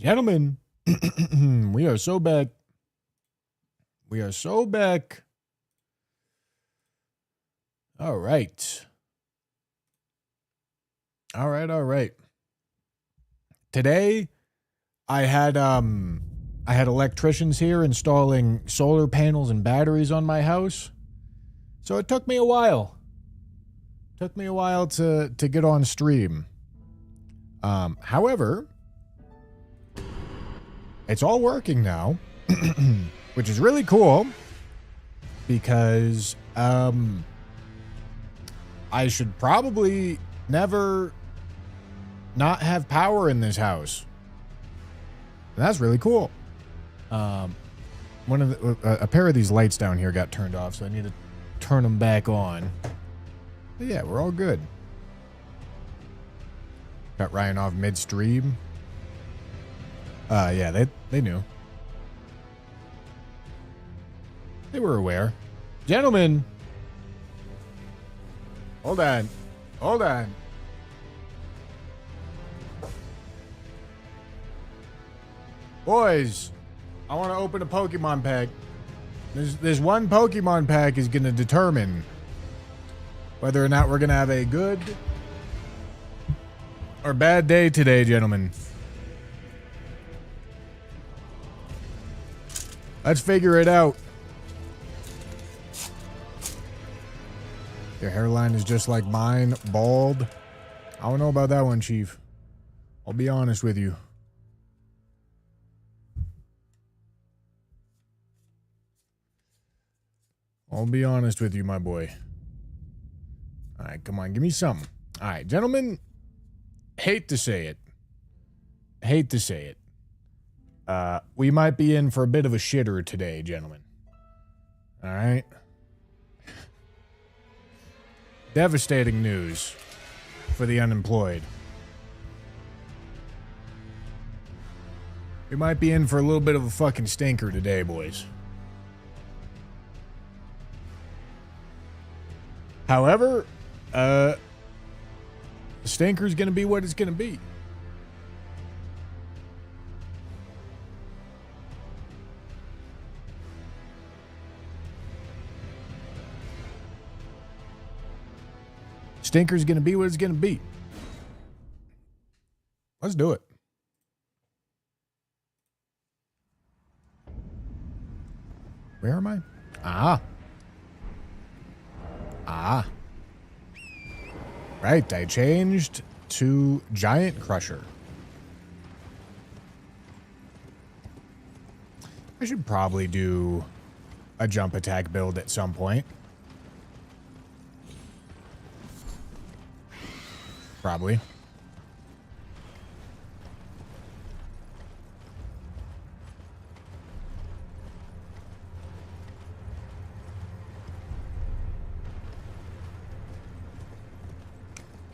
Gentlemen, we are so back. We are so back. All right. All right, all right. Today I had electricians here installing solar panels and batteries on my house. So it took me a while. Took me a while to get on stream. However, it's all working now, which is really cool because I should probably never not have power in this house. And that's really cool. A pair of these lights down here got turned off, so I need to turn them back on. But yeah, we're all good. Got Ryan off midstream. Yeah, they knew. They were aware. Gentlemen. Hold on. Hold on. Boys, I want to open a Pokemon pack. This one Pokemon pack is going to determine whether or not we're going to have a good or bad day today, gentlemen. Let's figure it out. Your hairline is just like mine, bald. I don't know about that one, Chief. I'll be honest with you. I'll be honest with you, my boy. All right, come on, give me something. All right, gentlemen, hate to say it. Hate to say it. We might be in for a bit of a shitter today, gentlemen. All right? Devastating news for the unemployed. We might be in for a little bit of a fucking stinker today, boys. However, the stinker's gonna be what it's gonna be. Stinker's gonna be what it's gonna be. Let's do it. Where am I? Right, I changed to Giant Crusher. I should probably do a jump attack build at some point. Probably.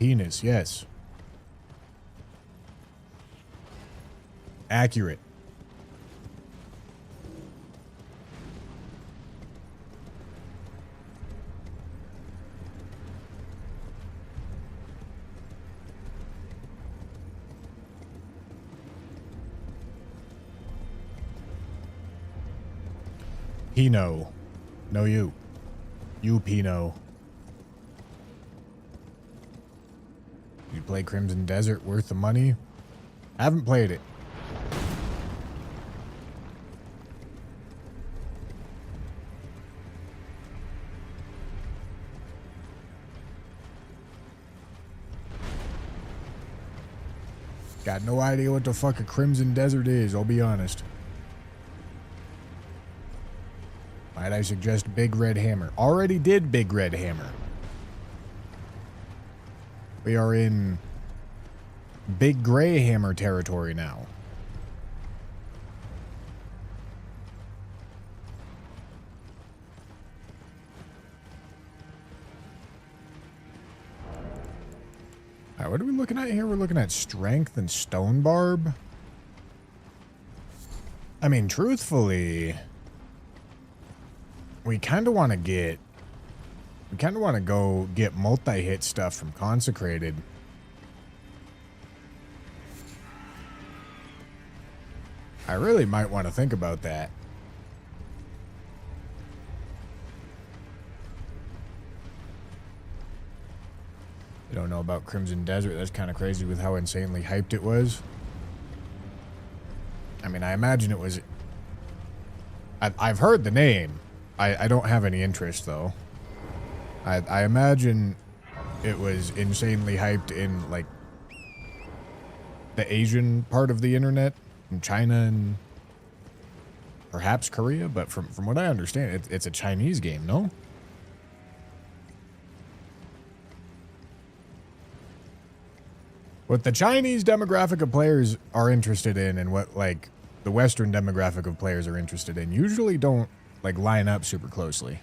Penis, yes. Accurate. Pinot. No, you. You, Pinot. You play Crimson Desert worth the money? Haven't played it. Got no idea what the fuck a Crimson Desert is, I'll be honest. Might I suggest Big Red Hammer? Already did Big Red Hammer. We are in Big Gray Hammer territory now. All right, what are we looking at here? We're looking at Strength and Stone Barb. I mean, truthfully, we kind of want to get... We kind of want to go get multi-hit stuff from Consecrated. I really might want to think about that. I don't know about Crimson Desert. That's kind of crazy with how insanely hyped it was. I mean, I imagine it was... I've heard the name. I don't have any interest, though. I imagine it was insanely hyped in, like, the Asian part of the internet, in China and perhaps Korea, but from what I understand, it's a Chinese game, no? What the Chinese demographic of players are interested in and what, like, the Western demographic of players are interested in usually don't, like, line up super closely.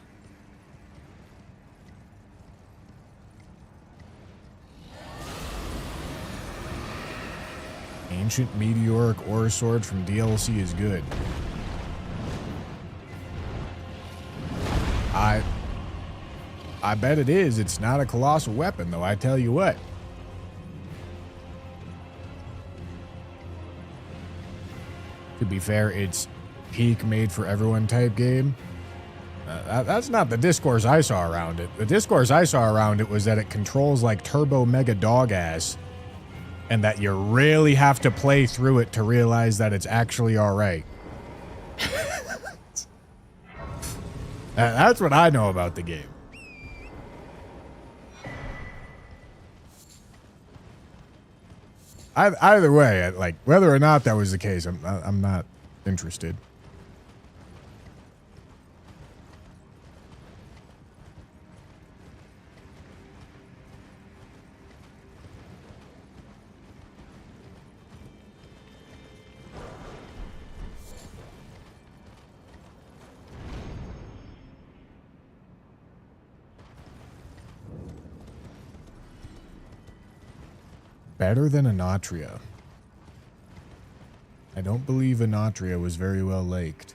Ancient meteoric ore sword from DLC is good. I bet it is. It's not a colossal weapon, though, I tell you what. To be fair, it's peak made for everyone type game. That's not the discourse I saw around it. The discourse I saw around it was that it controls like turbo mega dog ass, and that you really have to play through it to realize that it's actually all right. That's what I know about the game. Either way, like whether or not that was the case, I'm not interested. Better than Anatria. I don't believe Anatria was very well liked.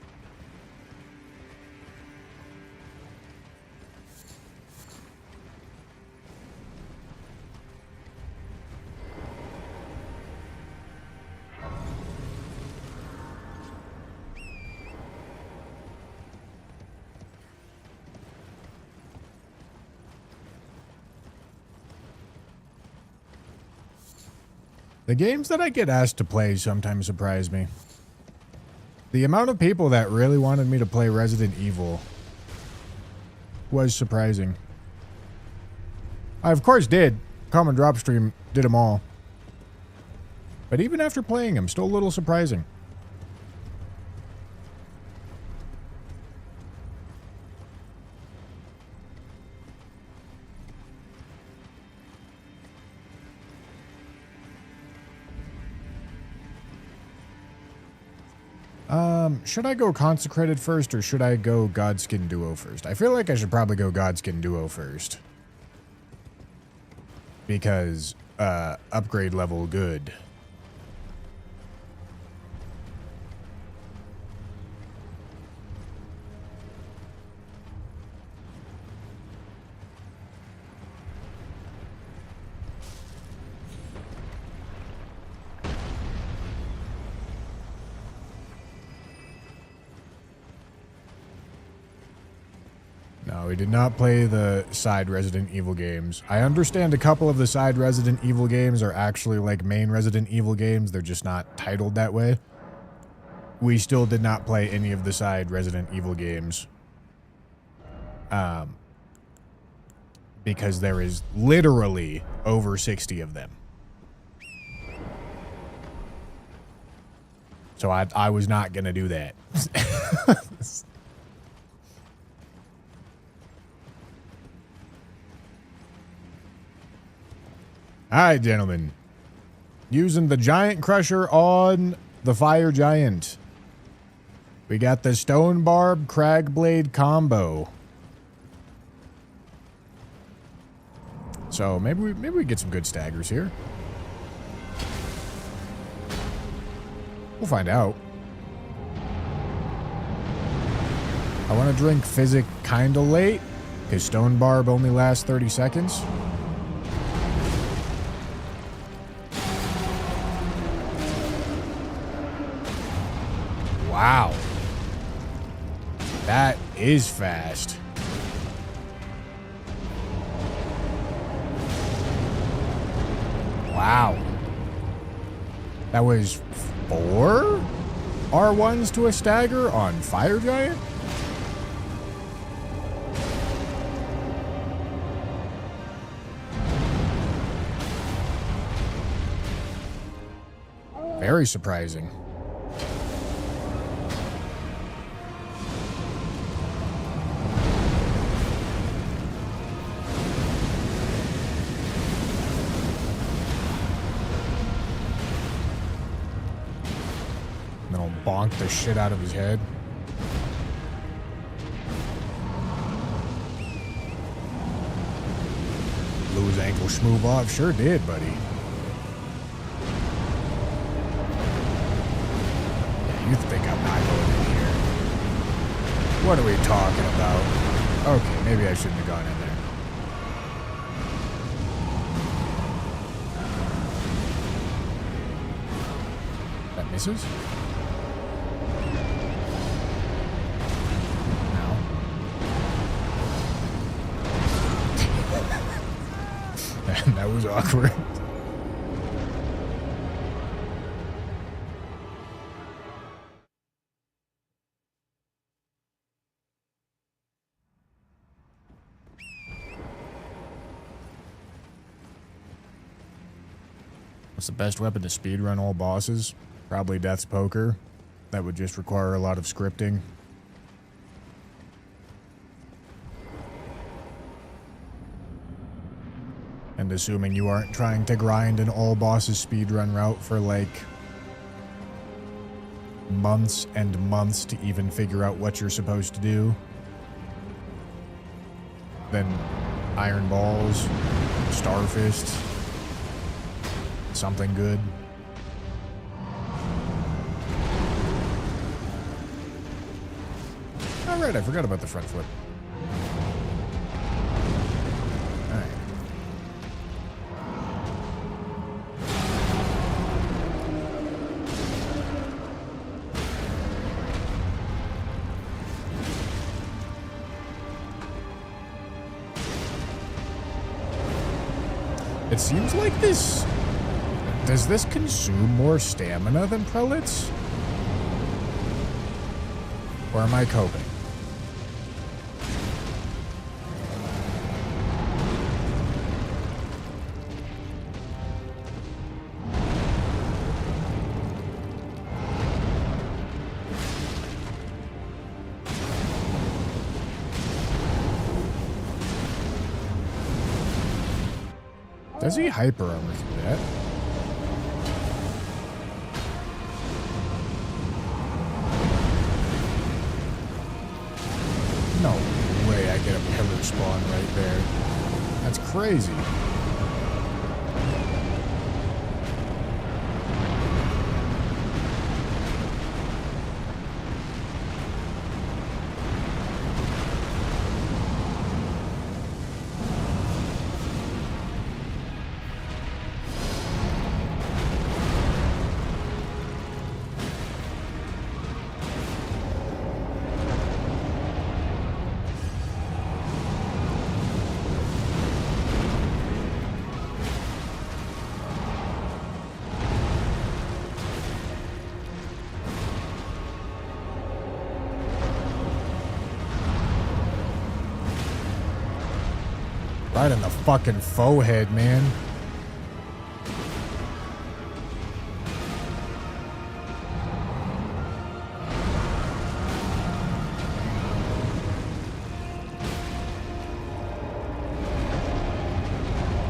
The games that I get asked to play sometimes surprise me. The amount of people that really wanted me to play Resident Evil was surprising. I, of course, did. Common Drop Stream did them all. But even after playing them, still a little surprising. Should I go Consecrated first, or should I go Godskin Duo first? I feel like I should probably go Godskin Duo first. Because, upgrade level good. No, we did not play the side Resident Evil games. I understand a couple of the side Resident Evil games are actually like main Resident Evil games. They're just not titled that way. We still did not play any of the side Resident Evil games. Because there is literally over 60 of them. So I was not going to do that. All right, gentlemen. Using the Giant Crusher on the Fire Giant. We got the Stone Barb Crag Blade combo. So maybe we get some good staggers here. We'll find out. I want to drink Physic kinda late, because Stone Barb only lasts 30 seconds. Wow. That is fast. Wow. That was 4 R1s to a stagger on Fire Giant? Very surprising. Then I'll bonk the shit out of his head. Blew his ankle schmoove off. Sure did, buddy. Yeah, you think I'm not going in here. What are we talking about? Okay, maybe I shouldn't have gone in there. That misses? That was awkward. What's the best weapon to speedrun all bosses? Probably Death's Poker. That would just require a lot of scripting. And assuming you aren't trying to grind an all bosses speedrun route for like months and months to even figure out what you're supposed to do, then Iron Balls, Starfist, something good. Alright, I forgot about the front flip. It seems like this... Does this consume more stamina than prelates? Or am I coping? Does he hyper armor through that? No way I get a pillar spawn right there. That's crazy. Right in the fucking faux head, man.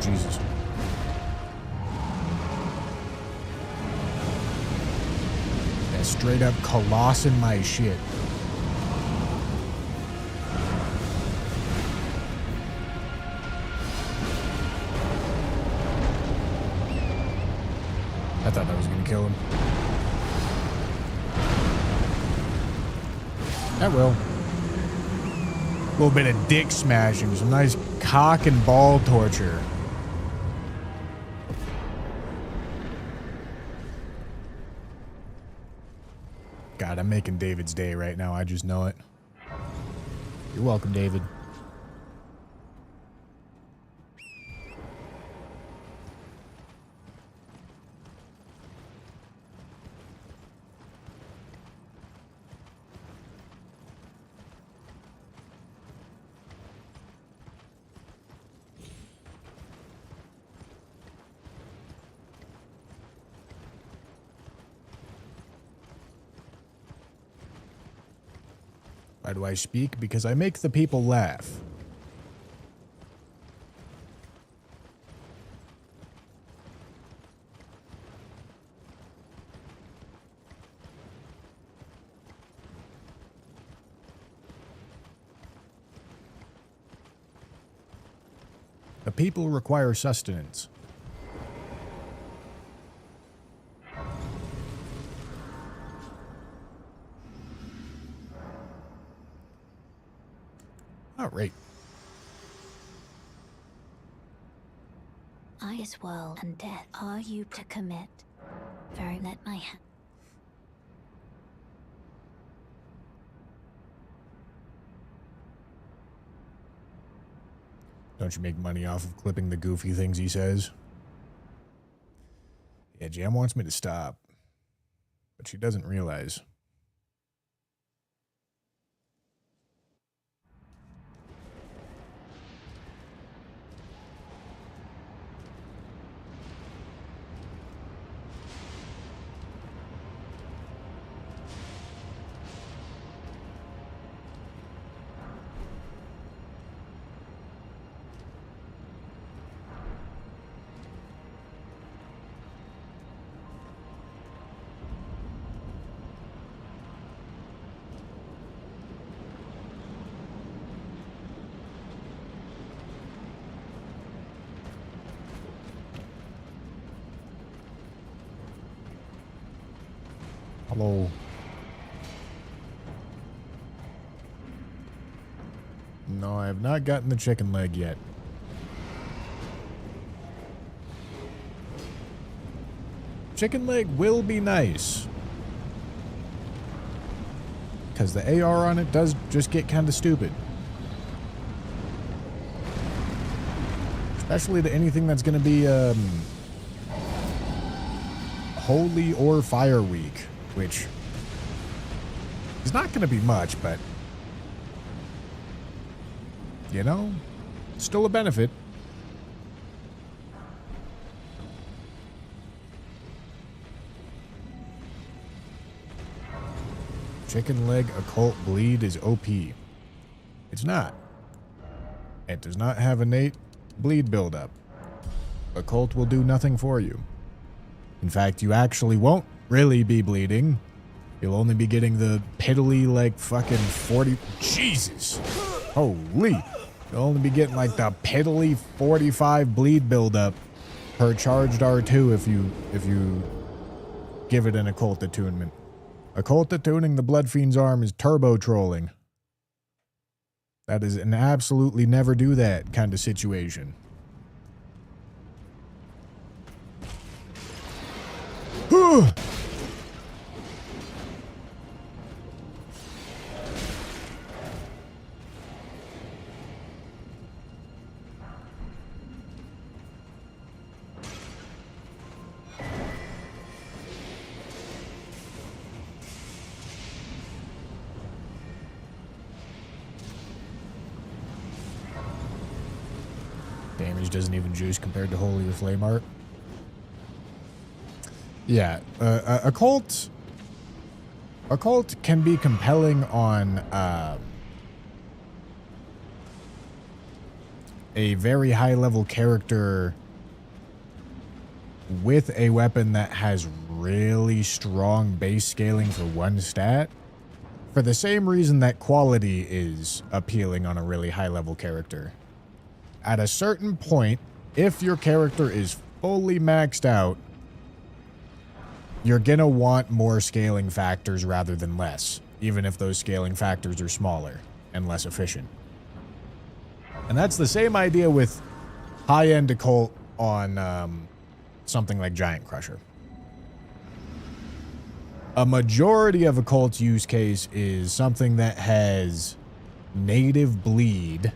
Jesus. Yeah, straight up colossing my shit. I thought that was going to kill him. That will. A little bit of dick smashing. Some nice cock and ball torture. God, I'm making David's day right now. I just know it. You're welcome, David. Why do I speak? Because I make the people laugh. The people require sustenance. All right. I as well and death are you to commit. Very let my hand. Don't you make money off of clipping the goofy things he says? Yeah, Jam wants me to stop, but she doesn't realize. Hello. No, I have not gotten the chicken leg yet. Chicken leg will be nice. Because the AR on it does just get kind of stupid. Especially to anything that's going to be Holy or Fire Week. Which is not going to be much, but, you know, still a benefit. Chicken leg occult bleed is OP. It's not. It does not have innate bleed buildup. Occult will do nothing for you. In fact, you actually won't really be bleeding. You'll only be getting the piddly, like, fucking 40... Jesus! Holy! You'll only be getting, like, the piddly 45 bleed buildup per charged R2 if you give it an occult attunement. Occult attuning the Blood Fiend's arm is turbo trolling. That is an absolutely never do that kind of situation. Whew! Damage doesn't even juice compared to Holy or Flame Art. Yeah, Occult can be compelling on a very high level character with a weapon that has really strong base scaling for one stat, for the same reason that quality is appealing on a really high level character. At a certain point, if your character is fully maxed out, you're gonna want more scaling factors rather than less, even if those scaling factors are smaller and less efficient. And that's the same idea with high-end occult on something like Giant Crusher. a majority of a cult's use case is something that has native bleed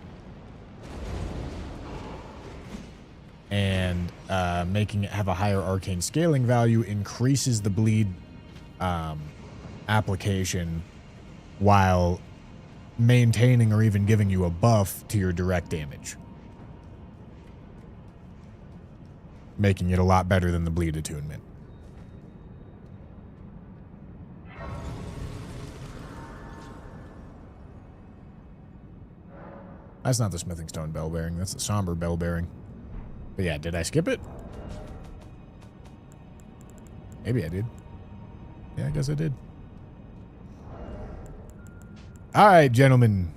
and making it have a higher arcane scaling value increases the bleed application while maintaining or even giving you a buff to your direct damage, making it a lot better than the bleed attunement. That's not the smithing stone bell bearing. That's the somber bell bearing. But yeah, did I skip it? Maybe I did. Yeah, I guess I did. All right, gentlemen.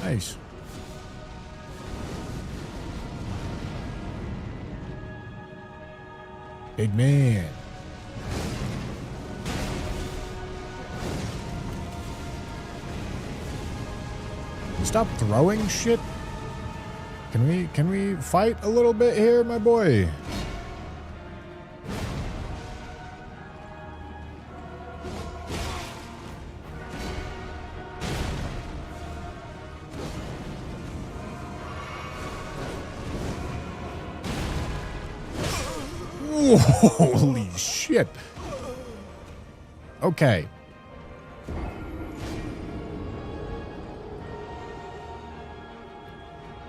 Nice. Big man. Stop throwing shit. Can we fight a little bit here, my boy? Holy shit. Okay.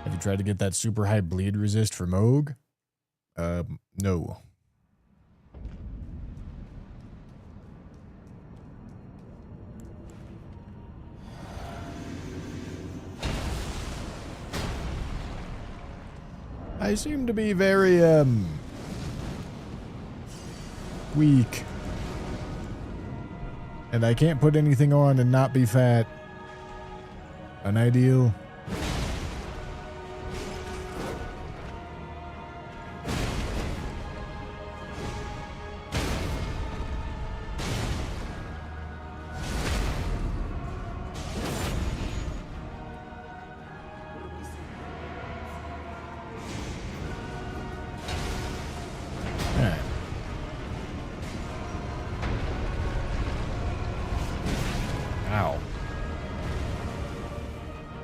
Have you tried to get that super high bleed resist for Moog? No. I seem to be very, weak. And I can't put anything on and not be fat. An ideal.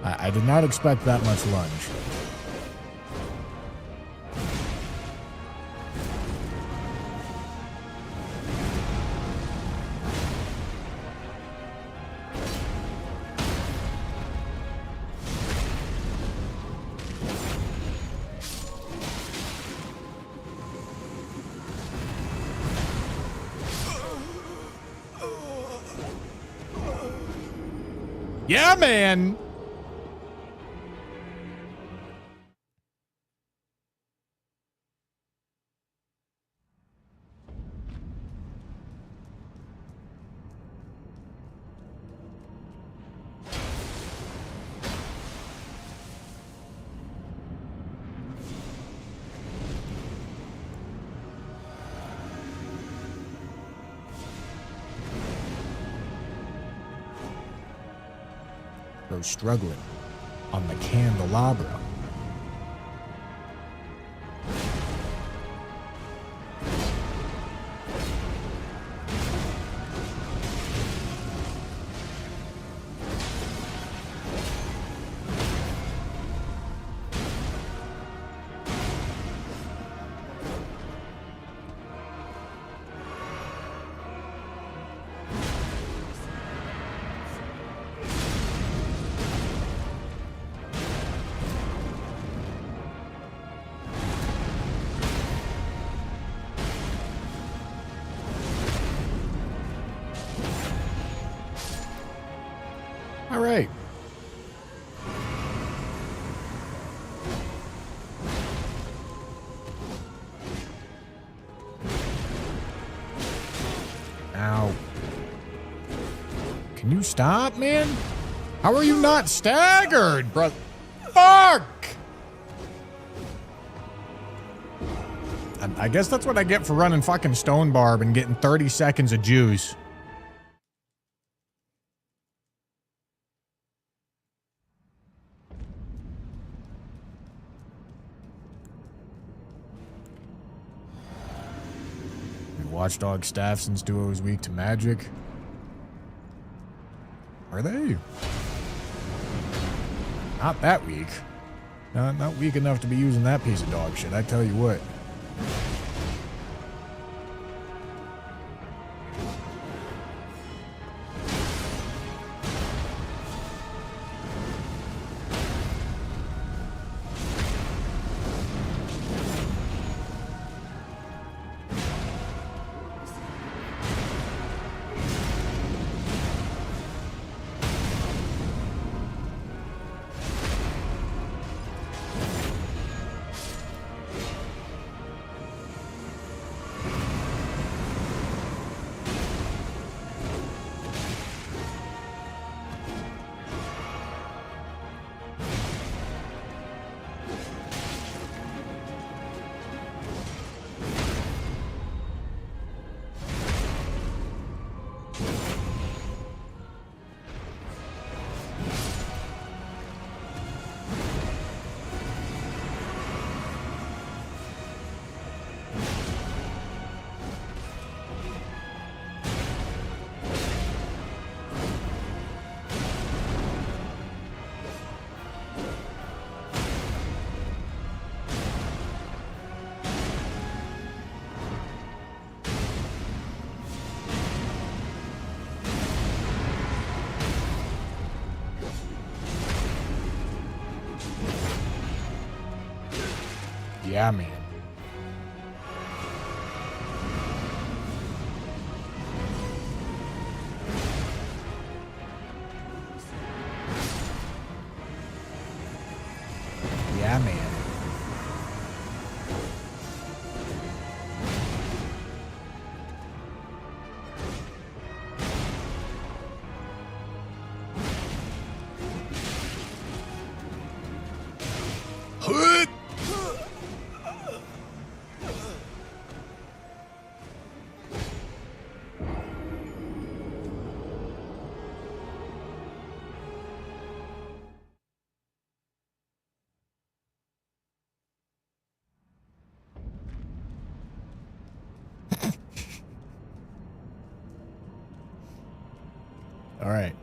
I did not expect that much lunge. Yeah, man. Struggling on the candelabra. All right. Ow. Can you stop, man? How are you not staggered, bro? Fuck! I guess that's what I get for running fucking Stone Barb and getting 30 seconds of juice. Watchdog staff since Duo is weak to magic. Are they? Not that weak. Not weak enough to be using that piece of dog shit, I tell you what. Yeah, man. Yeah, man. All right.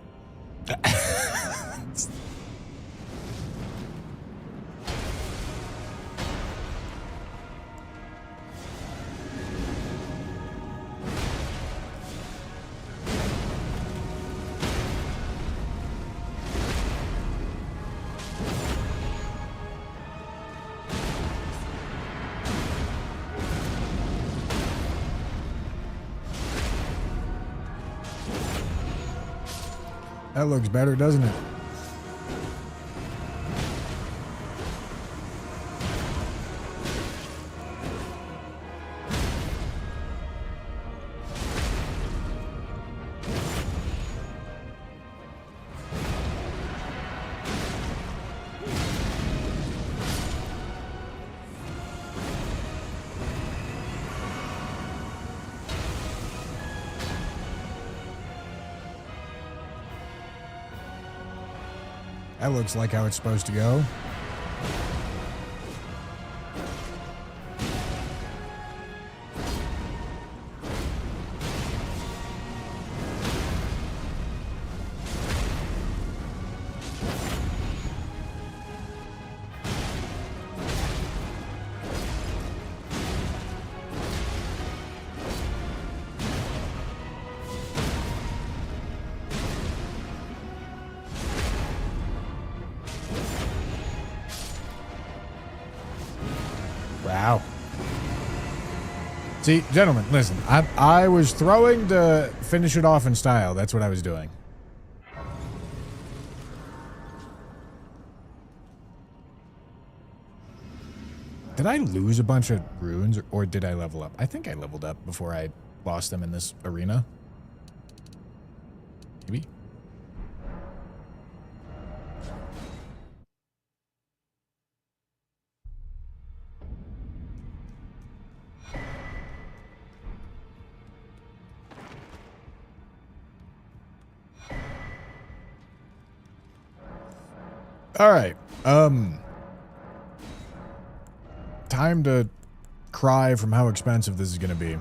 That looks better, doesn't it? That looks like how it's supposed to go. Wow. See, gentlemen, listen. I was throwing to finish it off in style. That's what I was doing. Did I lose a bunch of runes, or did I level up? I think I leveled up before I lost them in this arena. Maybe. All right. Time to cry from how expensive this is going to be.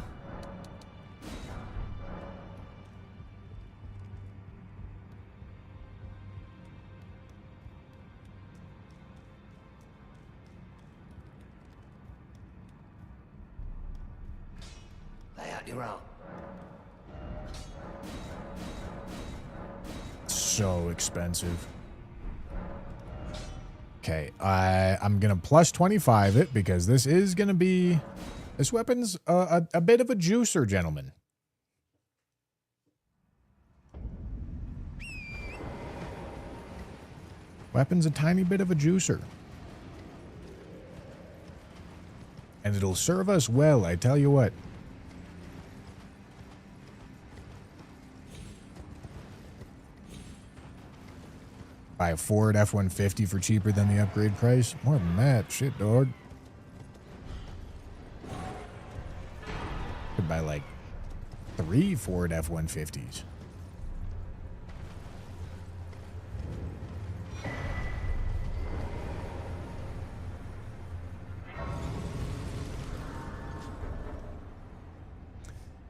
You're out. So expensive. Okay, I'm gonna plus 25 it because this is gonna be... This weapon's a bit of a juicer, gentlemen. Weapon's a tiny bit of a juicer. And it'll serve us well, I tell you what. Buy a Ford F-150 for cheaper than the upgrade price? More than that. Shit, dog. Could buy like 3 Ford F-150s.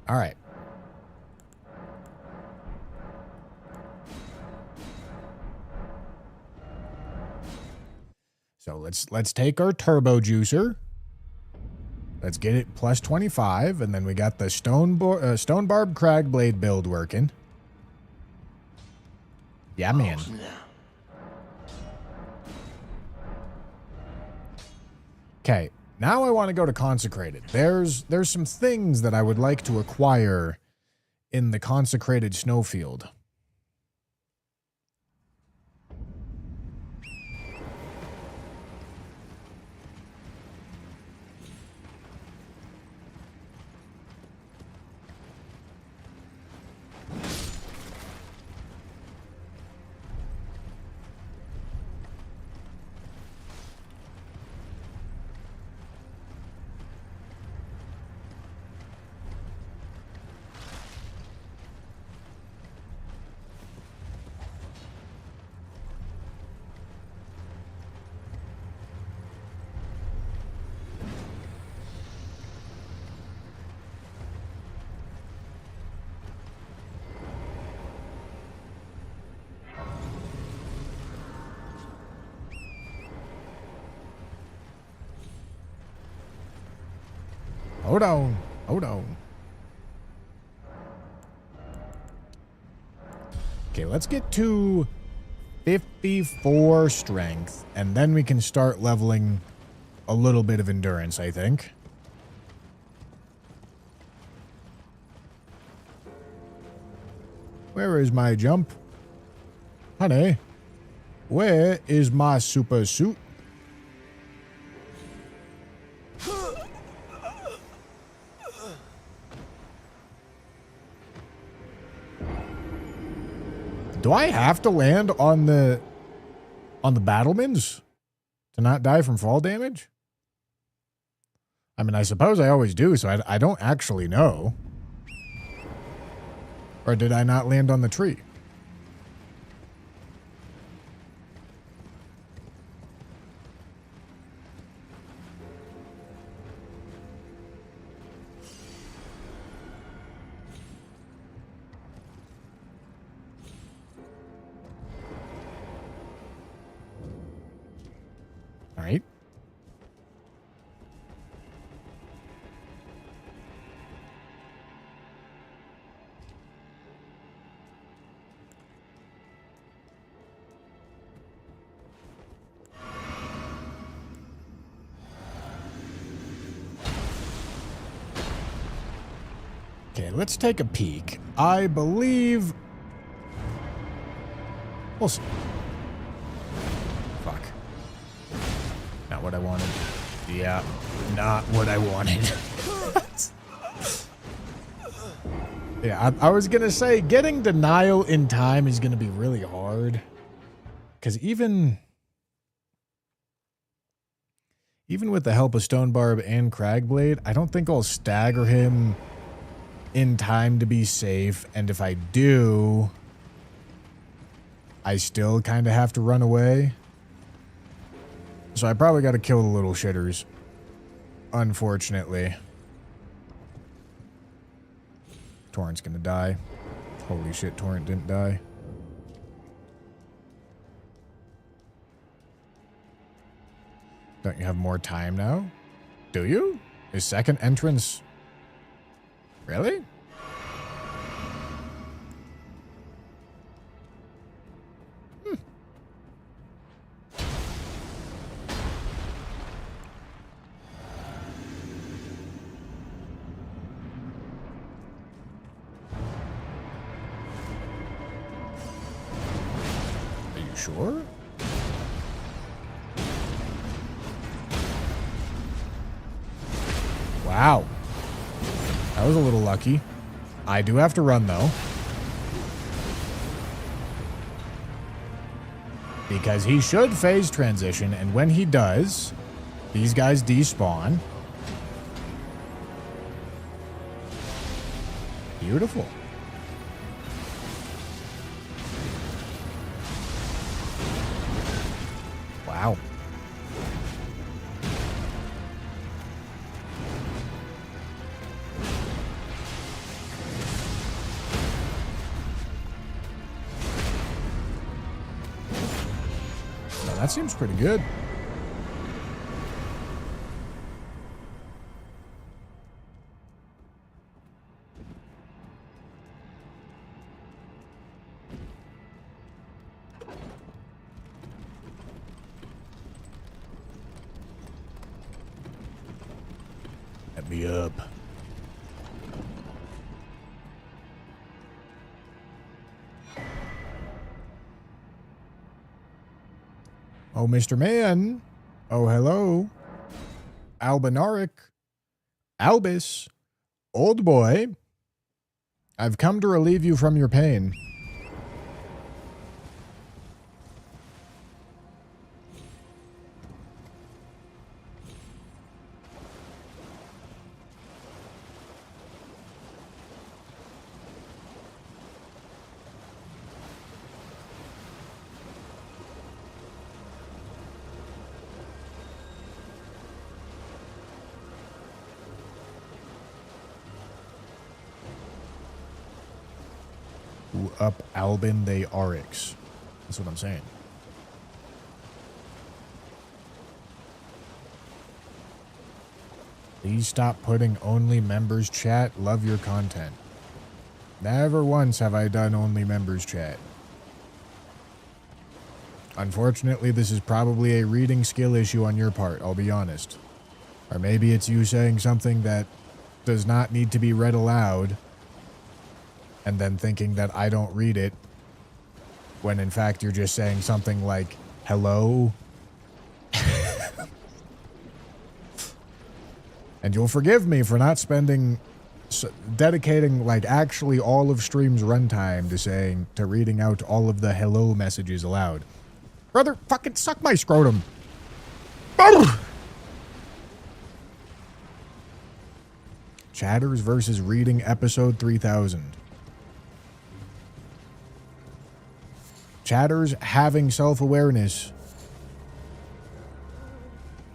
All right. So let's take our turbo juicer. Let's get it plus 25, and then we got the stone barb crag blade build working. Yeah, man. Okay, now I want to go to consecrated. There's some things that I would like to acquire in the consecrated snowfield. Hold on. Hold on. Okay, let's get to 54 strength, and then we can start leveling a little bit of endurance, I think. Where is my jump? Honey, where is my super suit? Do I have to land on the battlements to not die from fall damage? I mean, I suppose I always do, so I don't actually know. Or did I not land on the tree? All right. Okay, let's take a peek. I believe... We'll see. Fuck. Not what I wanted. Yeah, not what I wanted. Yeah, I was gonna say, getting denial in time is gonna be really hard. Because even with the help of Stonebarb and Cragblade, I don't think I'll stagger him in time to be safe, and if I do, I still kind of have to run away. So I probably got to kill the little shitters, unfortunately. Torrent's gonna die. Holy shit, Torrent didn't die. Don't you have more time now? Do you? Is second entrance... Really? Are you sure? Wow. That was a little lucky. I do have to run, though. Because he should phase transition, and when he does, these guys despawn. Beautiful. Wow. Now, that seems pretty good. Let me up. Oh, Mr. Man. Oh, hello. Albinaric. Albus. Old boy. I've come to relieve you from your pain. Up Albin they Arix. That's what I'm saying. Please stop putting only members chat. Love your content. Never once have I done only members chat. Unfortunately, this is probably a reading skill issue on your part, I'll be honest. Or maybe it's you saying something that does not need to be read aloud, and then thinking that I don't read it, when in fact you're just saying something like, hello? And you'll forgive me for not dedicating like actually all of stream's runtime to reading out all of the hello messages aloud. Brother, fucking suck my scrotum. Chatters versus Reading episode 3000. Chatters having self-awareness.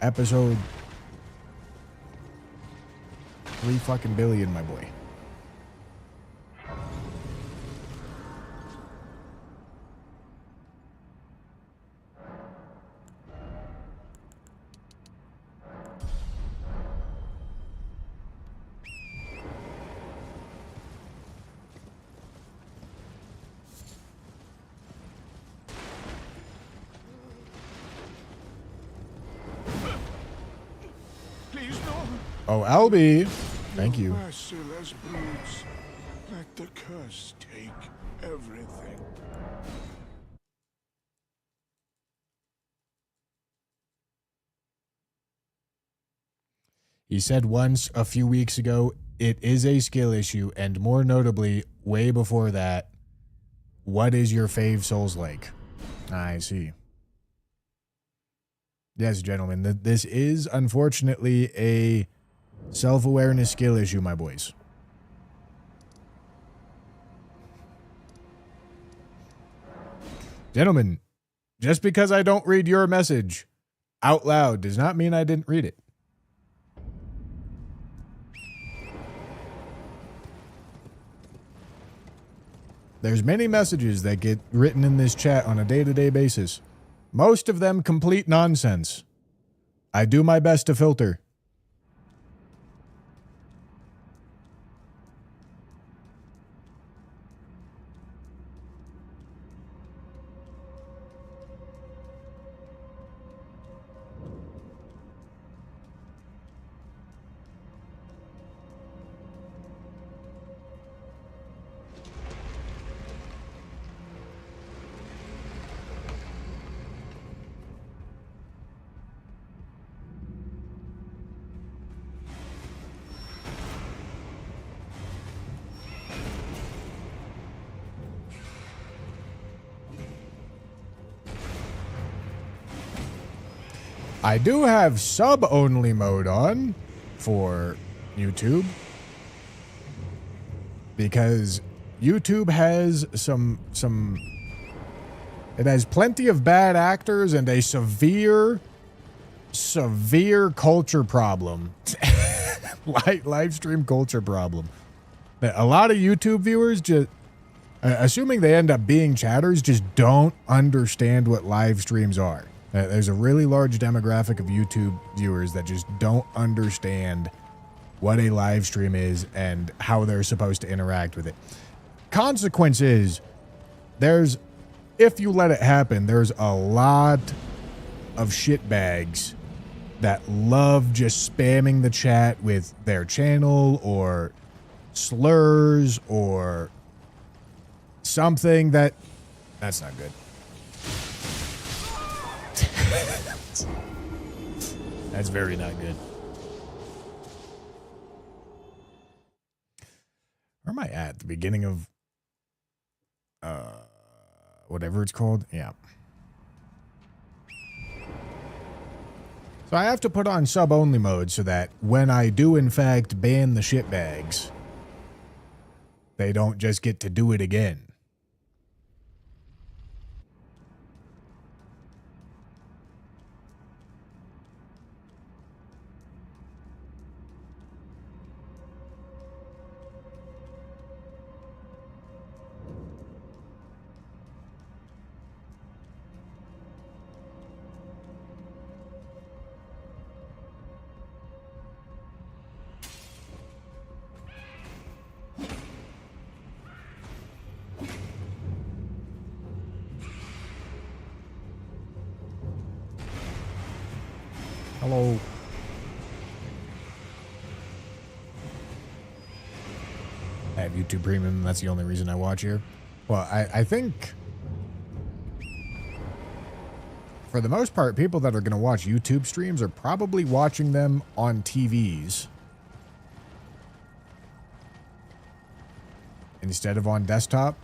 Episode 3 fucking billion, my boy. Oh, Albie. Thank you. Merciless brutes. Let the curse take everything. He said once a few weeks ago, it is a skill issue, and more notably, way before that, what is your fave Souls like? I see. Yes, gentlemen, this is unfortunately a self-awareness skill issue, my boys. Gentlemen, just because I don't read your message out loud does not mean I didn't read it. There's many messages that get written in this chat on a day-to-day basis. Most of them complete nonsense. I do my best to filter. I do have sub-only mode on for YouTube because YouTube has it has plenty of bad actors and a severe culture problem. Live stream culture problem. A lot of YouTube viewers just, assuming they end up being chatters, just don't understand what live streams are. There's a really large demographic of YouTube viewers that just don't understand what a live stream is and how they're supposed to interact with it. Consequence is, if you let it happen, there's a lot of shitbags that love just spamming the chat with their channel or slurs or something that's not good. That's very not good. Where am I at? The beginning of whatever it's called? Yeah. So I have to put on sub-only mode so that when I do in fact ban the shitbags, they don't just get to do it again. Hello. I have YouTube Premium. That's the only reason I watch here. Well, I think for the most part, people that are going to watch YouTube streams are probably watching them on TVs instead of on desktop.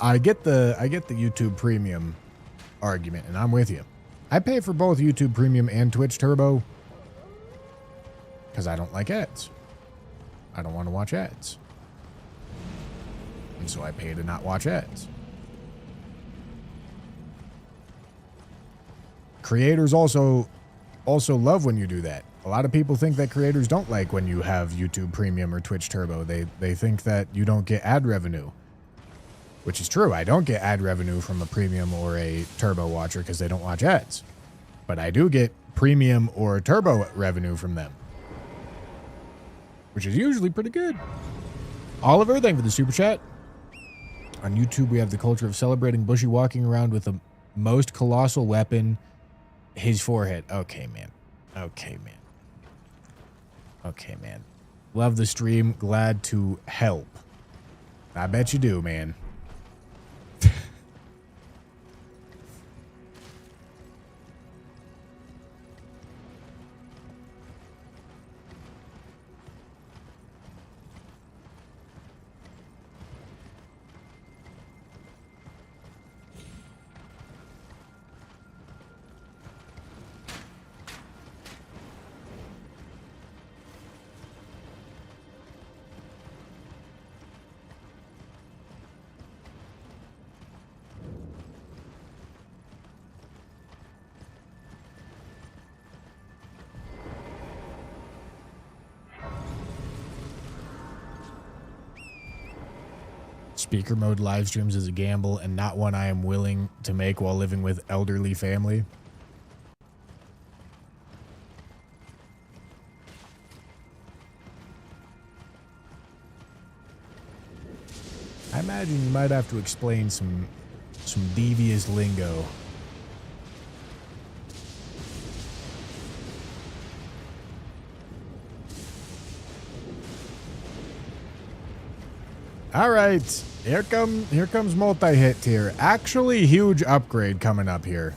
I get the YouTube Premium argument, and I'm with you. I pay for both YouTube Premium and Twitch Turbo because I don't like ads. I don't want to watch ads. And so I pay to not watch ads. Creators also love when you do that. A lot of people think that creators don't like when you have YouTube Premium or Twitch Turbo. They think that you don't get ad revenue. Which is true. I don't get ad revenue from a premium or a turbo watcher because they don't watch ads. But I do get premium or turbo revenue from them. Which is usually pretty good. Oliver, thank you for the super chat. On YouTube, we have the culture of celebrating Bushy walking around with the most colossal weapon, his forehead. Okay, man. Okay, man. Okay, man. Love the stream. Glad to help. I bet you do, man. Speaker mode live streams is a gamble and not one I am willing to make while living with elderly family. I imagine you might have to explain some devious lingo. All right, here comes multi-hit tier. Actually, huge upgrade coming up here.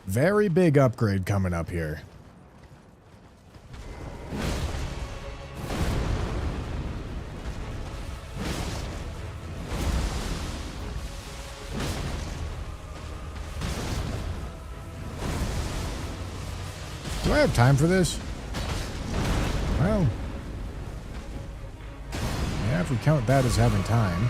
Very big upgrade coming up here. Do I have time for this? Well, yeah, if we count that as having time.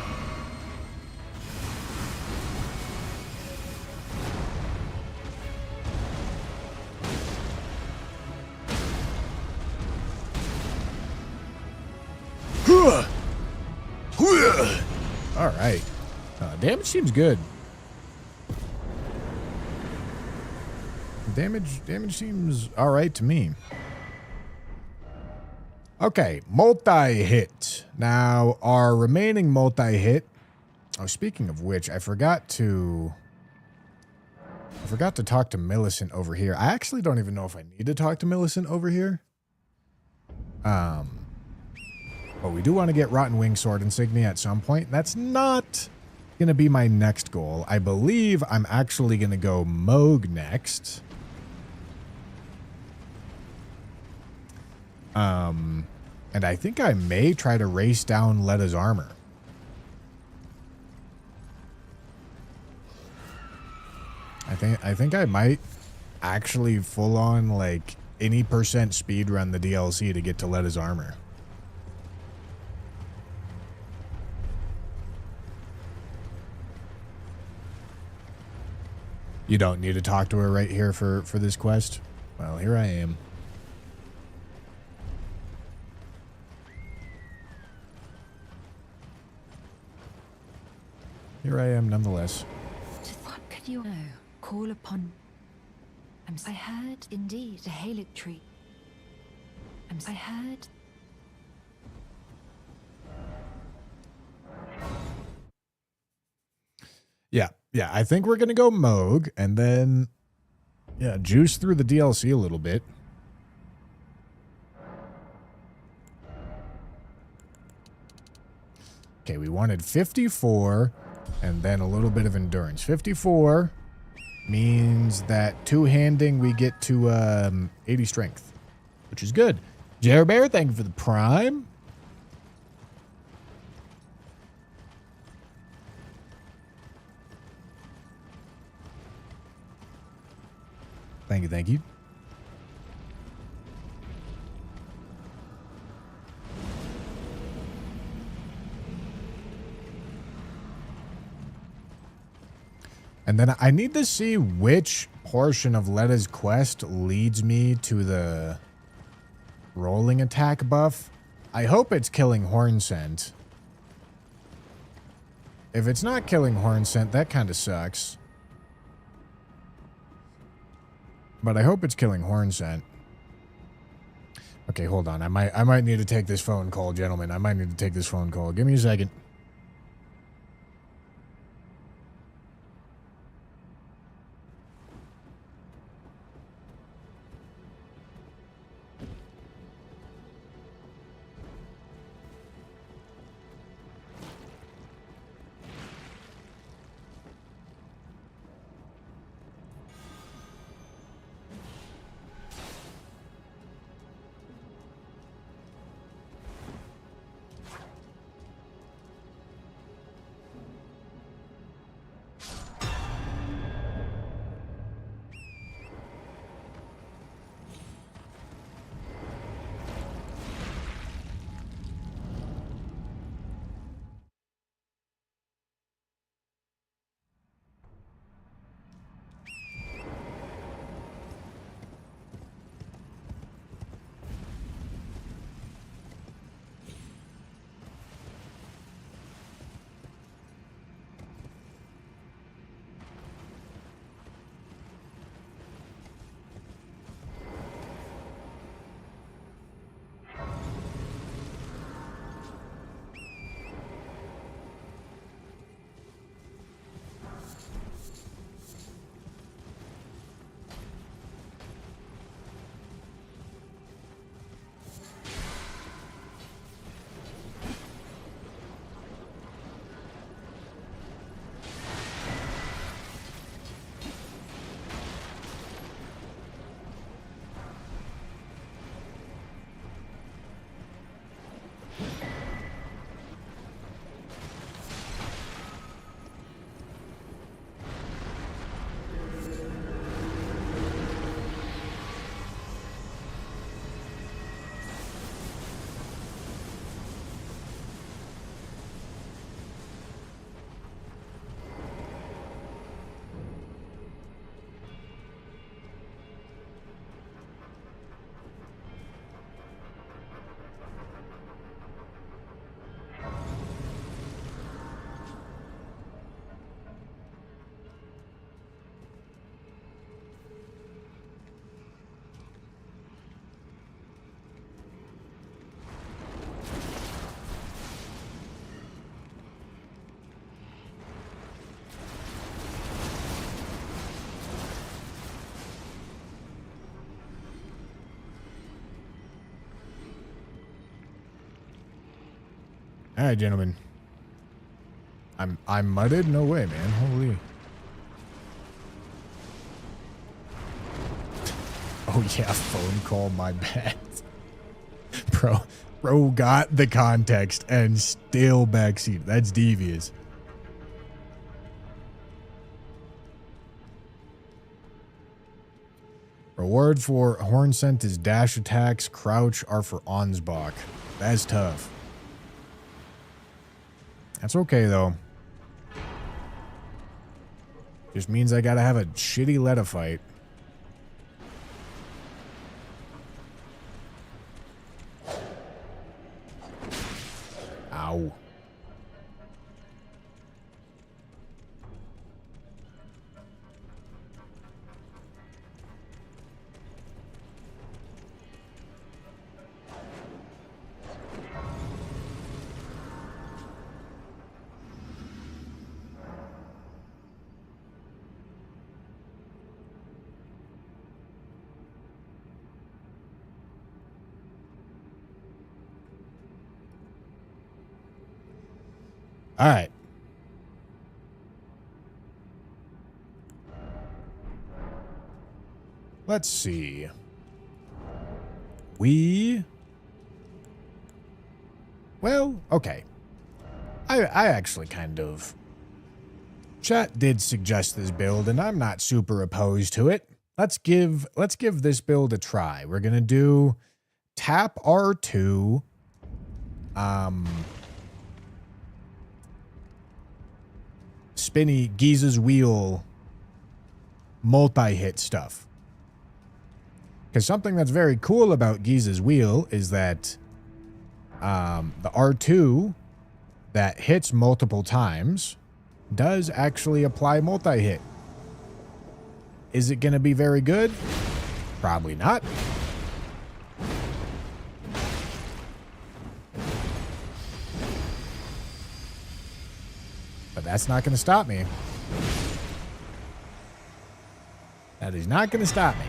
All right. Damage seems good. Damage seems all right to me. Okay, multi-hit. Now, our remaining multi-hit. Oh, speaking of which, I forgot to talk to Millicent over here. I actually don't even know if I need to talk to Millicent over here. But we do want to get Rotten Wing Sword Insignia at some point. That's not going to be my next goal. I believe I'm actually going to go Moog next. And I think I may try to race down Letta's armor. I think I might actually full on like any percent speed run the DLC to get to Letta's armor. You don't need to talk to her right here for this quest? Well, here I am. Here I am nonetheless. What could you know? Call upon... I heard, indeed, the Halic tree. I heard... Yeah, I think we're going to go Moog, and then, yeah, juice through the DLC a little bit. Okay, we wanted 54, and then a little bit of endurance. 54 means that two-handing we get to 80 strength, which is good. Jer Bear, thank you for the prime. Thank you, thank you. And then I need to see which portion of Letta's quest leads me to the rolling attack buff. I hope it's killing Horn Scent. If it's not killing Horn Scent, that kind of sucks. But I hope it's killing Horn Scent. Okay, hold on. I might need to take this phone call, gentlemen. I might need to take this phone call. Give me a second. All right, gentlemen. I'm mudded? No way, man. Holy. Oh yeah, phone call, my bad. Bro got the context and still backseat. That's devious. Reward for horn scent is dash attacks, crouch are for Ansbach. That's tough. That's okay though. Just means I gotta have a shitty Letta fight. Ow. All right. Let's see. Well, okay. I actually kind of... Chat did suggest this build, and I'm not super opposed to it. Let's give this build a try. We're gonna do tap R2. Spinny Giza's wheel multi-hit stuff. Because something that's very cool about Giza's wheel is that the R2 that hits multiple times does actually apply multi-hit. Is it going to be very good? Probably not. But that's not going to stop me. That is not going to stop me.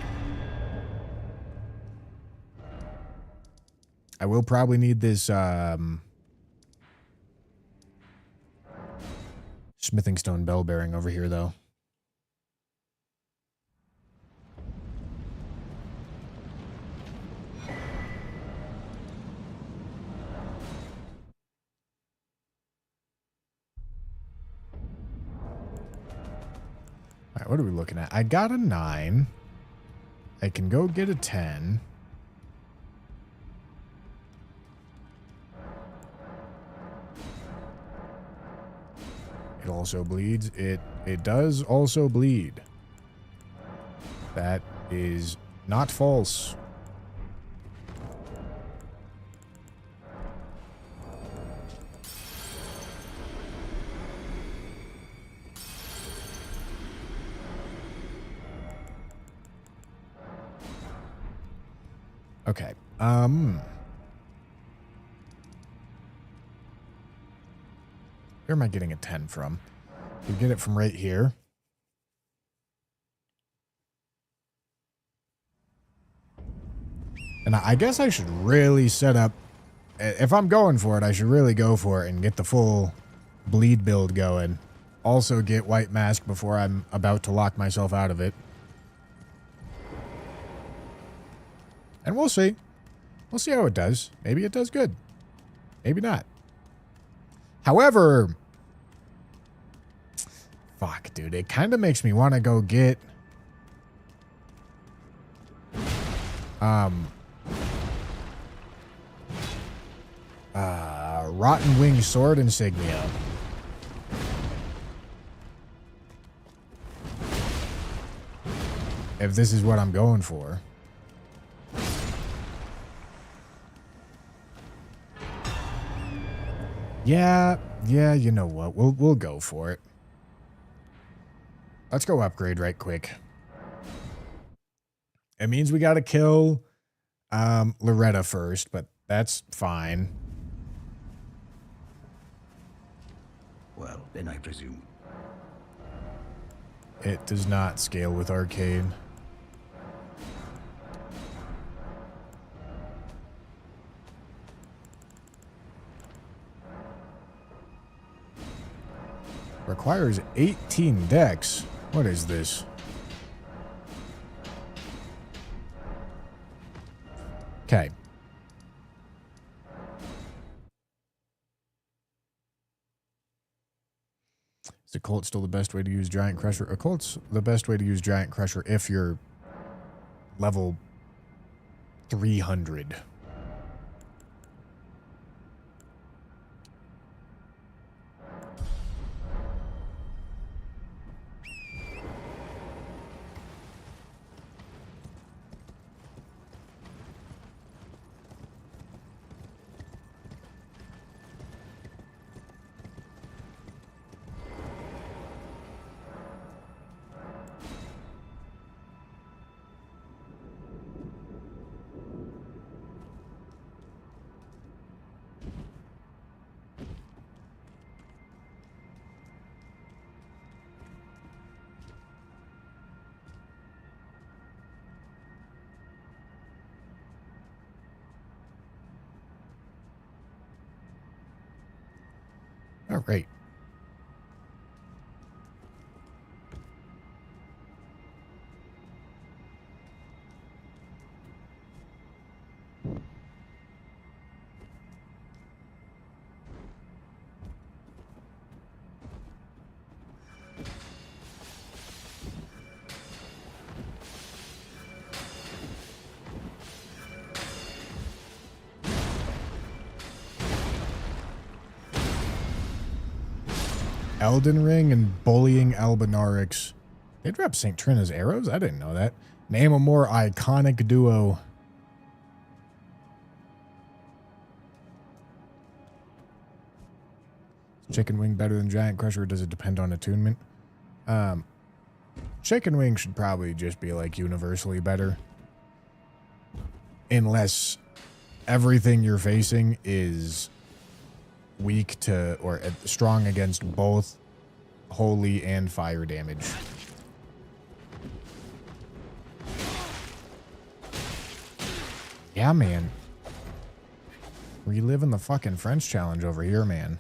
I will probably need this smithing stone bell bearing over here, though. All right, what are we looking at? I got a 9. I can go get a 10. It also bleeds. It does also bleed. That is not false. Okay. Where am I getting a 10 from? We get it from right here. And I guess I should really set up... If I'm going for it, I should really go for it and get the full bleed build going. Also get White Mask before I'm about to lock myself out of it. And we'll see. We'll see how it does. Maybe it does good. Maybe not. However... Fuck, dude. It kind of makes me want to go get... Rotten Wing Sword Insignia. If this is what I'm going for. Yeah, you know what? We'll go for it. Let's go upgrade right quick. It means we gotta kill Loretta first, but that's fine. Well, then I presume. It does not scale with arcade. Requires 18 decks. What is this? Okay. Is Occult still the best way to use Giant Crusher? Occult's the best way to use Giant Crusher if you're level 300. All right. Elden Ring and Bullying Albinarix. They dropped St. Trina's arrows? I didn't know that. Name a more iconic duo. Is Chicken Wing better than Giant Crusher? Or does it depend on attunement? Chicken Wing should probably just be like universally better. Unless everything you're facing is weak to or strong against both holy and fire damage. Yeah, man. Reliving the fucking French challenge over here, man.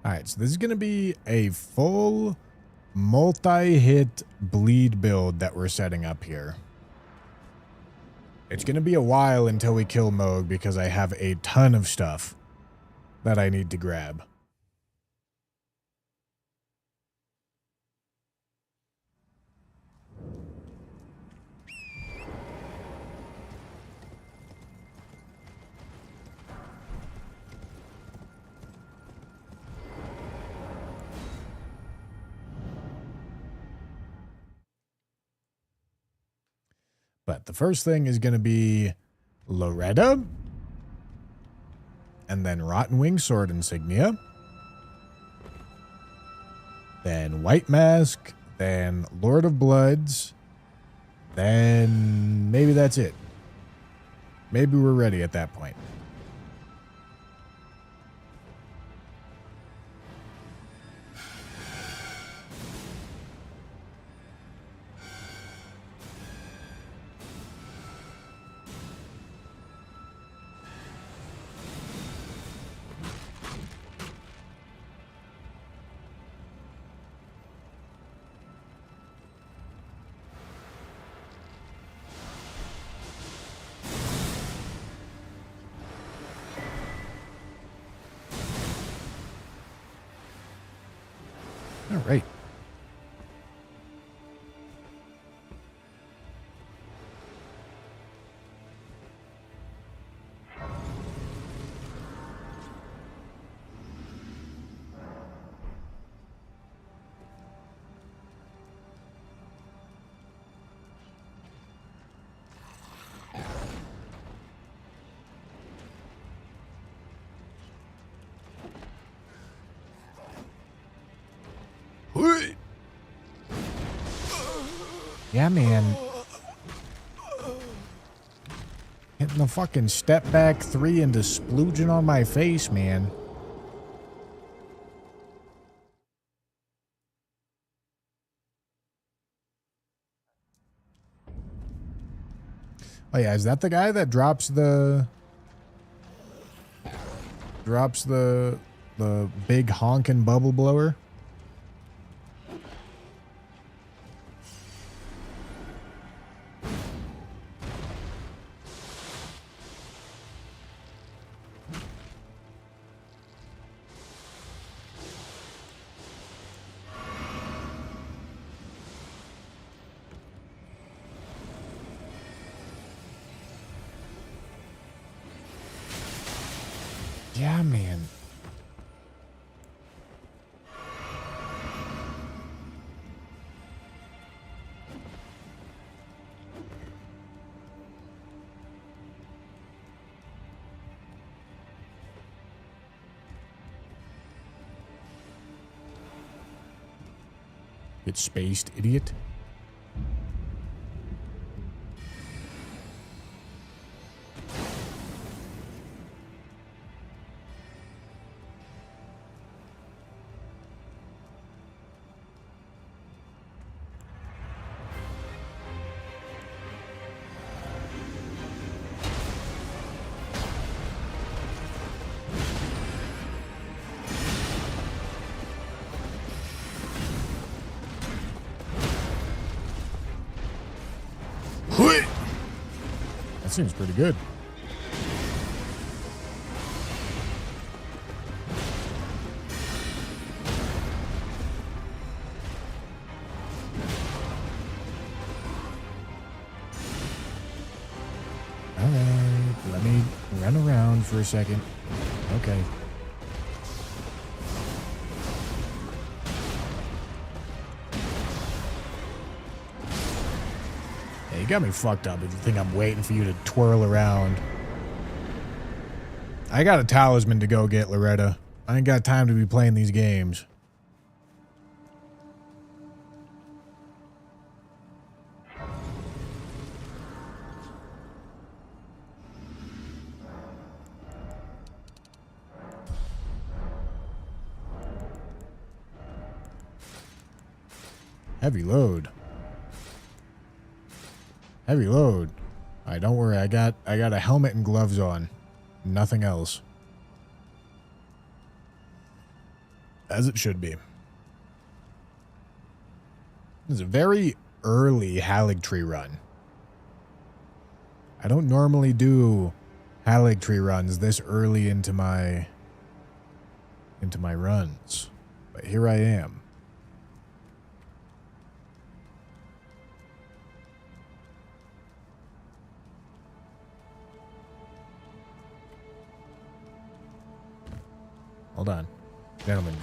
Alright, so this is going to be a full multi-hit bleed build that we're setting up here. It's going to be a while until we kill Moog because I have a ton of stuff that I need to grab. But the first thing is going to be Loretta, and then Rotten Wing Sword Insignia, then White Mask, then Lord of Bloods, then maybe that's it. Maybe we're ready at that point. All right. Yeah, man. Hitting the fucking step back 3 into splooging on my face, man. Oh yeah, is that the guy that drops the big honking bubble blower? Yeah, man. Get spaced, idiot. That seems pretty good. All right, let me run around for a second. Okay. Yeah, you got me fucked up if you think I'm waiting for you to twirl around. I got a talisman to go get, Loretta. I ain't got time to be playing these games. Heavy load. Heavy load. Alright, don't worry. I got a helmet and gloves on. Nothing else. As it should be. This is a very early Haligtree run. I don't normally do Haligtree runs this early into my runs. But here I am. Hold on. Gentlemen.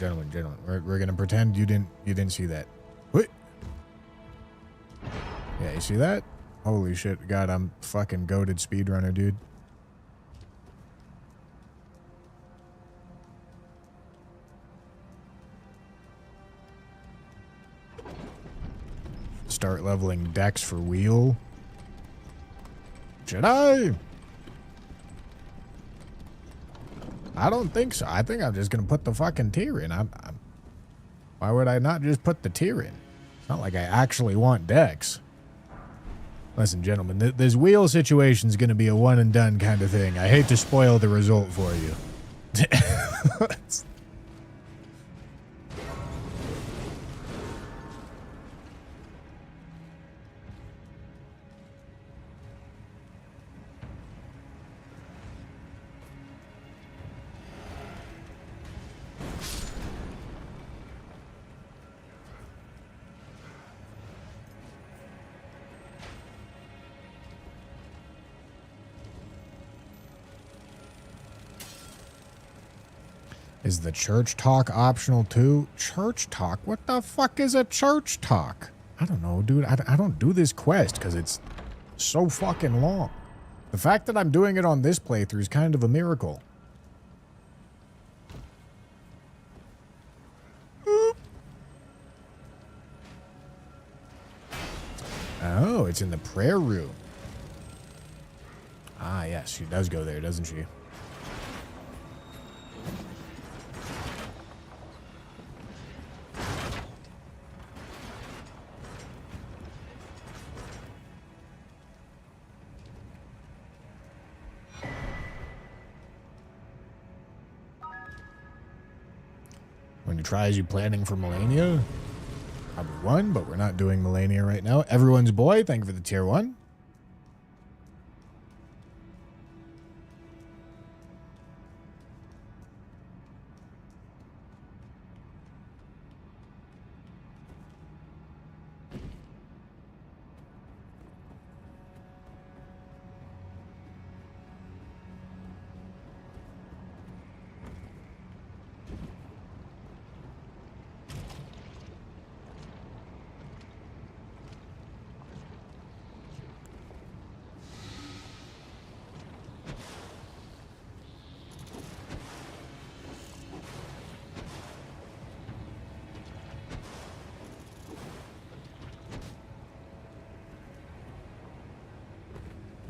We're gonna pretend you didn't see that. What? Yeah, you see that? Holy shit. God, I'm fucking goated speedrunner, dude. Start leveling Dex for wheel. Should I? I don't think so. I think I'm just going to put the fucking tier in. Why would I not just put the tier in? It's not like I actually want Dex. Listen, gentlemen, this wheel situation is going to be a one and done kind of thing. I hate to spoil the result for you. Is the church talk optional too? Church talk? What the fuck is a church talk? I don't know, dude. I don't do this quest because it's so fucking long. The fact that I'm doing it on this playthrough is kind of a miracle. Oh, it's in the prayer room. Ah, yes, she does go there, doesn't she? When you try, is you planning for Melania? Probably one, but we're not doing Melania right now. Everyone's boy, thank you for the tier 1.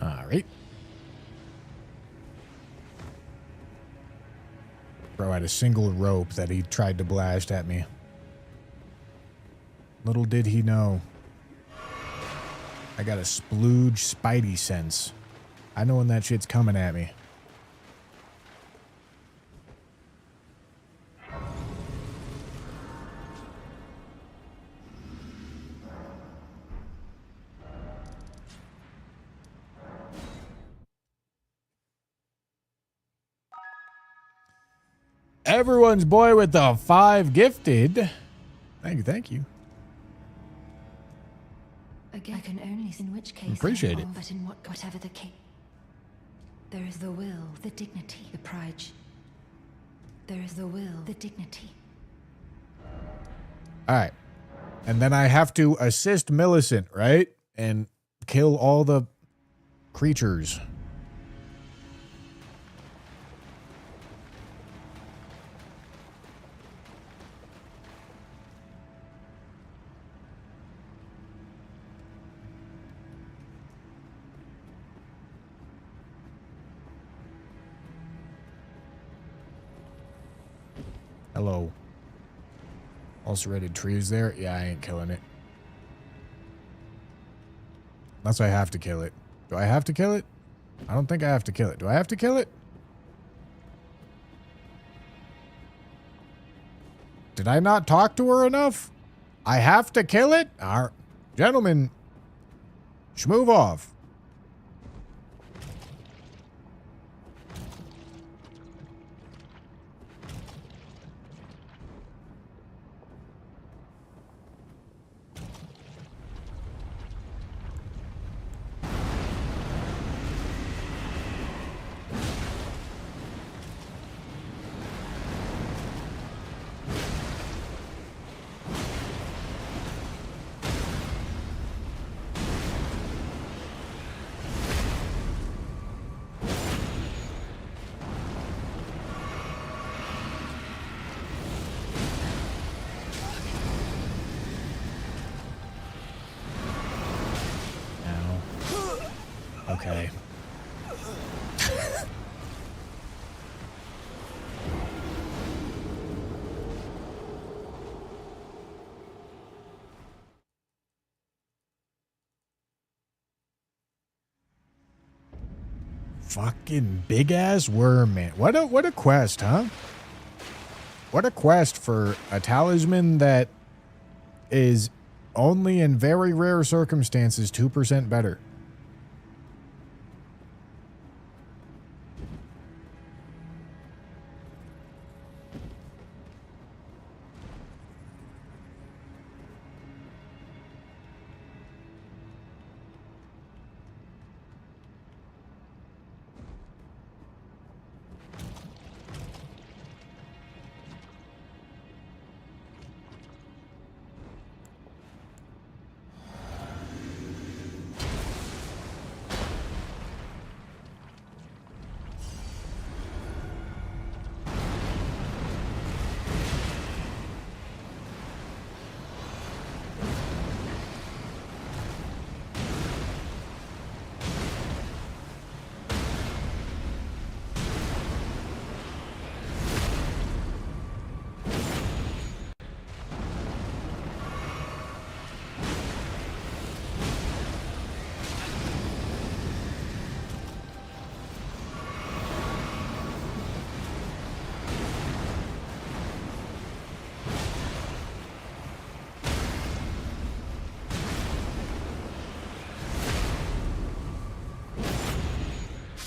All right. Bro had a single rope that he tried to blast at me. Little did he know. I got a splooge spidey sense. I know when that shit's coming at me. Everyone's boy with the 5 gifted. Thank you, thank you. Again, I can only in which case. Appreciate it. But in whatever the case, there is the will, the dignity, the pride. There is the will, the dignity. All right. And then I have to assist Millicent, right? And kill all the creatures. Hello. Ulcerated trees there? Yeah, I ain't killing it. Unless I have to kill it. Do I have to kill it? I don't think I have to kill it. Do I have to kill it? Did I not talk to her enough? I have to kill it? Gentlemen, schmove off. Okay. Fucking big ass worm, man. What a quest, huh? What a quest for a talisman that is only in very rare circumstances 2% better.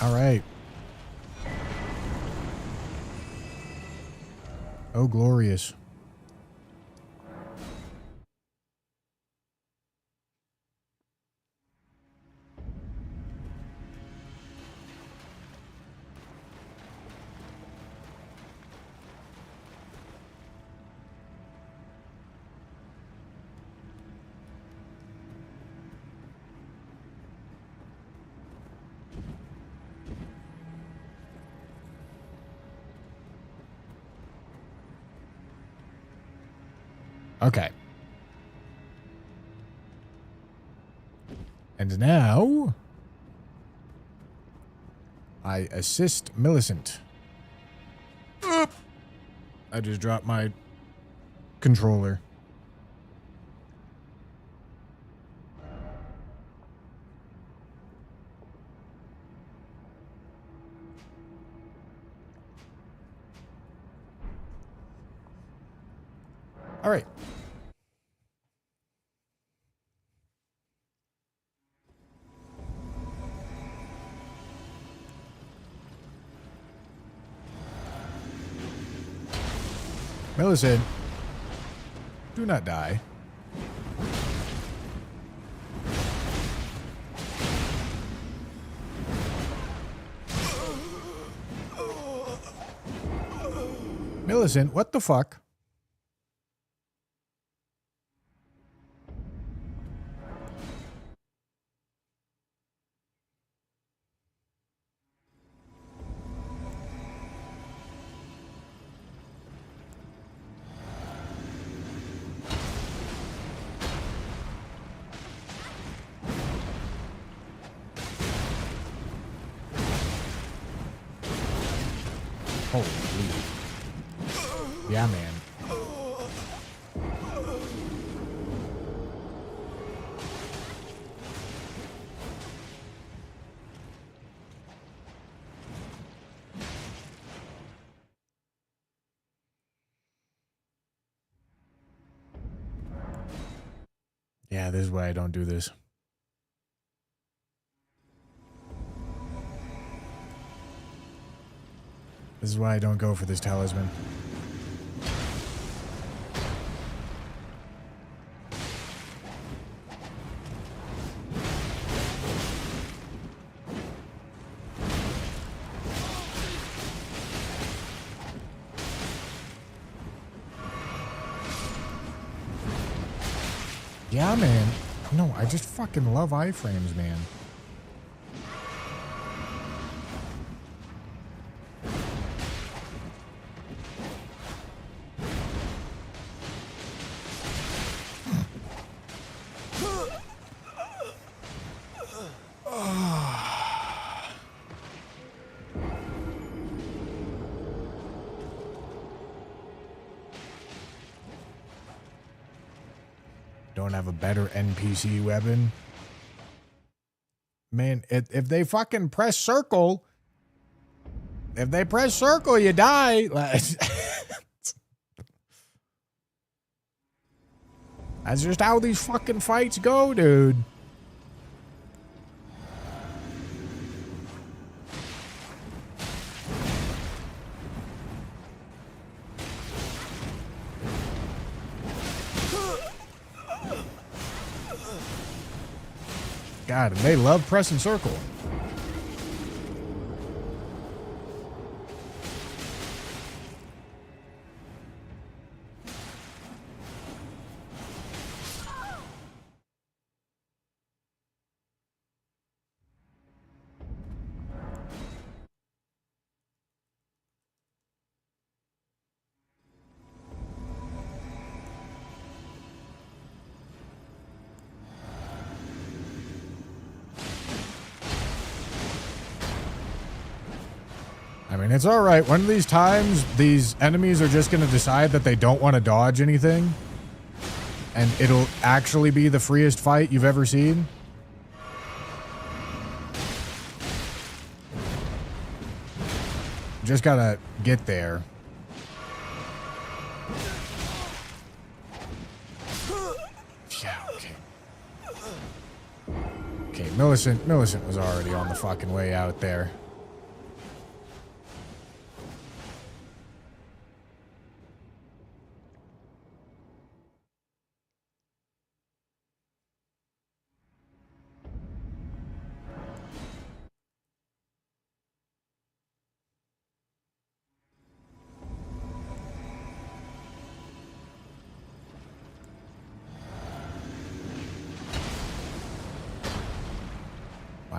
All right. Oh, glorious. Okay. And now I assist Millicent. I just dropped my controller. All right. Millicent, do not die. Millicent, what the fuck? Holy. Yeah, man. Yeah, this is why I don't do this. This is why I don't go for this talisman. Yeah, man. No, I just fucking love iframes, man. Don't have a better NPC weapon. Man, if they fucking press circle, you die. That's just how these fucking fights go, dude. God, and they love pressing circle. I mean, it's all right. One of these times, these enemies are just going to decide that they don't want to dodge anything. And it'll actually be the freest fight you've ever seen. Just got to get there. Yeah, okay. Okay, Millicent was already on the fucking way out there.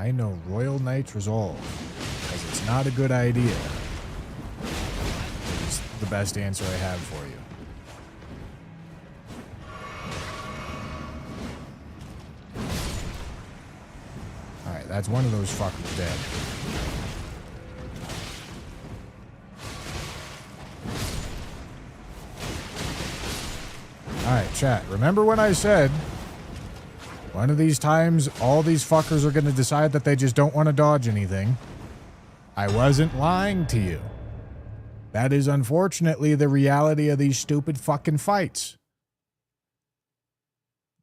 I know Royal Knight's Resolve, because it's not a good idea. It's the best answer I have for you. Alright, that's one of those fuckers dead. Alright, chat. Remember when I said one of these times all these fuckers are going to decide that they just don't want to dodge anything? I wasn't lying to you. That is unfortunately the reality of these stupid fucking fights.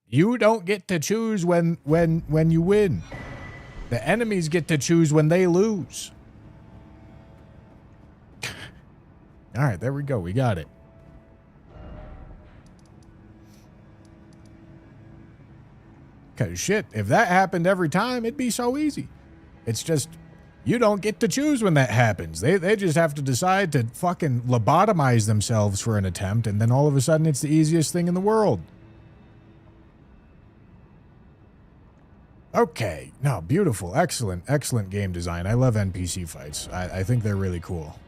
You don't get to choose when you win. The enemies get to choose when they lose. Alright, there we go. We got it. Because shit, if that happened every time, it'd be so easy. It's just, you don't get to choose when that happens. They just have to decide to fucking lobotomize themselves for an attempt, and then all of a sudden it's the easiest thing in the world. Okay. No, beautiful. Excellent, excellent game design. I love NPC fights. I think they're really cool.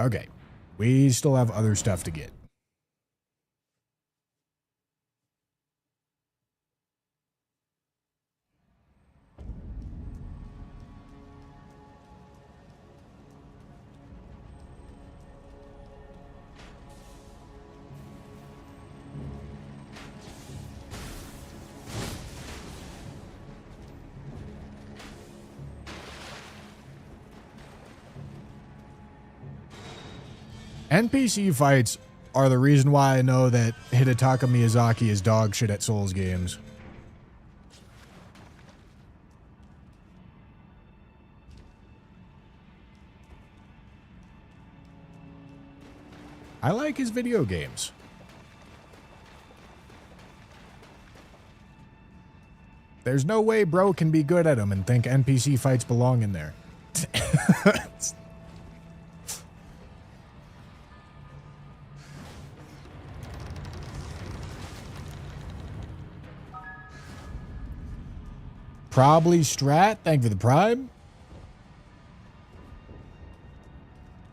Okay. We still have other stuff to get. NPC fights are the reason why I know that Hidetaka Miyazaki is dog shit at Souls games. I like his video games. There's no way bro can be good at them and think NPC fights belong in there. Probably Strat, thank you for the Prime.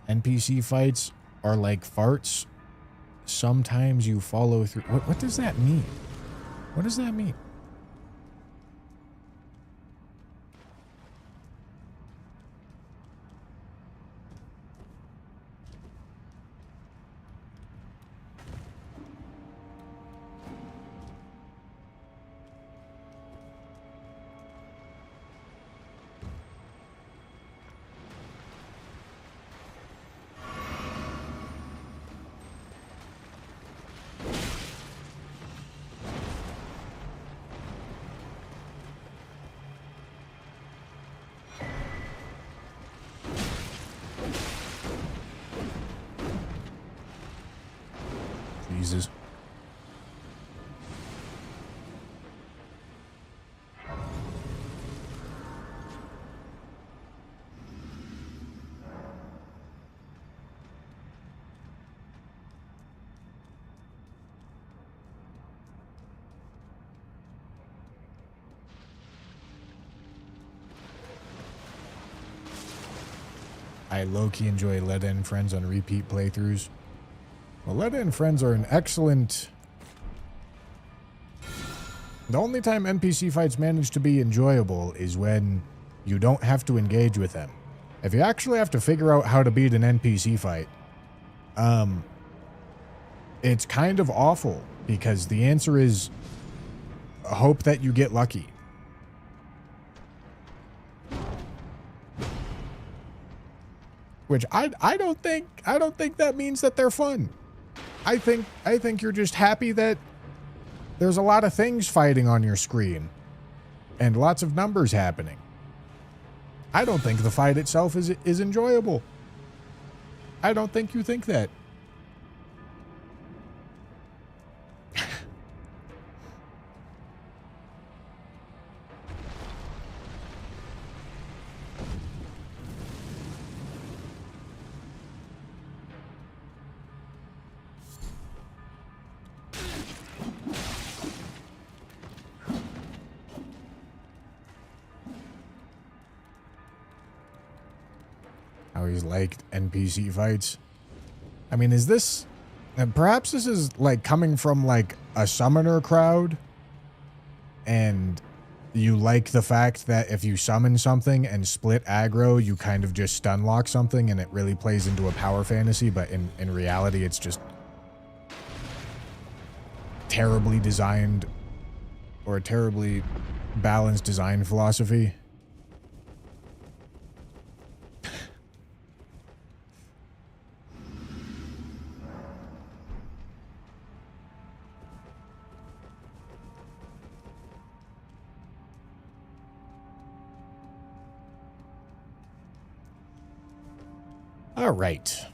NPC fights are like farts. Sometimes you follow through. What does that mean? What does that mean? Jesus. I low-key enjoy Leda and Friends on repeat playthroughs. Well, Leda and Friends are an excellent... The only time NPC fights manage to be enjoyable is when you don't have to engage with them. If you actually have to figure out how to beat an NPC fight, it's kind of awful because the answer is hope that you get lucky. Which I don't think that means that they're fun. I think you're just happy that there's a lot of things fighting on your screen and lots of numbers happening. I don't think the fight itself is enjoyable. I don't think you think that. always liked NPC fights. I mean, is this... And perhaps this is, like, coming from, like, a summoner crowd. And you like the fact that if you summon something and split aggro, you kind of just stun lock something and it really plays into a power fantasy. But in reality, it's just terribly designed or a terribly balanced design philosophy. All right.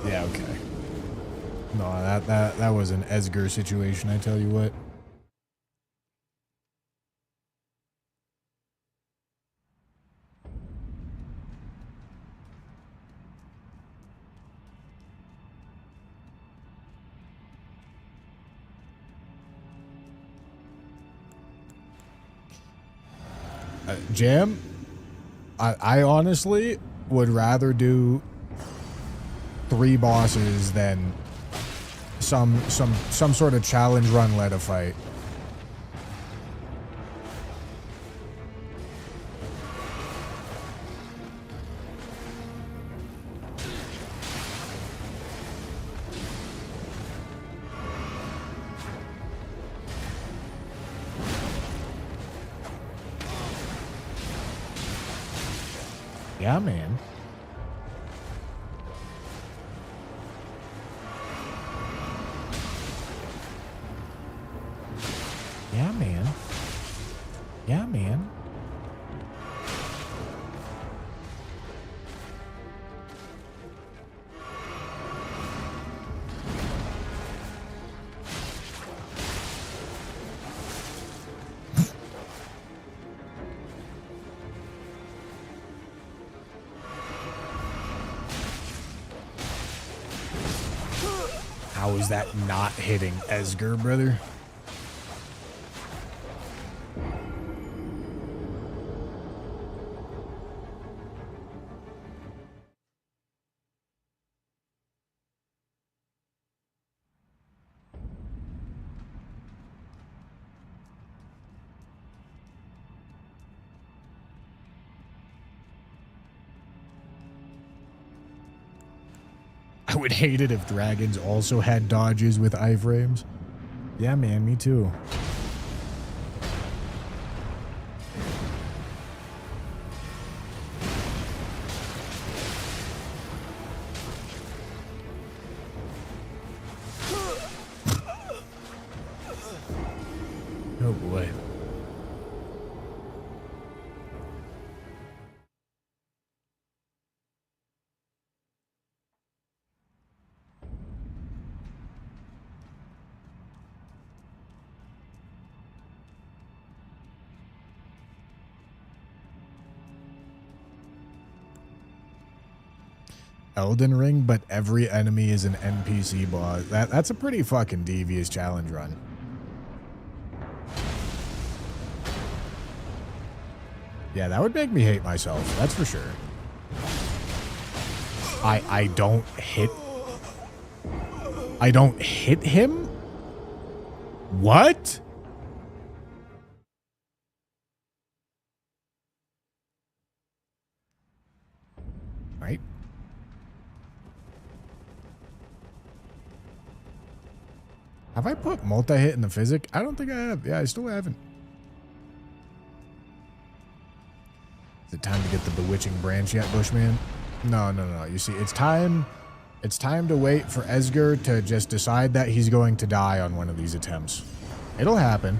Yeah, okay. No, that was an Esger situation, I tell you what. Jam, I honestly would rather do 3 bosses than some sort of challenge run led a fight. Yeah, man. Yeah, man. Yeah, man. How is that not hitting Esger, brother? I would hate it if dragons also had dodges with iframes. Yeah, man, me too. Oh boy. Elden Ring, but every enemy is an NPC boss. That's a pretty fucking devious challenge run. Yeah, that would make me hate myself. That's for sure. I don't hit him? What? Right? Have I put multi-hit in the physic? I don't think I have. Yeah, I still haven't. Is it time to get the bewitching branch yet, Bushman? No. You see, it's time to wait for Esger to just decide that he's going to die on one of these attempts. It'll happen.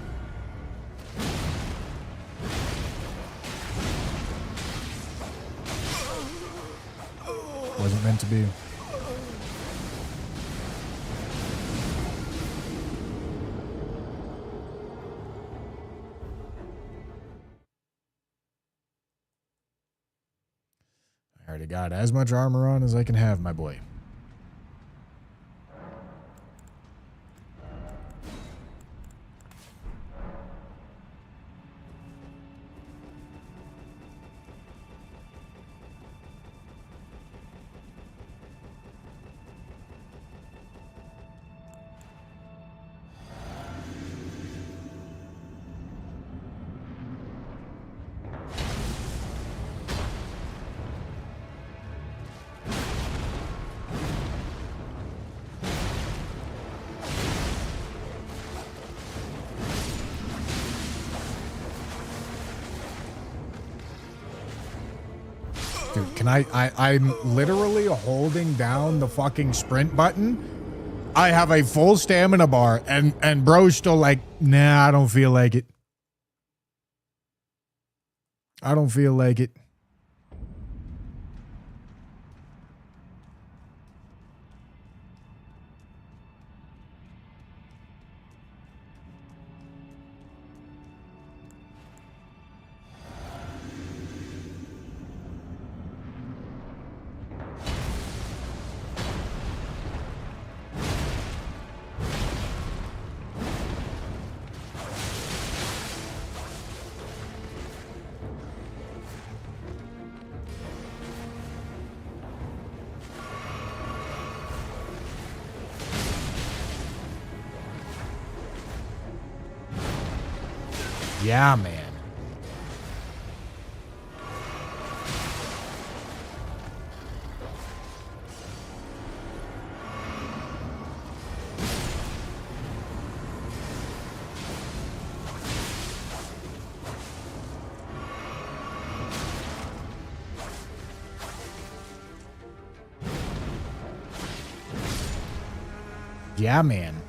Wasn't meant to be. already got as much armor on as I can have, my boy. Dude, can I'm literally holding down the fucking sprint button. I have a full stamina bar and bro's still like, nah, I don't feel like it. I don't feel like it. Yeah, man. Yeah, man.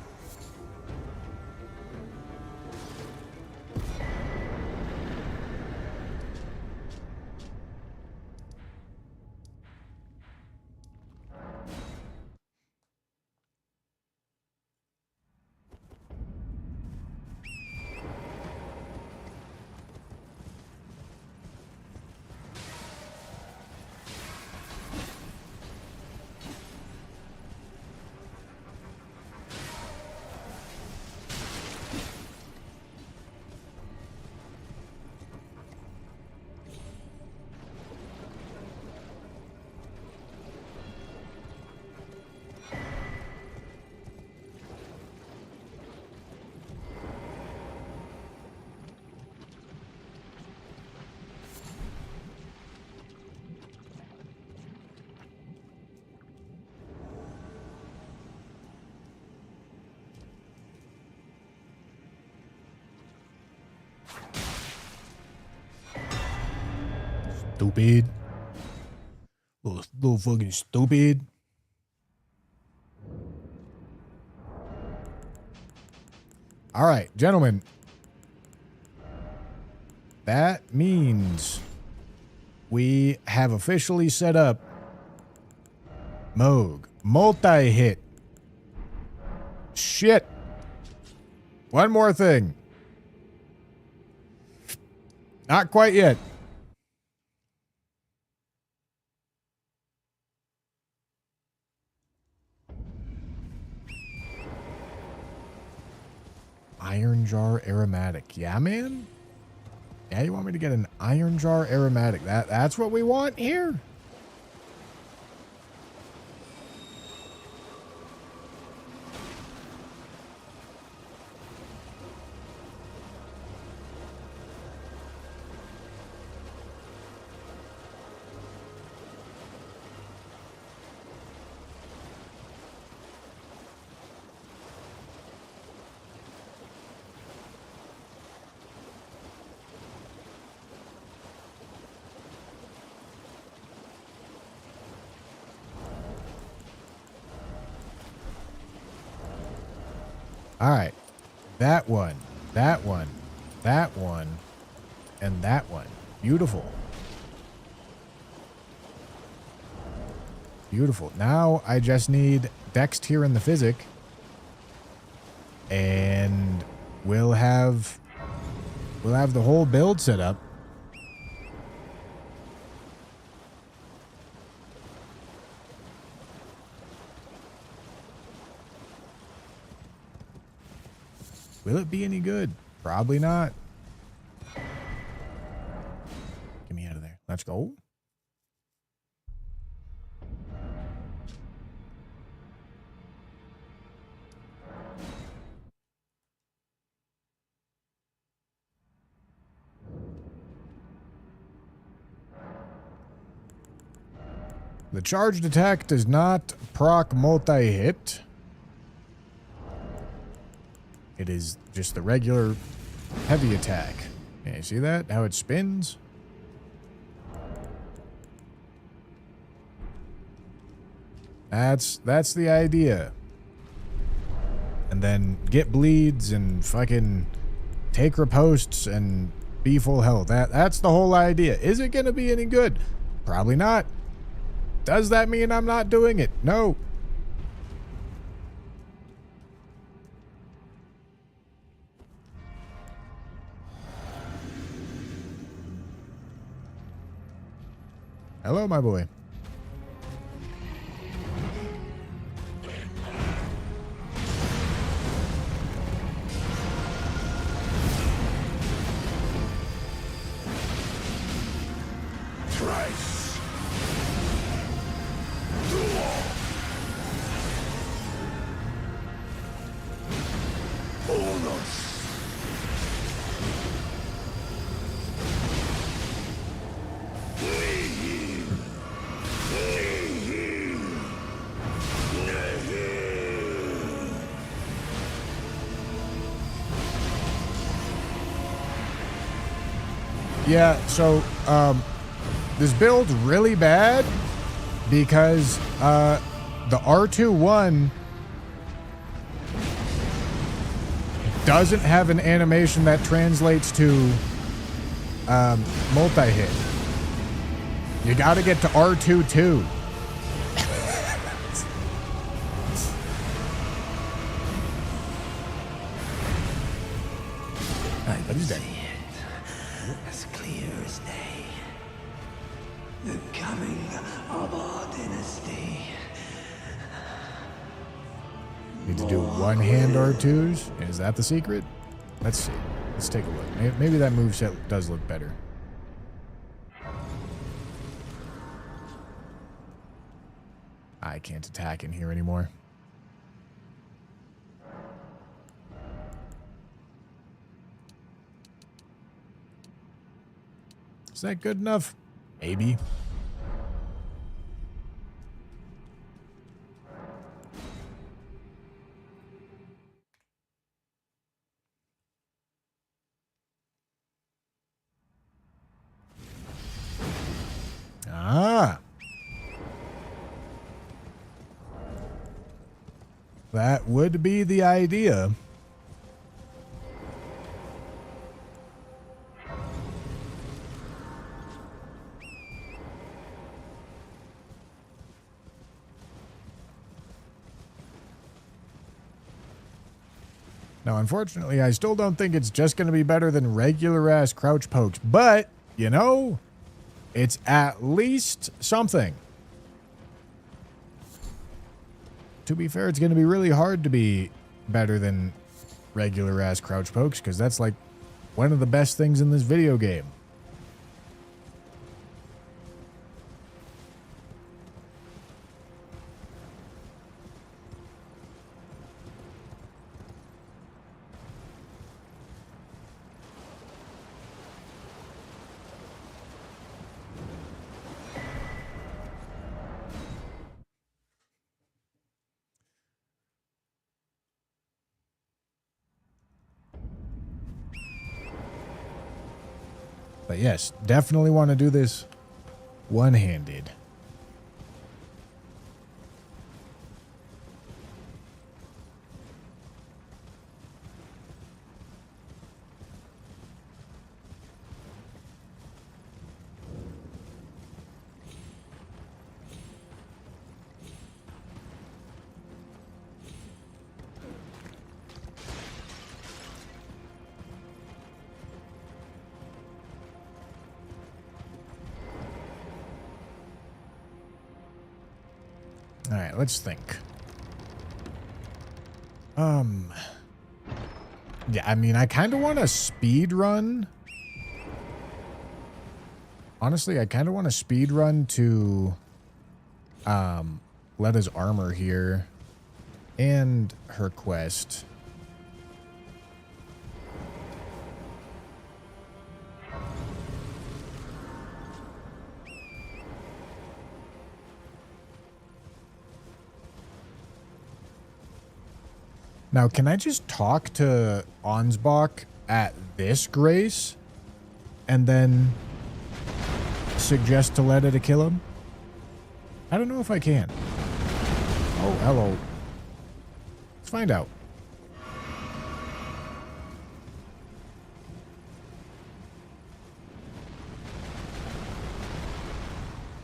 Stupid. Little fucking stupid. All right, gentlemen. That means we have officially set up Moog. Multi-hit. Shit. One more thing. Not quite yet. Iron jar aromatic. Yeah, man? Yeah, you want me to get an iron jar aromatic? That's what we want here? All right. That one, that one, that one, and that one. Beautiful. Beautiful. Now I just need Dext here in the physic. And we'll have the whole build set up. Will it be any good? Probably not. Get me out of there. Let's go. The charged attack does not proc multi-hit. It is just the regular heavy attack. Yeah, you see that? How it spins? That's the idea. And then get bleeds and fucking take riposts and be full health. That's the whole idea. Is it gonna be any good? Probably not. Does that mean I'm not doing it? No. Hello, my boy. Thrice. Duel. Unos. Yeah, so this build's really bad because the R2-1 doesn't have an animation that translates to multi-hit. You gotta get to R2-2. Alright, but he's dead. As clear as day. The coming of our dynasty. Need to do one-hand R2s? Is that the secret? Let's see. Let's take a look. Maybe that moveset does look better. I can't attack in here anymore. Is that good enough? Maybe. Ah. That would be the idea. Now, unfortunately, I still don't think it's just going to be better than regular-ass crouch pokes. But, you know, it's at least something. To be fair, it's going to be really hard to be better than regular-ass crouch pokes, because that's, like, one of the best things in this video game. But yes, definitely want to do this one-handed. All right, let's think. Yeah, I mean, I kind of want to speed run. Honestly, I kind of want to speed run to Letta's armor here and her quest. Now, can I just talk to Ansbach at this Grace and then suggest to Letta to kill him? I don't know if I can. Oh, hello. Let's find out.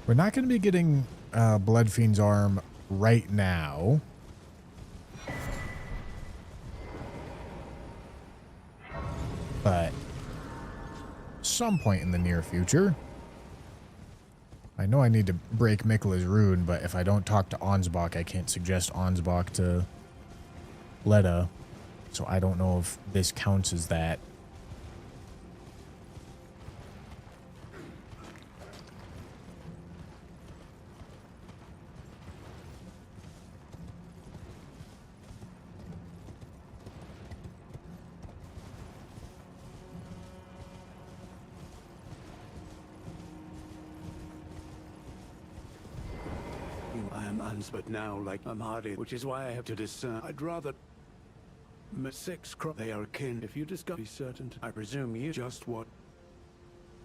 We're not going to be getting Bloodfiend's arm right now. But some point in the near future. I know I need to break Mikla's rune, but if I don't talk to Ansbach, I can't suggest Ansbach to Letta. So I don't know if this counts as that. I am but now like I'm hardy, which is why I have to discern. I'd rather... Six crop. They are kin. If you discover, be certain. I presume you just what.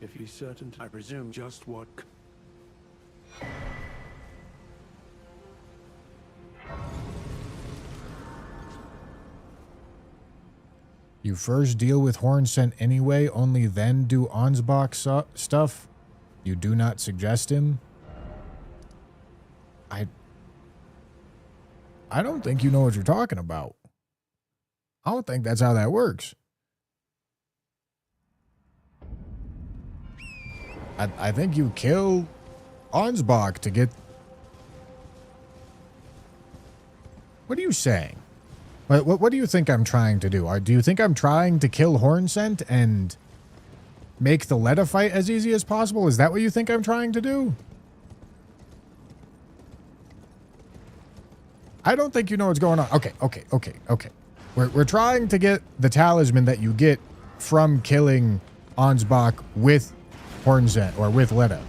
If you certain, I presume just what. You first deal with Hornsent anyway, only then do Ansbach stuff. You do not suggest him. I don't think you know what you're talking about. I don't think that's how that works. I think you kill Ansbach to get... What are you saying? What do you think I'm trying to do? Do you think I'm trying to kill Hornsent and make the Letta fight as easy as possible? Is that what you think I'm trying to do? I don't think you know what's going on. Okay. We're trying to get the talisman that you get from killing Ansbach with Hornsent or with Letta.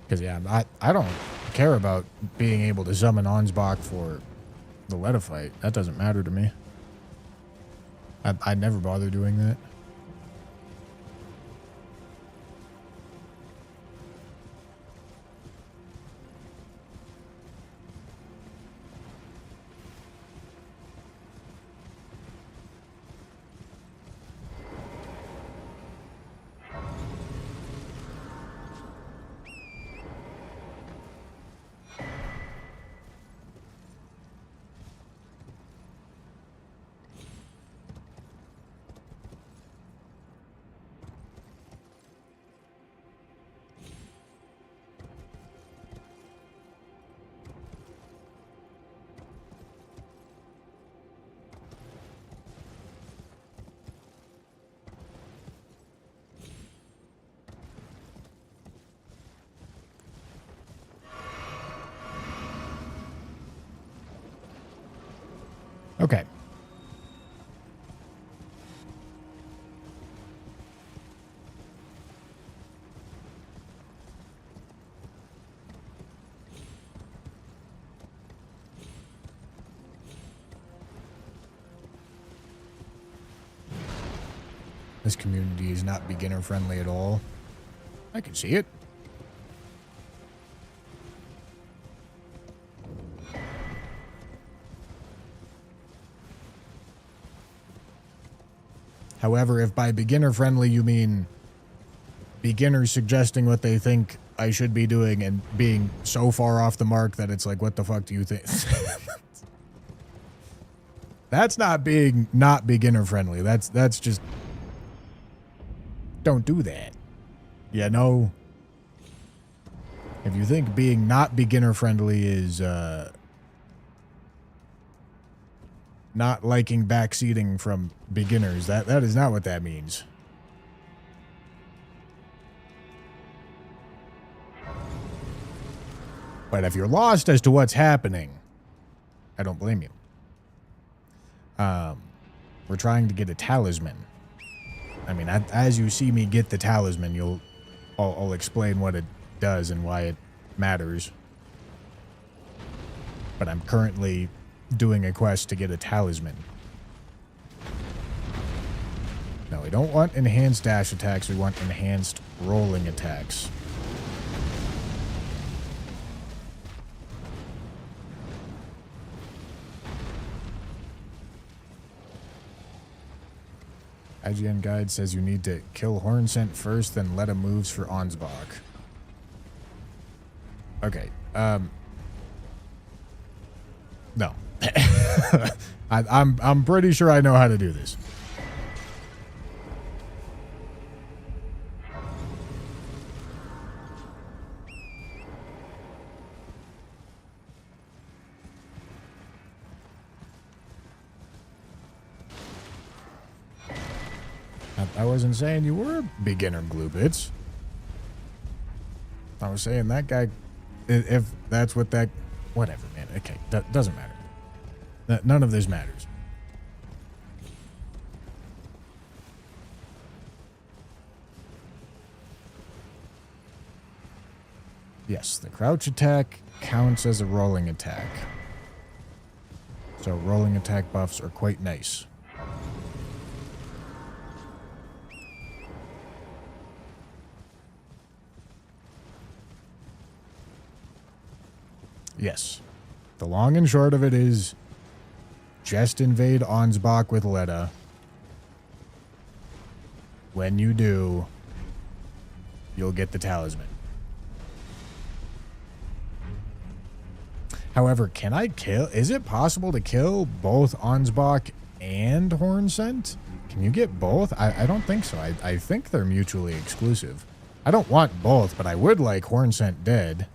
Because, yeah, I don't care about being able to summon Ansbach for the Letta fight. That doesn't matter to me. I never bother doing that. Okay. This community is not beginner friendly at all. I can see it. However, if by beginner friendly you mean beginners suggesting what they think I should be doing and being so far off the mark that it's like, what the fuck do you think? That's not being not beginner friendly. That's just, don't do that. You know? If you think being not beginner friendly is not liking backseating from beginners, that is not what that means. But if you're lost as to what's happening, I don't blame you. We're trying to get a talisman. I mean, as you see me get the talisman, I'll explain what it does and why it matters. But I'm currently doing a quest to get a talisman. No, we don't want enhanced dash attacks. We want enhanced rolling attacks. IGN Guide says you need to kill Hornsent first, then let him moves for Ansbach. Okay, no. I'm pretty sure I know how to do this. I wasn't saying you were a beginner, Gloobits. I was saying that guy, if that's what that, whatever, man. Okay, that doesn't matter. None of this matters. Yes, the crouch attack counts as a rolling attack. So rolling attack buffs are quite nice. Yes. The long and short of it is just invade Ansbach with Letta. When you do, you'll get the talisman. However, can I kill? Is it possible to kill both Ansbach and Hornsent? Can you get both? I don't think so. I think they're mutually exclusive. I don't want both, but I would like Hornsent dead.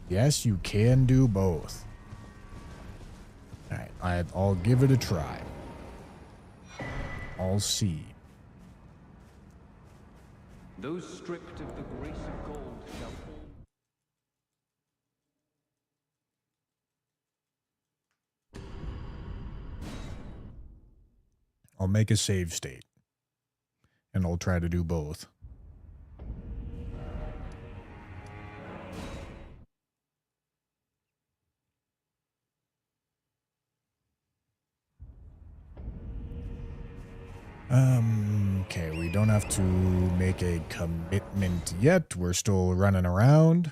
Yes, you can do both. Alright, I'll give it a try. I'll see. Those stripped of the grace of gold shall fall. I'll make a save state. And I'll try to do both. Okay, we don't have to make a commitment yet. We're still running around.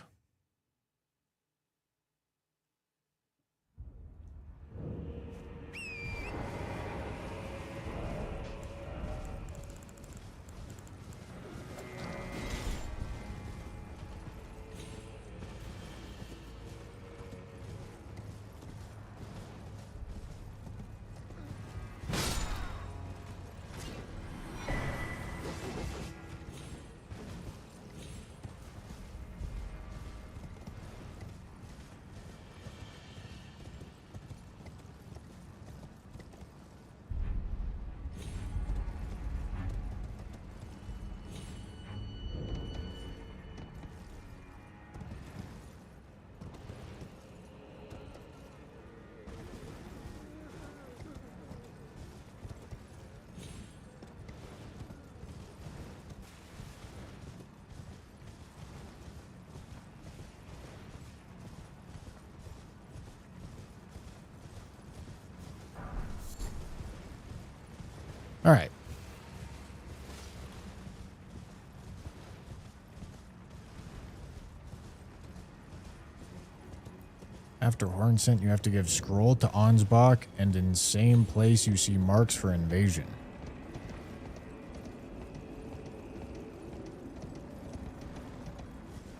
After Horn Scent, you have to give scroll to Ansbach, and in same place you see marks for invasion.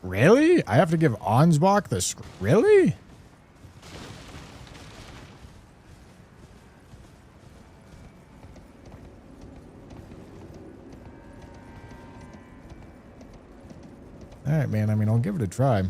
Really? I have to give Ansbach the really? All right, man. I mean, I'll give it a try.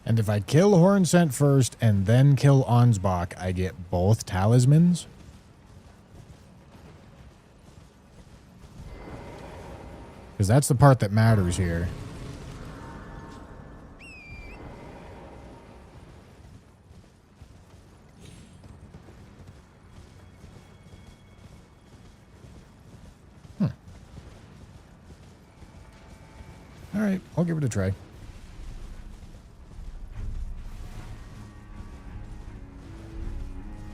And if I kill Horn Scent first and then kill Ansbach, I get both talismans? Because that's the part that matters here. All right, I'll give it a try.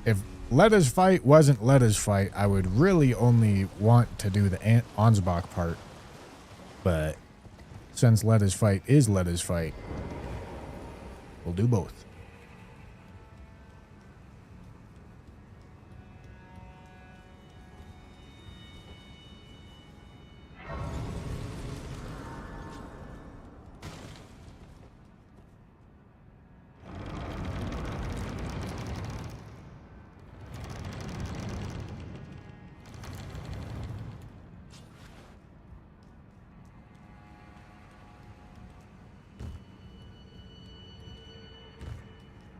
If Let Us Fight wasn't Let Us Fight, I would really only want to do the Ansbach part. But since Let Us Fight is Let Us Fight, we'll do both.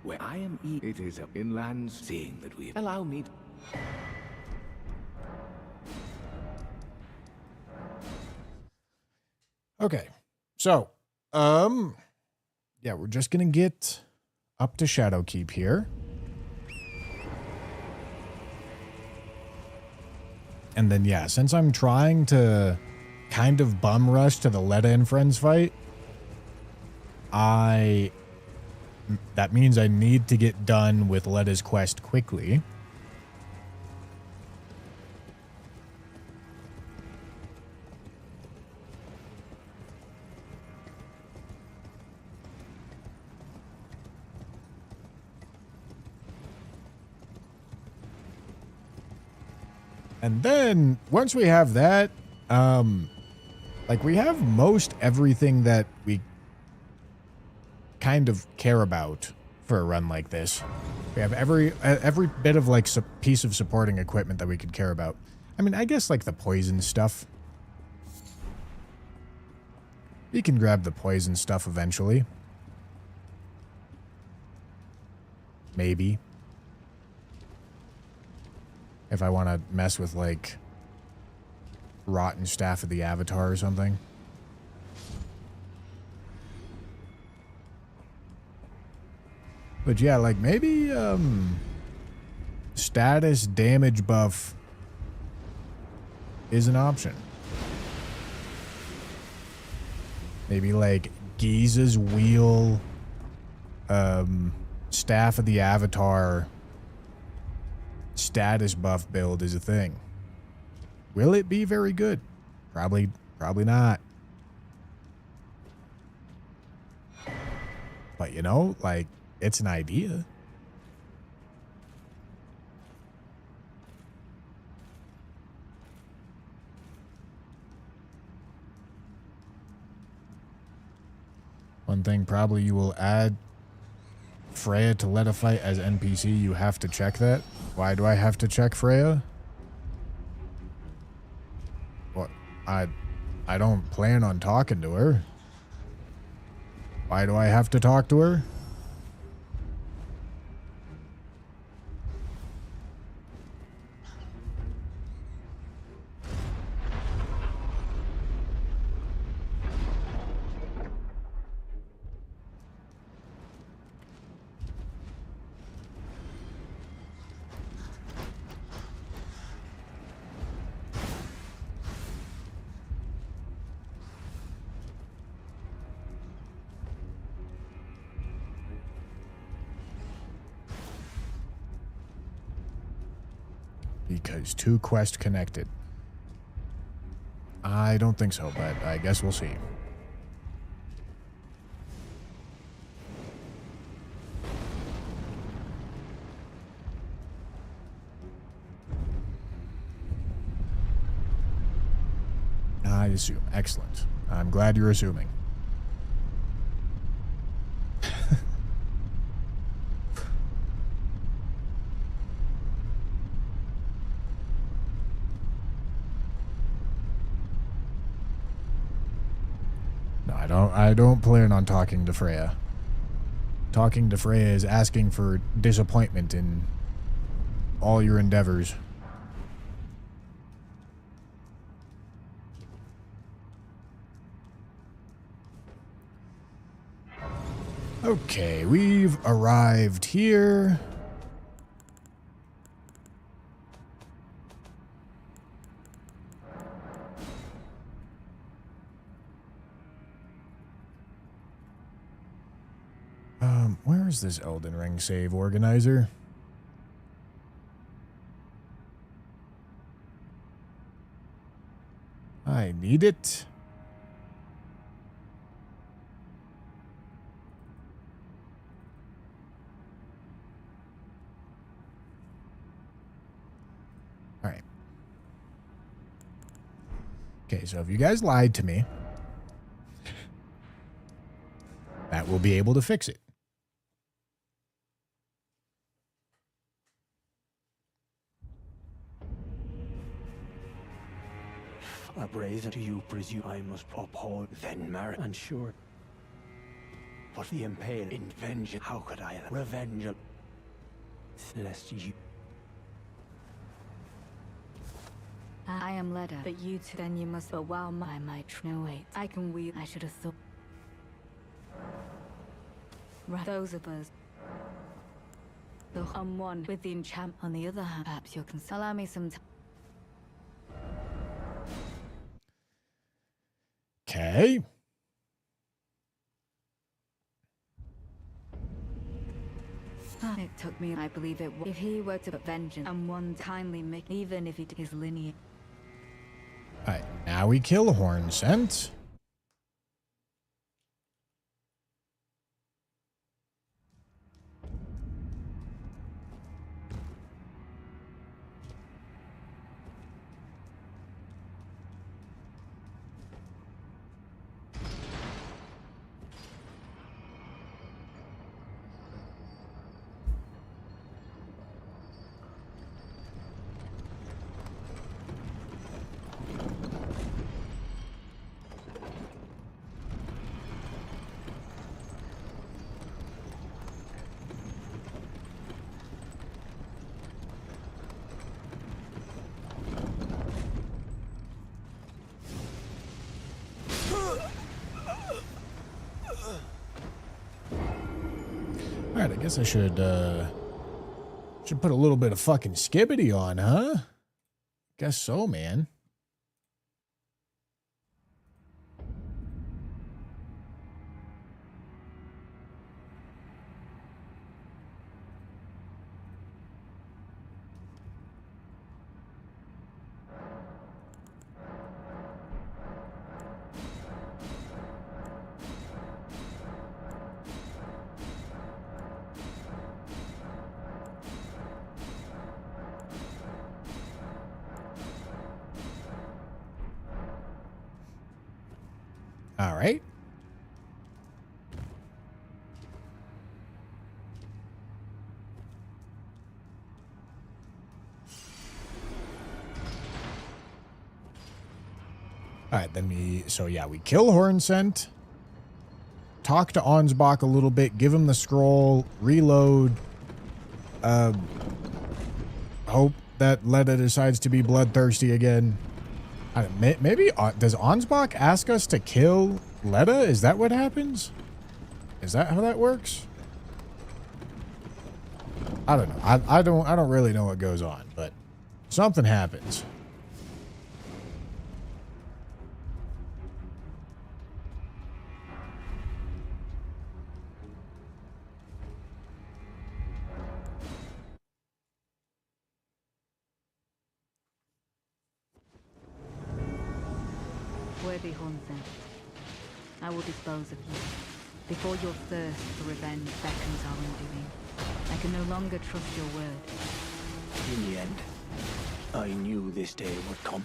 Where I am, it is a inland seeing that we allow me. Okay, so, yeah, we're just gonna get up to Shadowkeep here. And then, yeah, since I'm trying to kind of bum rush to the Letta and Friends fight, that means I need to get done with Letta's quest quickly. And then once we have that, like we have most everything that we kind of care about for a run like this. We have every bit of like piece of supporting equipment that we could care about. I mean, I guess like the poison stuff. We can grab the poison stuff eventually. Maybe. If I want to mess with like Rotten Staff of the Avatar or something. But yeah, like maybe status damage buff is an option. Maybe like Giza's Wheel, Staff of the Avatar status buff build is a thing. Will it be very good? Probably not. But you know, like, it's an idea. One thing probably you will add Freya to let a fight as NPC. You have to check that. Why do I have to check Freya? What? I don't plan on talking to her. Why do I have to talk to her? Because two quests connected. I don't think so, but I guess we'll see. I assume. Excellent. I'm glad you're assuming. I don't plan on talking to Freya. Talking to Freya is asking for disappointment in all your endeavors. Okay, we've arrived here. Where is this Elden Ring save organizer? I need it. All right. Okay, so if you guys lied to me, that will be able to fix it. A brazen, do you presume I must uphold then marry? Unsure. But the impale in vengeance, how could I revenge it? Celestial. I am led, but you two, then you must. But while my might, no wait, I can wield. I should have thought. Right, those of us. I'm one with the enchant. On the other hand, perhaps you can allow me some time. Okay. It took me, I believe it was. If he were to put vengeance and one kindly make, even if he did his lineage. All right, now we kill Horn Scent. Alright, I guess I should put a little bit of fucking skibbity on, huh? Guess so, man. All right. All right, then we kill Horn Scent. talk to Ansbach a little bit, give him the scroll, reload, hope that Leda decides to be bloodthirsty again. Maybe, does Ansbach ask us to kill Leda? Is that what happens? Is that how that works? I don't know. I don't really know what goes on, but something happens. Worthy Hornsen, I will dispose of you before your thirst for revenge beckons our undoing. I can no longer trust your word. In the end, I knew this day would come.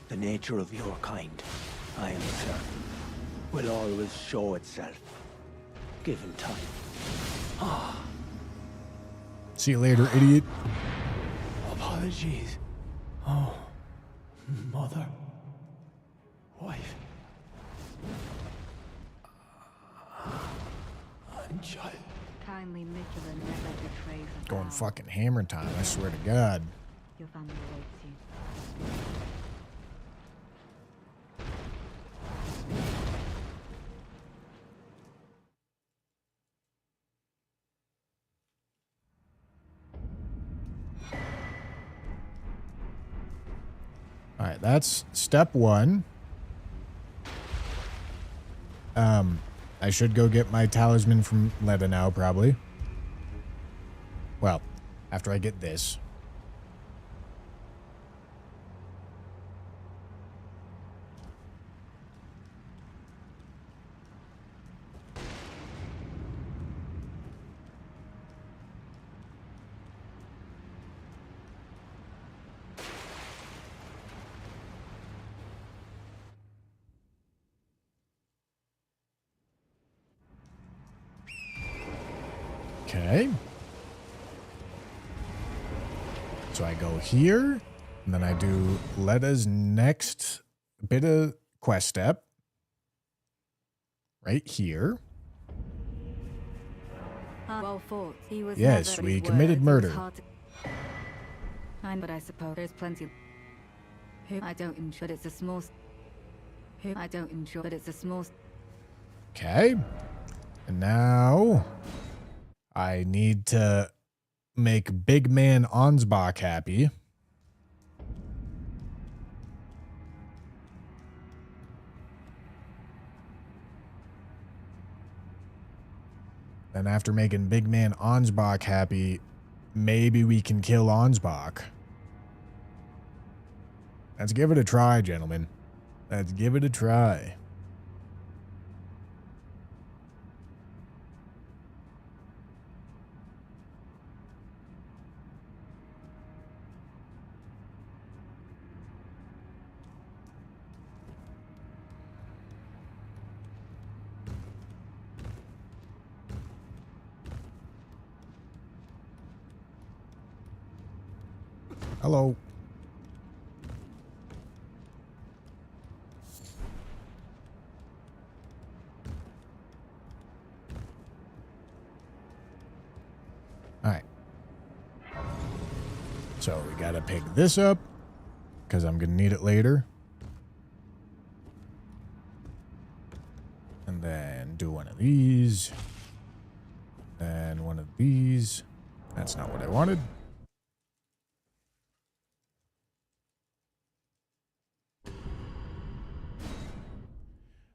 The nature of your kind, I am certain, will always show itself, given time. See you later, idiot. Apologies. Oh, mother. Wife. And child. Kindly Mithila never betrays a Going vow. fucking hammer time, I swear to God. Your family awaits you. All right, that's step one. I should go get my talisman from Leda now, probably. Well, after I get this. Okay. So I go here, and then I do Leda's next bit of quest step. Right here. Well fought. He was Yes, never we his committed words. It was murder. hard to- but I suppose there's plenty. I don't ensure it's a small. I don't ensure that it's a small. Okay. And now I need to make Big Man Ansbach happy. And after making Big Man Ansbach happy, maybe we can kill Ansbach. Let's give it a try, gentlemen. Let's give it a try. Hello. All right. So we got to pick this up because I'm going to need it later. And then do one of these. And one of these. That's not what I wanted.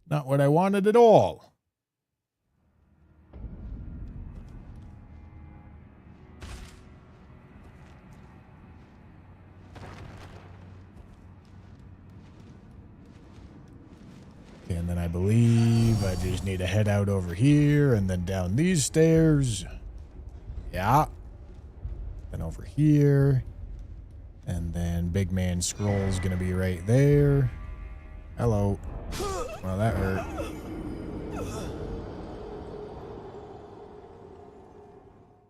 Not what I wanted at all. And then I believe I just need to head out over here and then down these stairs. Yeah. Then over here. And then Big Man Scroll's gonna be right there. Hello. Well, that hurt.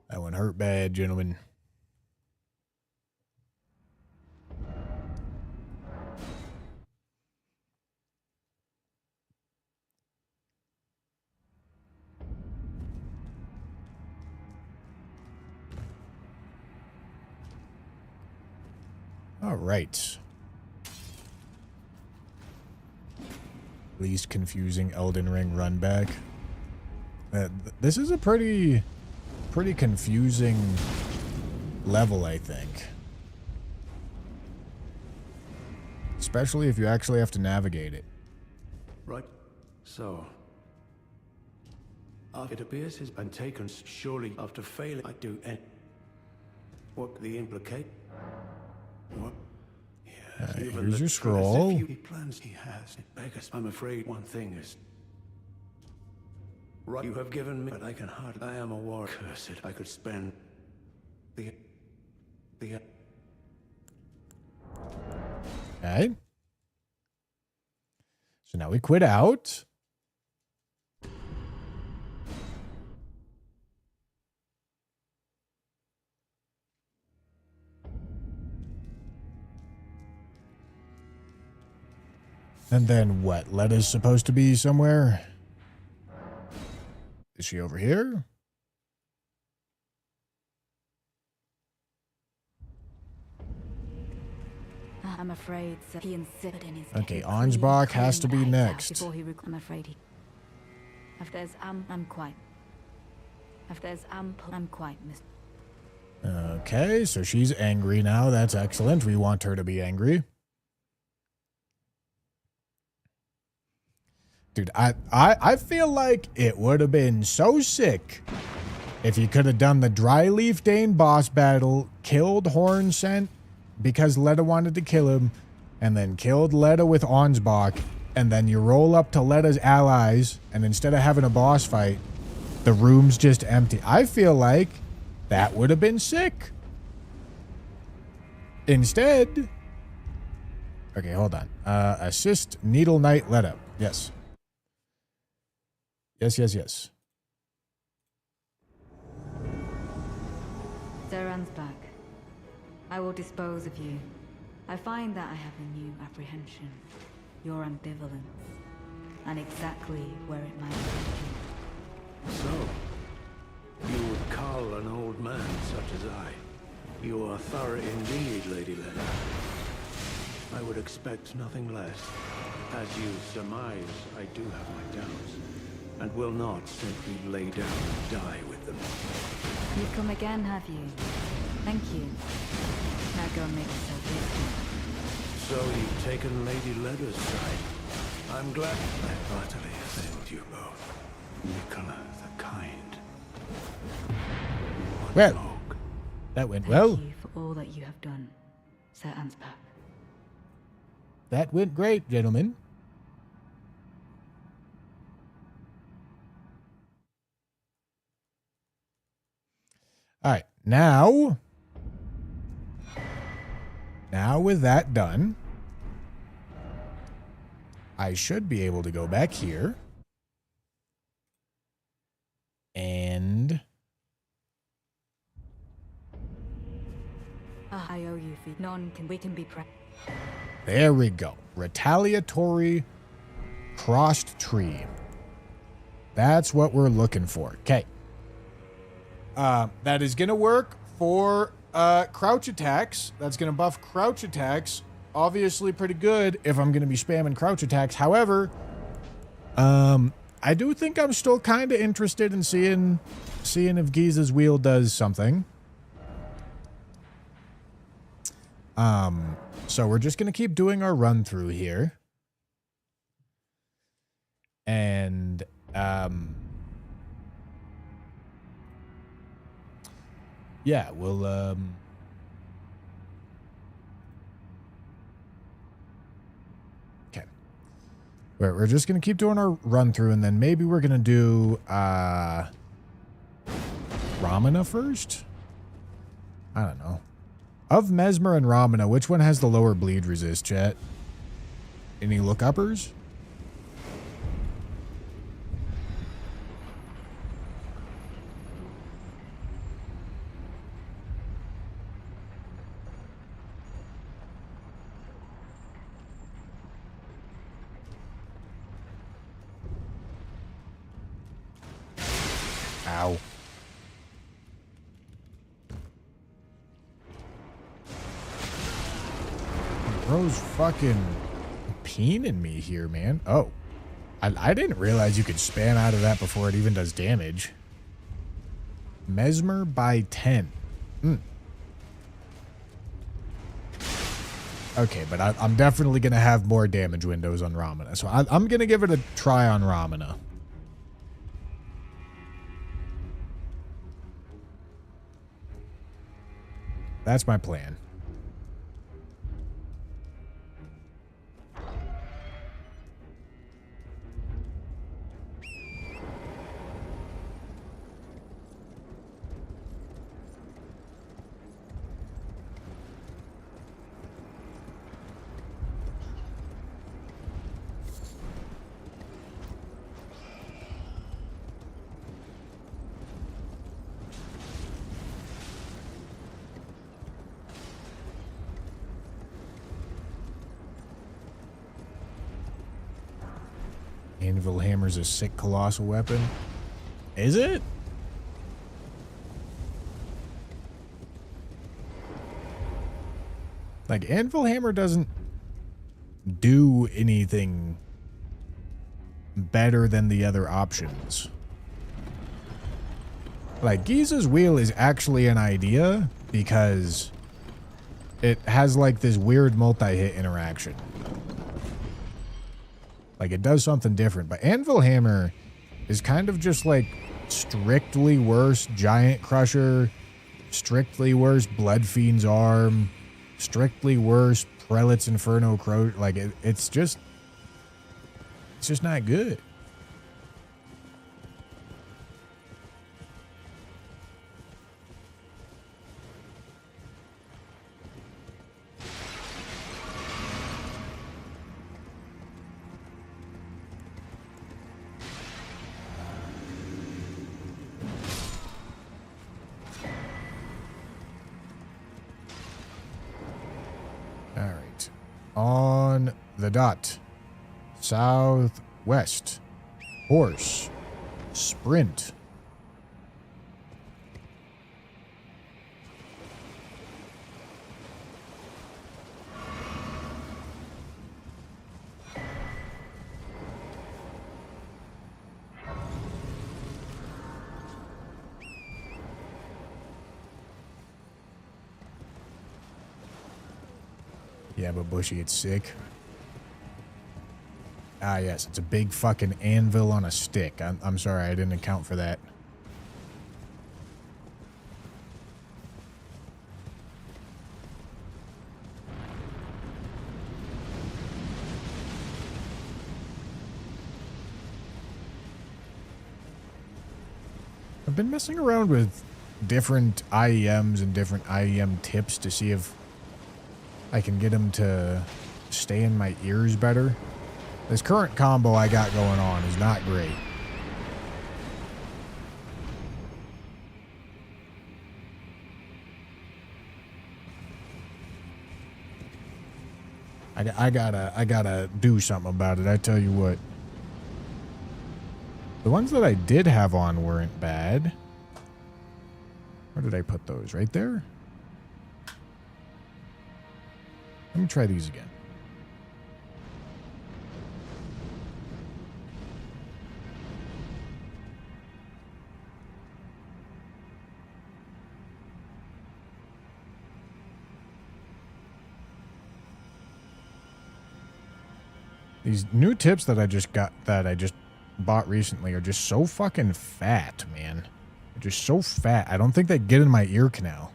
That one hurt bad, gentlemen. All right. Least confusing Elden Ring run back. This is a pretty confusing level, I think. Especially if you actually have to navigate it. Right. So, it appears has been taken surely after failing. I do. And what the implicate? What? Yeah. Here's your scroll. He plans he has. It beggars. I'm afraid one thing is. Right, you have given me, but I can hardly. I am a war cursed. I could spend the. Okay. So now we quit out. And then what? Letta's supposed to be somewhere? Is she over here? I'm afraid so. He insisted in his. Okay, Ansbach has to be next. Before he, I'm afraid he. If there's I'm quite. If there's I'm quite mis. Okay, so she's angry now. That's excellent. We want her to be angry. Dude, I feel like it would have been so sick if you could have done the Dryleaf Dane boss battle, killed Hornsent because Letta wanted to kill him, and then killed Letta with Ansbach, and then you roll up to Letta's allies, and instead of having a boss fight, the room's just empty. I feel like that would have been sick. Instead... Okay, hold on. Assist Needle Knight Letta. Yes. Yes. Sir Ansbach, I will dispose of you. I find that I have a new apprehension. Your ambivalence. And exactly where it might lead you. So, you would call an old man such as I. You are thorough indeed, Lady Letta. I would expect nothing less. As you surmise, I do have my doubts. And will not simply lay down and die with them. You've come again, have you? Thank you. Now go and make yourself busy. So you've taken Lady Letta's side. I'm glad I utterly failed you both. Nicola the Kind. Well, Rogue. that went well. Thank you for all that you have done, Sir Ansbach. That went great, gentlemen. All right, now with that done, I should be able to go back here and I owe you for none. We can be there we go. Retaliatory crossed tree. That's what we're looking for. Okay. That is going to work for crouch attacks. That's going to buff crouch attacks. Obviously pretty good if I'm going to be spamming crouch attacks. However, I do think I'm still kind of interested in seeing if Giza's wheel does something. So we're just going to keep doing our run through here. And, yeah, we'll, okay. We're just going to keep doing our run through, and then maybe we're going to do, Ramana first? I don't know. Of Mesmer and Ramana, which one has the lower bleed resist, chat? Any look-uppers? Ow. bro's fucking peening me here, man. Oh. I didn't realize you could spam out of that before it even does damage. Mesmer by 10. Okay, but I'm definitely going to have more damage windows on Ramana. So I'm going to give it a try on Ramana. That's my plan. Anvil Hammer's a sick colossal weapon. Is it? Like, Anvil Hammer doesn't do anything better than the other options. Like, Giza's Wheel is actually an idea because it has, like, this weird multi-hit interaction. Like, it does something different. But Anvil Hammer is kind of just, like, strictly worse Giant Crusher, strictly worse Blood Fiend's Arm, strictly worse Prelate's Inferno Crow. Like, it's just not good. On the dot. Southwest. Horse. Sprint. Yeah, but Bushy, it's sick. Ah, yes, it's a big fucking anvil on a stick. I'm sorry, I didn't account for that. I've been messing around with different IEMs and different IEM tips to see if I can get them to stay in my ears better. This current combo I got going on is not great. I gotta do something about it. I tell you what. The ones that I did have on weren't bad. Where did I put those? Right there? Let me try these again. These new tips that I just bought recently are just so fucking fat, man. They're just so fat. I don't think they get in my ear canal.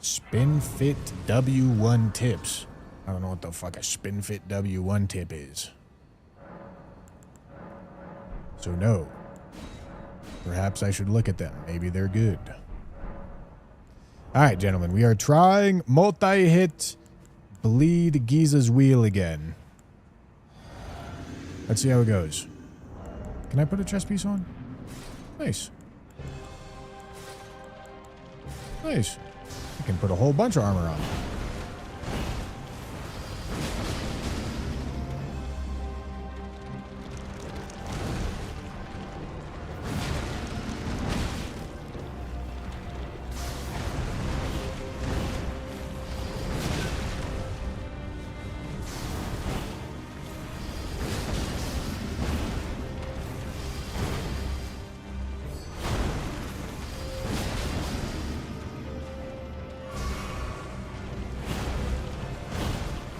SpinFit W1 tips. I don't know what the fuck a SpinFit W1 tip is. So no. Perhaps I should look at them. Maybe they're good. All right, gentlemen. We are trying multi-hit bleed Giza's wheel again. Let's see how it goes. Can I put a chest piece on? Nice. Nice. I can put a whole bunch of armor on.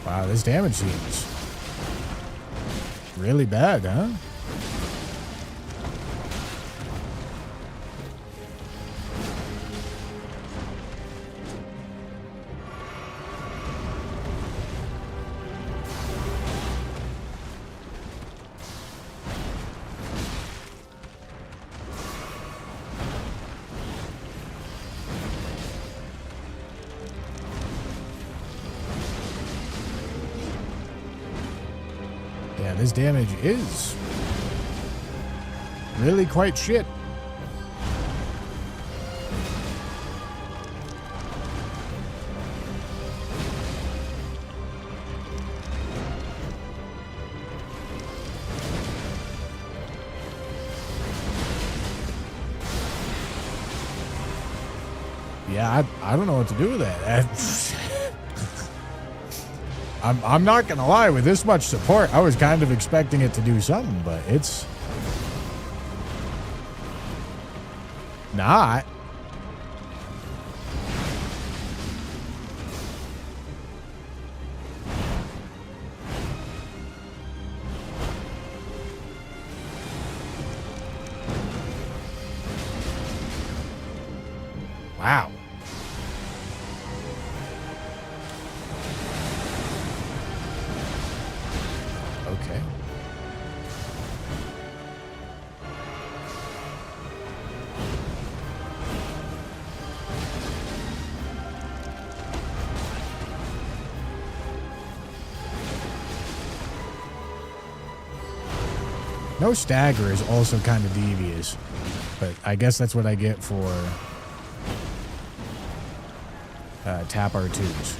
Wow, this damage seems really bad, huh? Yeah, this damage is really quite shit. Yeah, I don't know what to do with that. I'm not gonna lie, with this much support, I was kind of expecting it to do something, but it's not. Wow. Okay. No stagger is also kind of devious, but I guess that's what I get for tap R2s.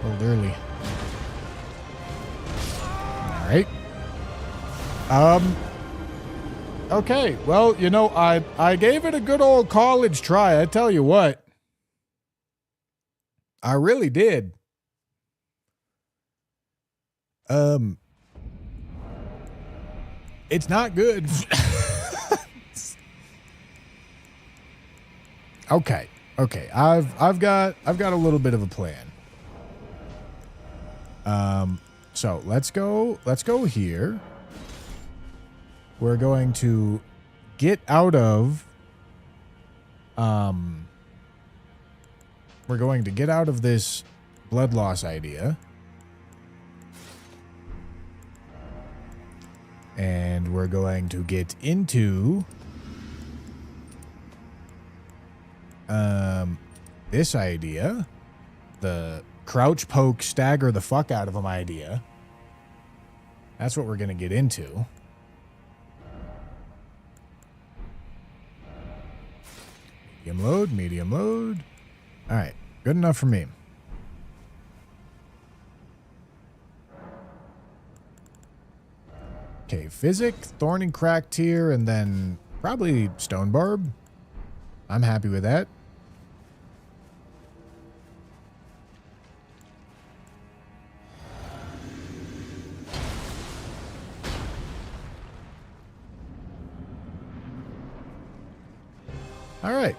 A little early. All right. Okay. Well, you know, I gave it a good old college try. I tell you what. I really did. It's not good. Okay. Okay. I've got a little bit of a plan. So let's go here. We're going to get out of this blood loss idea. And we're going to get into this idea, the crouch, poke, stagger the fuck out of them idea. That's what we're going to get into. Medium load. All right, good enough for me. Okay, Physic, Thorn and Crack tier, and then probably Stone Barb. I'm happy with that. All right.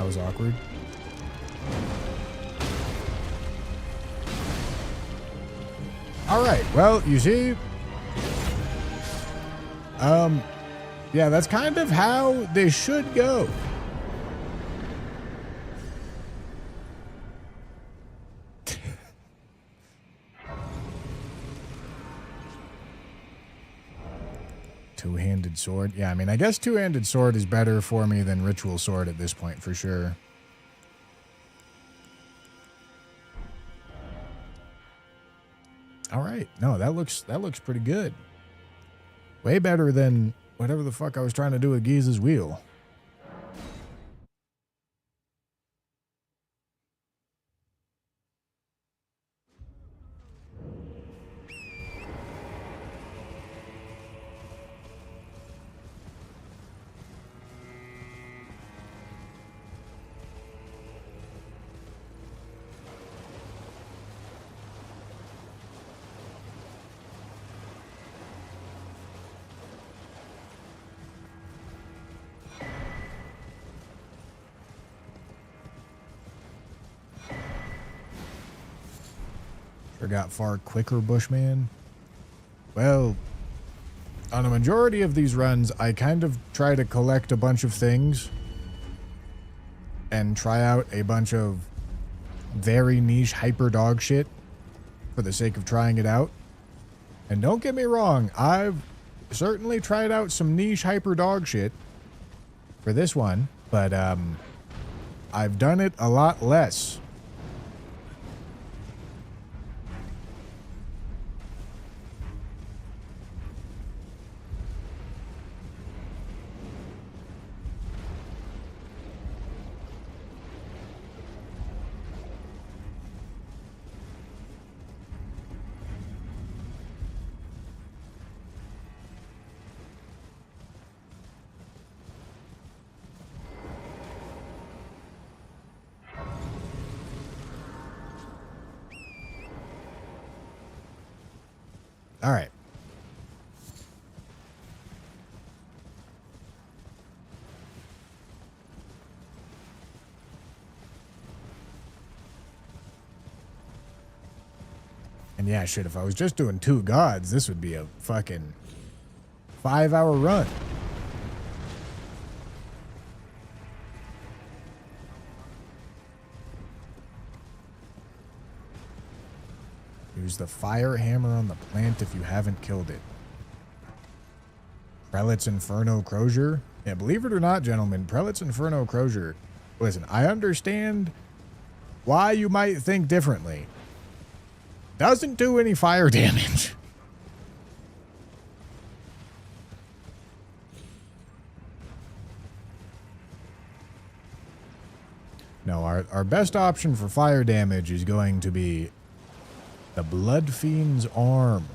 was awkward. All right. Well, you see, yeah, that's kind of how they should go. Two-handed sword. Yeah, I mean, I guess two-handed sword is better for me than ritual sword at this point, for sure. All right. No, that looks pretty good. Way better than whatever the fuck I was trying to do with Giza's wheel. Sure got far quicker, Bushman. Well, on a majority of these runs, I kind of try to collect a bunch of things and try out a bunch of very niche hyper dog shit for the sake of trying it out. And don't get me wrong, I've certainly tried out some niche hyper dog shit for this one, but I've done it a lot less. All right. And yeah, shit, if I was just doing 2 gods, this would be a fucking 5-hour run. Use the fire hammer on the plant if you haven't killed it. Prelate's Inferno Crozier. Yeah, believe it or not, gentlemen, Prelate's Inferno Crozier. Listen, I understand why you might think differently. Doesn't do any fire damage. No, our best option for fire damage is going to be the Blood Fiend's Arm.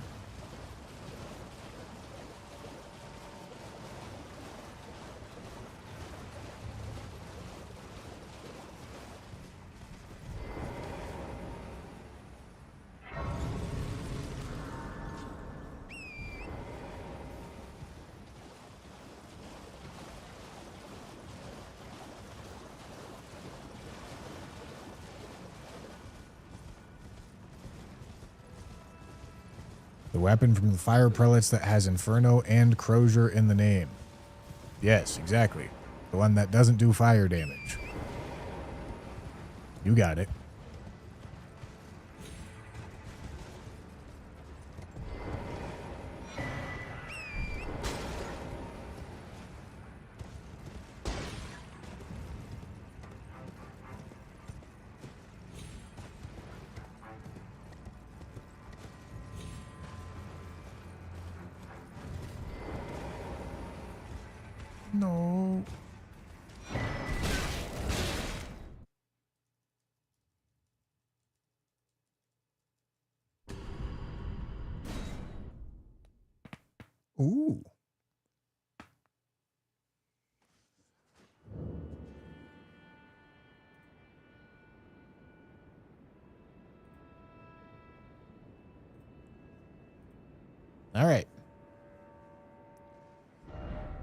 The weapon from the fire prelates that has Inferno and Crozier in the name. Yes, exactly. The one that doesn't do fire damage. You got it. No. Ooh. All right.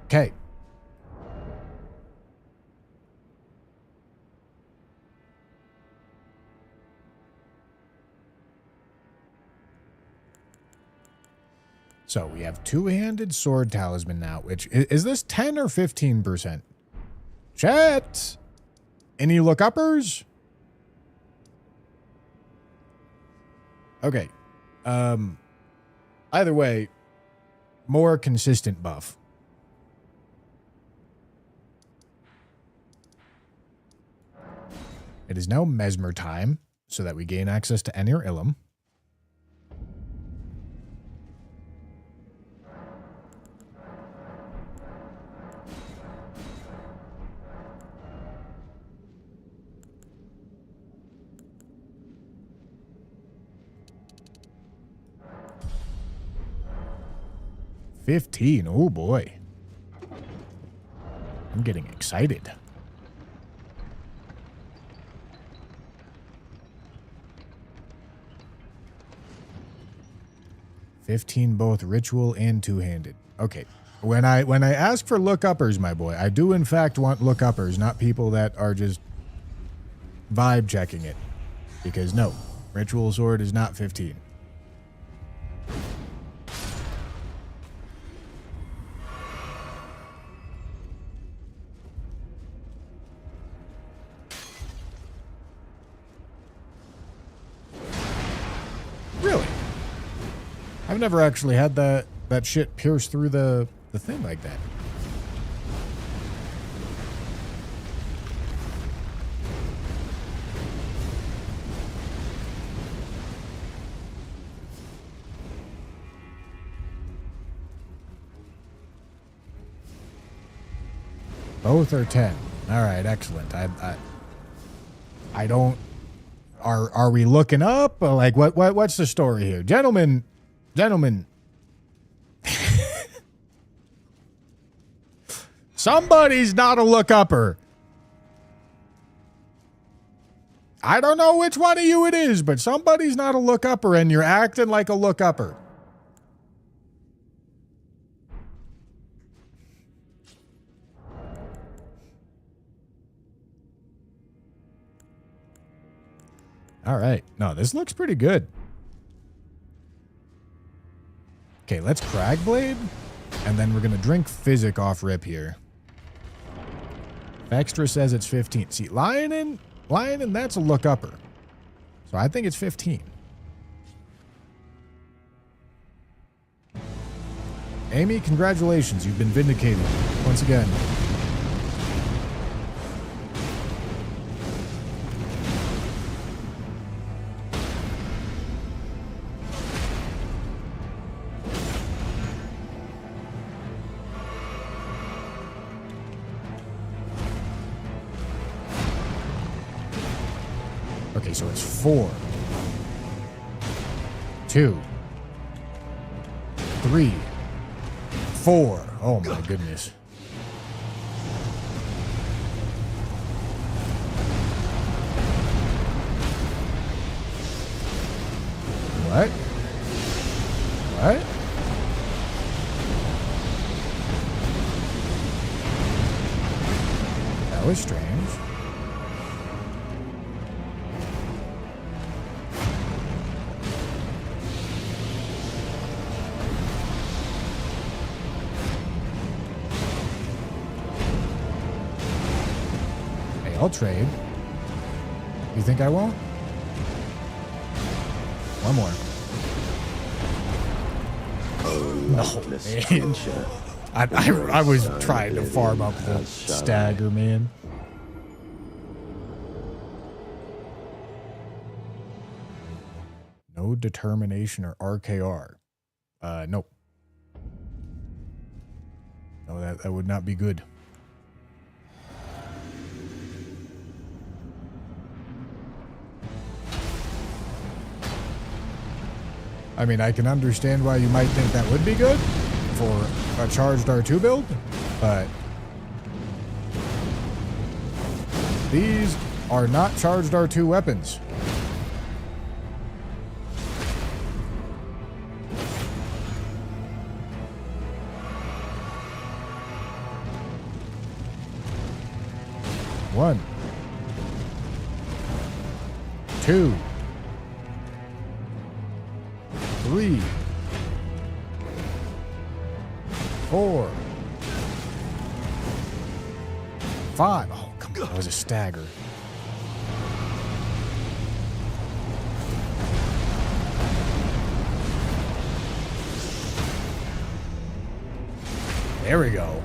Okay. So we have two-handed sword talisman now, which is this 10 or 15%? Chat! Any look-uppers? Okay. Either way, more consistent buff. It is now Mesmer time, so that we gain access to Enir Ilum. $15. Oh boy. I'm getting excited. $15 both ritual and two-handed. Okay. When I ask for look-uppers, my boy, I do in fact want look-uppers, not people that are just vibe checking it. Because no, ritual sword is not 15. Really? I've never actually had that shit pierce through the thing like that. Both are 10. All right, excellent. I don't. Are we looking up? Like what's the story here, gentlemen? Somebody's not a look-upper. I don't know which one of you it is, but somebody's not a look-upper, and you're acting like a look-upper. All right. No, this looks pretty good. Okay, let's Cragblade, and then we're going to drink Physic off rip here. Extra says it's 15. See, Lionin, that's a look-upper. So I think it's 15. Amy, congratulations. You've been vindicated once again. Okay, so it's 4, 2, 3, 4. Oh my goodness. What? What? That was strange. I'll trade. You think I won't? One more. No, man. I was trying to farm up the stagger, man. No determination or RKR. Nope. No, that would not be good. I mean, I can understand why you might think that would be good for a charged R2 build, but these are not charged R2 weapons. One, 2, 3, 4, 5. Oh, come on. That was a stagger. There we go.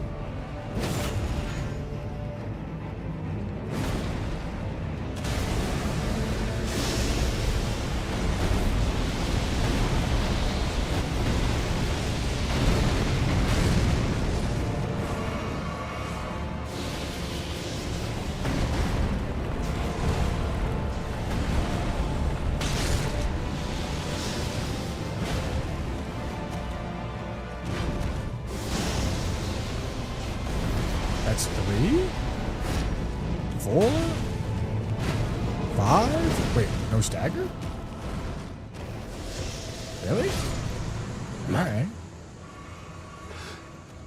That's 3, 4, 5. Wait, no stagger? Really? Alright.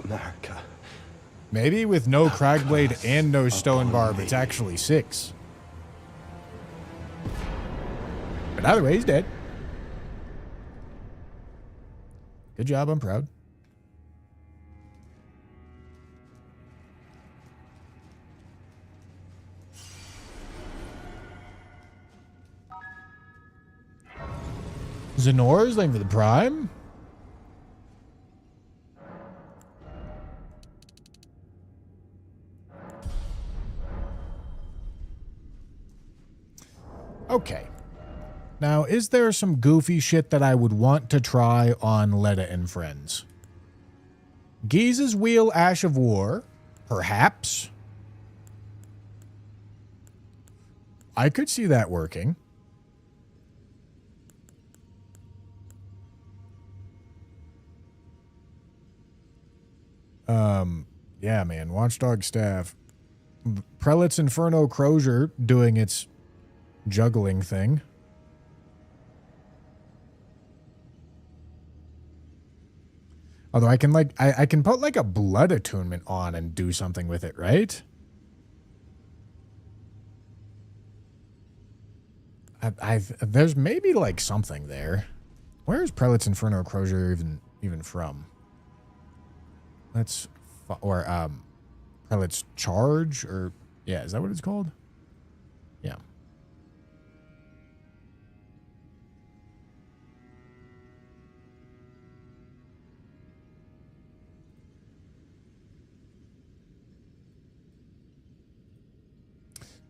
America. Maybe with no Cragblade and no Stone Barb, it's actually 6. But either way, he's dead. Good job, I'm proud. Zenora's looking for the Prime. Okay. Now, is there some goofy shit that I would want to try on Letta and Friends? Giza's Wheel, Ash of War. Perhaps. I could see that working. Yeah, man. Watchdog Staff. Prelate's Inferno Crozier doing its juggling thing. Although I can I can put like a blood attunement on and do something with it, right? There's maybe like something there. Where is Prelate's Inferno Crozier even from? Prelate's Charge, or yeah, is that what it's called? Yeah.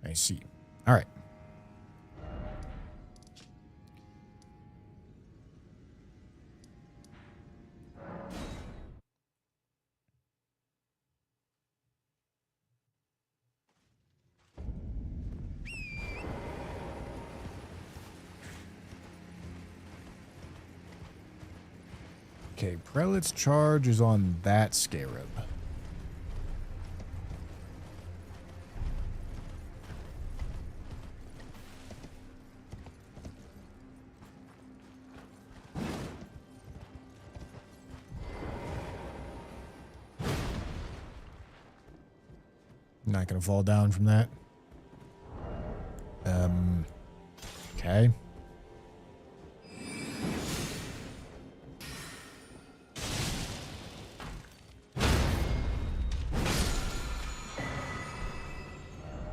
I see. All right. Okay, Prelate's Charge is on that Scarab. Not gonna fall down from that. Okay.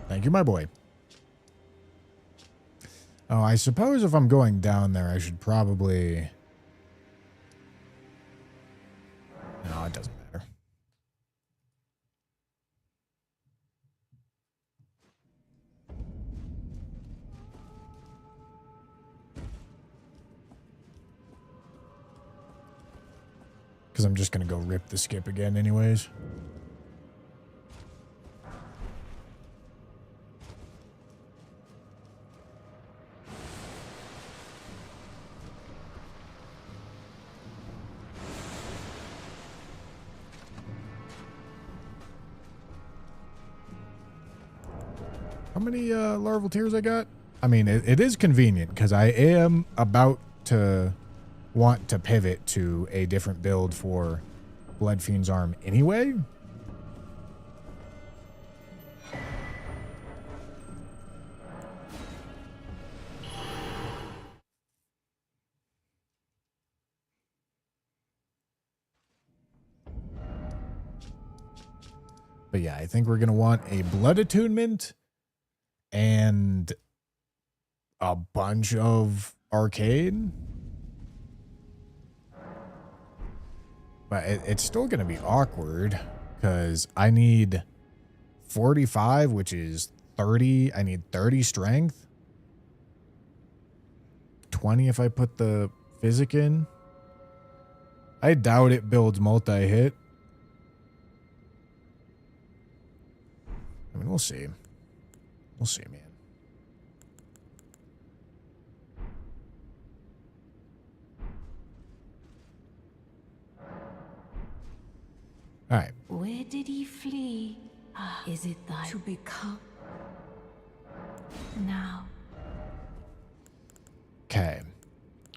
Thank you, my boy. Oh, I suppose if I'm going down there, I should probably... No, it doesn't matter. Because I'm just going to go rip the skip again anyways. How many larval tears I got? I mean, it is convenient because I am about to want to pivot to a different build for Bloodfiend's Arm anyway. But yeah, I think we're going to want a blood attunement and a bunch of arcade. But it's still going to be awkward because I need 45, which is 30. I need 30 strength. 20 if I put the physic in. I doubt it builds multi-hit. I mean, we'll see. We'll see, man. All right. Where did he flee? Is it thy to become? Now. Okay.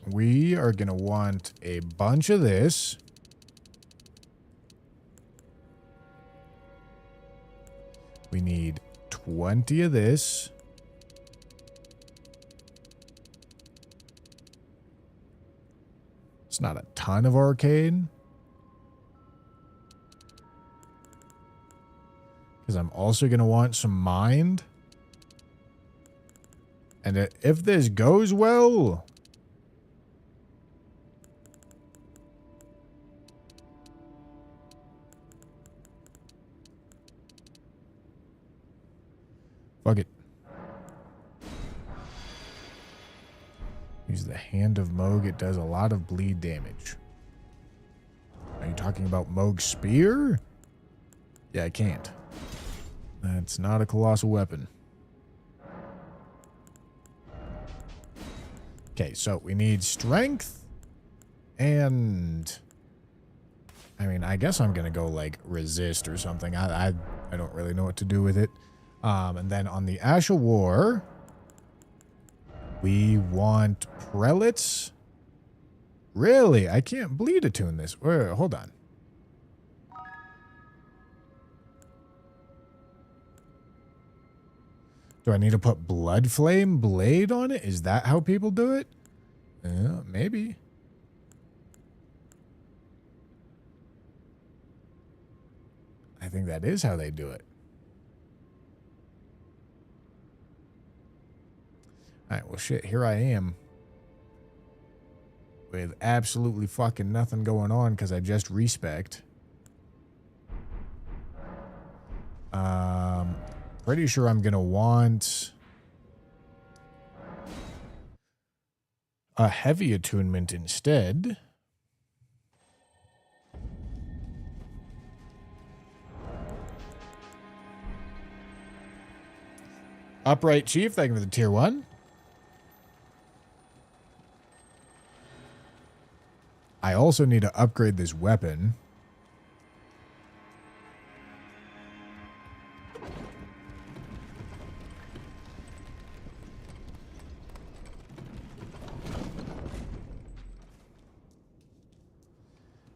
We are going to want a bunch of this. We need 20 of this. It's not a ton of arcade. Because I'm also going to want some mind. And if this goes well... Fuck it. Use the Hand of Moog. It does a lot of bleed damage. Are you talking about Moog's Spear? Yeah, I can't. That's not a colossal weapon. Okay, so we need strength and... I mean, I guess I'm going to go like resist or something. I don't really know what to do with it. And then on the Ash of War, we want prelates. Really? I can't bleed attune this. Wait, hold on. Do I need to put Blood Flame Blade on it? Is that how people do it? Maybe. I think that is how they do it. Alright, well shit, here I am. With absolutely fucking nothing going on because I just respect. Pretty sure I'm gonna want a heavy attunement instead. Upright Chief, thank you for the tier 1. I also need to upgrade this weapon.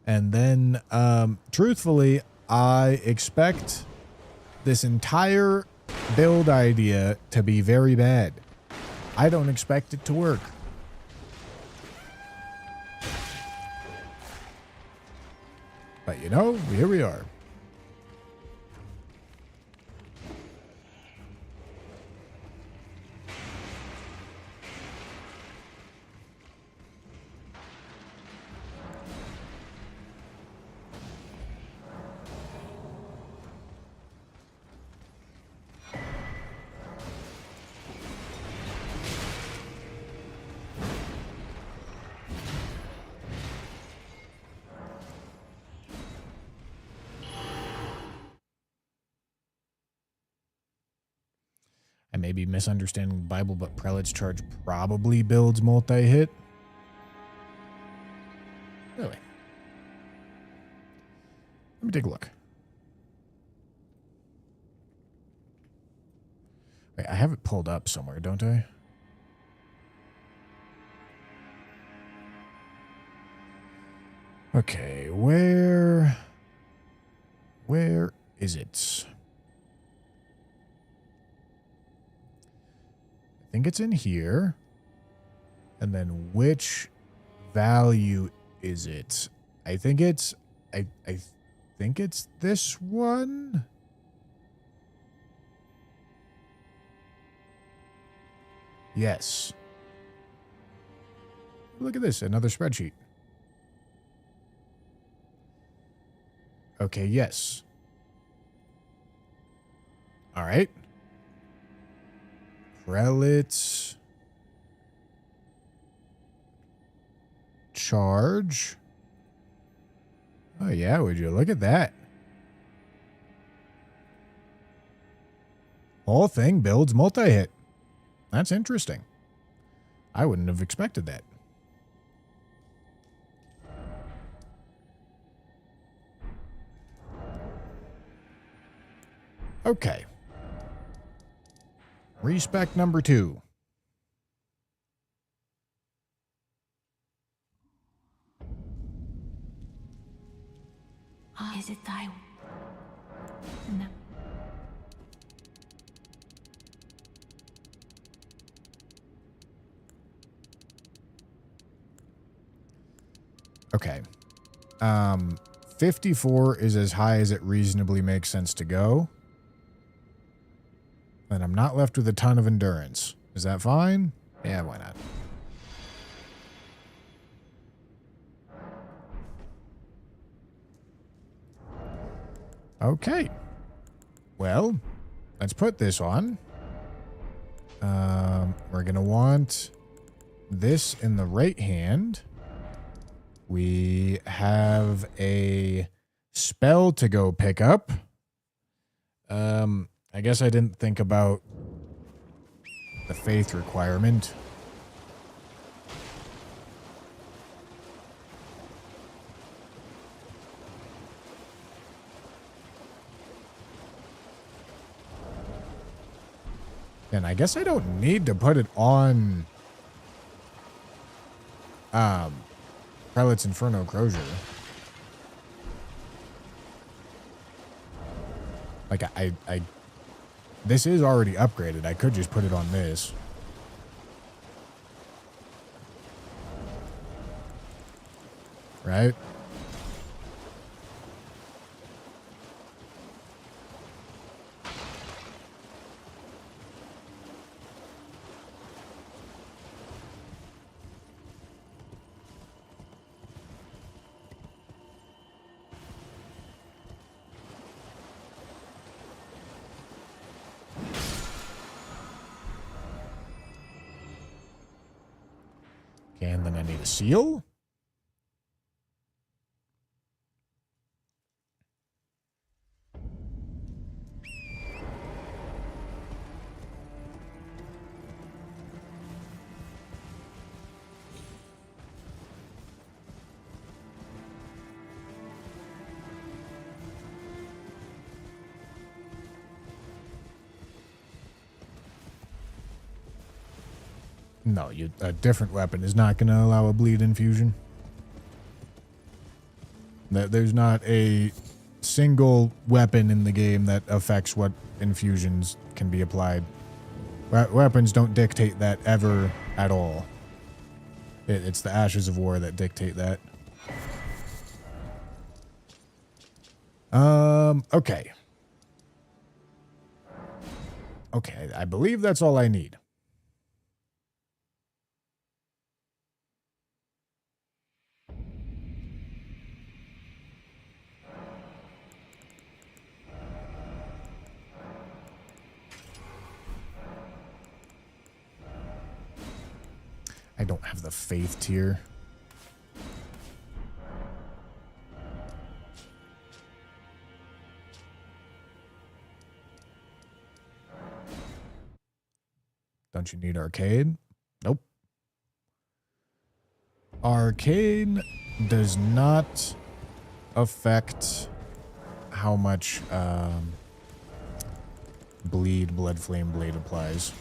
And then, truthfully, I expect this entire build idea to be very bad. I don't expect it to work. But you know, here we are. I may be misunderstanding the Bible, but Prelate's Charge probably builds multi-hit. Really? Let me take a look. Wait, I have it pulled up somewhere, don't I? Okay, where is it? I think it's in here. And then which value is it? I think it's I think it's this one. Yes. Look at this, another spreadsheet. Okay, yes. All right. Prelates. Charge. Oh, yeah, would you look at that? Whole thing builds multi-hit. That's interesting. I wouldn't have expected that. Okay. Respec number 2. Is it thy... No. Okay. 54 is as high as it reasonably makes sense to go. And I'm not left with a ton of endurance. Is that fine? Yeah, why not? Okay. Well, let's put this on. We're going to want this in the right hand. We have a spell to go pick up. I guess I didn't think about the faith requirement. And I guess I don't need to put it on Prelate's Inferno Crozier. Like I this is already upgraded. I could just put it on this. Right? And then I need a seal. No, a different weapon is not going to allow a bleed infusion. There's not a single weapon in the game that affects what infusions can be applied. Weapons don't dictate that ever at all. It's the Ashes of War that dictate that. Okay. Okay, I believe that's all I need. I don't have the faith tier. Don't you need arcade? Nope. Arcade does not affect how much blood flame blade applies.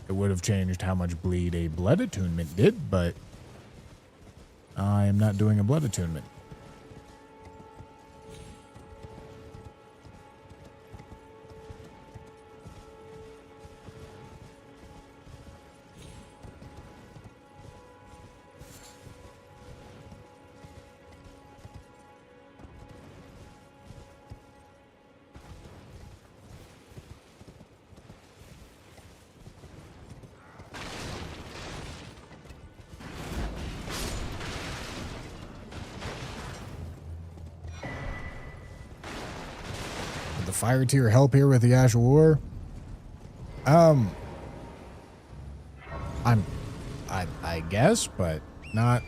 It would have changed how much bleed a blood attunement did, but I am not doing a blood attunement. fire tier help here with the Ash of War? I guess, but not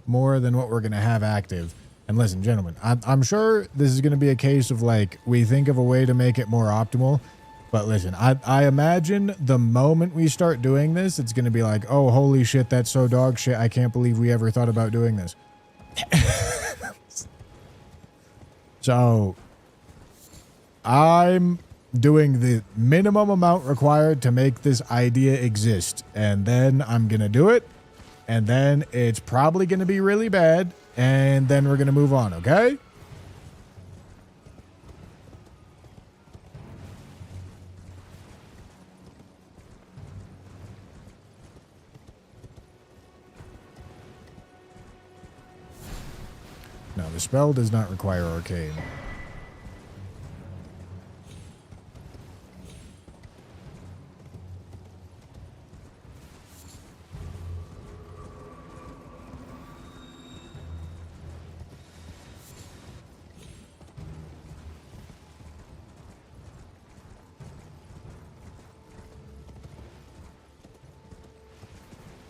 more than what we're going to have active. And listen, gentlemen, I'm sure this is going to be a case of like, we think of a way to make it more optimal. But listen, I imagine the moment we start doing this, it's going to be like, oh, holy shit, that's so dog shit. I can't believe we ever thought about doing this. So I'm doing the minimum amount required to make this idea exist. And then I'm going to do it. And then it's probably going to be really bad. And then we're going to move on, okay? No, the spell does not require arcane.